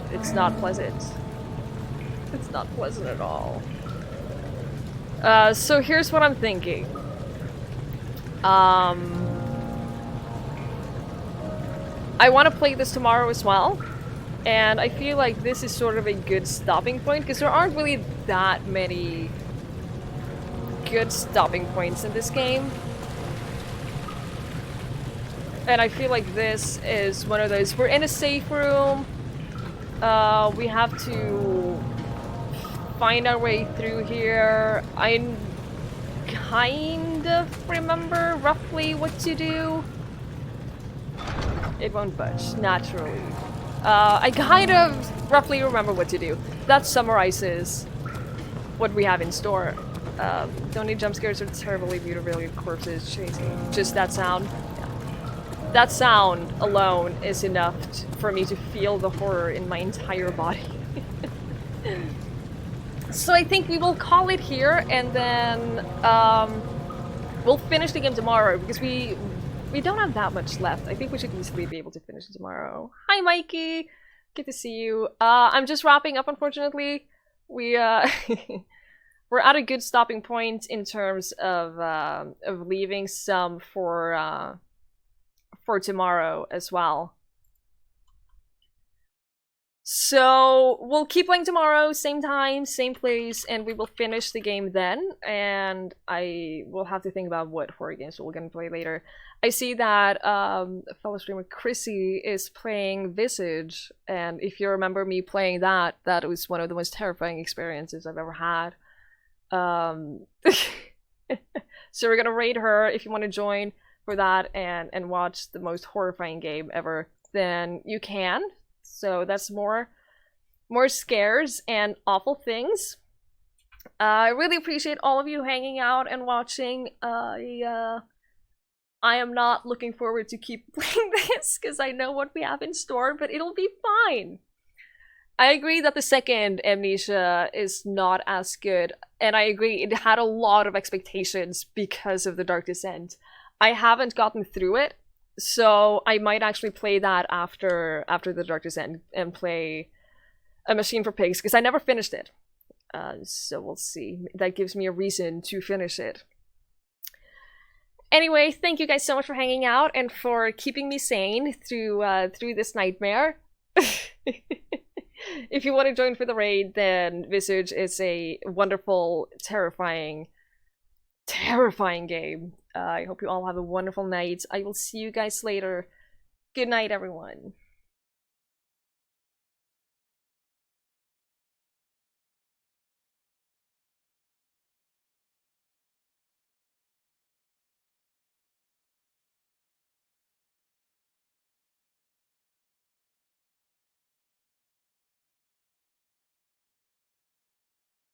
pleasant. It's not pleasant at all. So here's what I'm thinking. I want to play this tomorrow as well, and I feel like this is sort of a good stopping point because there aren't really that many good stopping points in this game. And I feel like this is one of those. We're in a safe room. We have to find our way through here. I kind of remember roughly what to do. It won't budge, naturally. I kind of roughly remember what to do. That summarizes what we have in store. Don't need jump scares or terribly mutilated corpses chasing. Just that sound. That sound alone is enough for me to feel the horror in my entire body. So I think we will call it here, and then we'll finish the game tomorrow because we don't have that much left. I think we should easily be able to finish it tomorrow. Hi, Mikey. Good to see you. I'm just wrapping up, unfortunately. We're at a good stopping point in terms of leaving some for tomorrow as well. So we'll keep playing tomorrow, same time, same place, and we will finish the game then. And I will have to think about what horror games we're gonna play later. I see that fellow streamer Chrissy is playing Visage, and if you remember me playing that, that was one of the most terrifying experiences I've ever had. So we're gonna raid her. If you want to join for that and watch the most horrifying game ever, then you can. So that's more scares and awful things. I really appreciate all of you hanging out and watching. I am not looking forward to keep playing this because I know what we have in store, but it'll be fine. I agree that the second Amnesia is not as good, and I agree it had a lot of expectations because of the Dark Descent. I haven't gotten through it, so I might actually play that after the Dark Descent and play A Machine for Pigs, because I never finished it. So we'll see. That gives me a reason to finish it. Anyway, thank you guys so much for hanging out and for keeping me sane through this nightmare. If you want to join for the raid, then Visage is a wonderful, terrifying game. I hope you all have a wonderful night. I will see you guys later. Good night, everyone.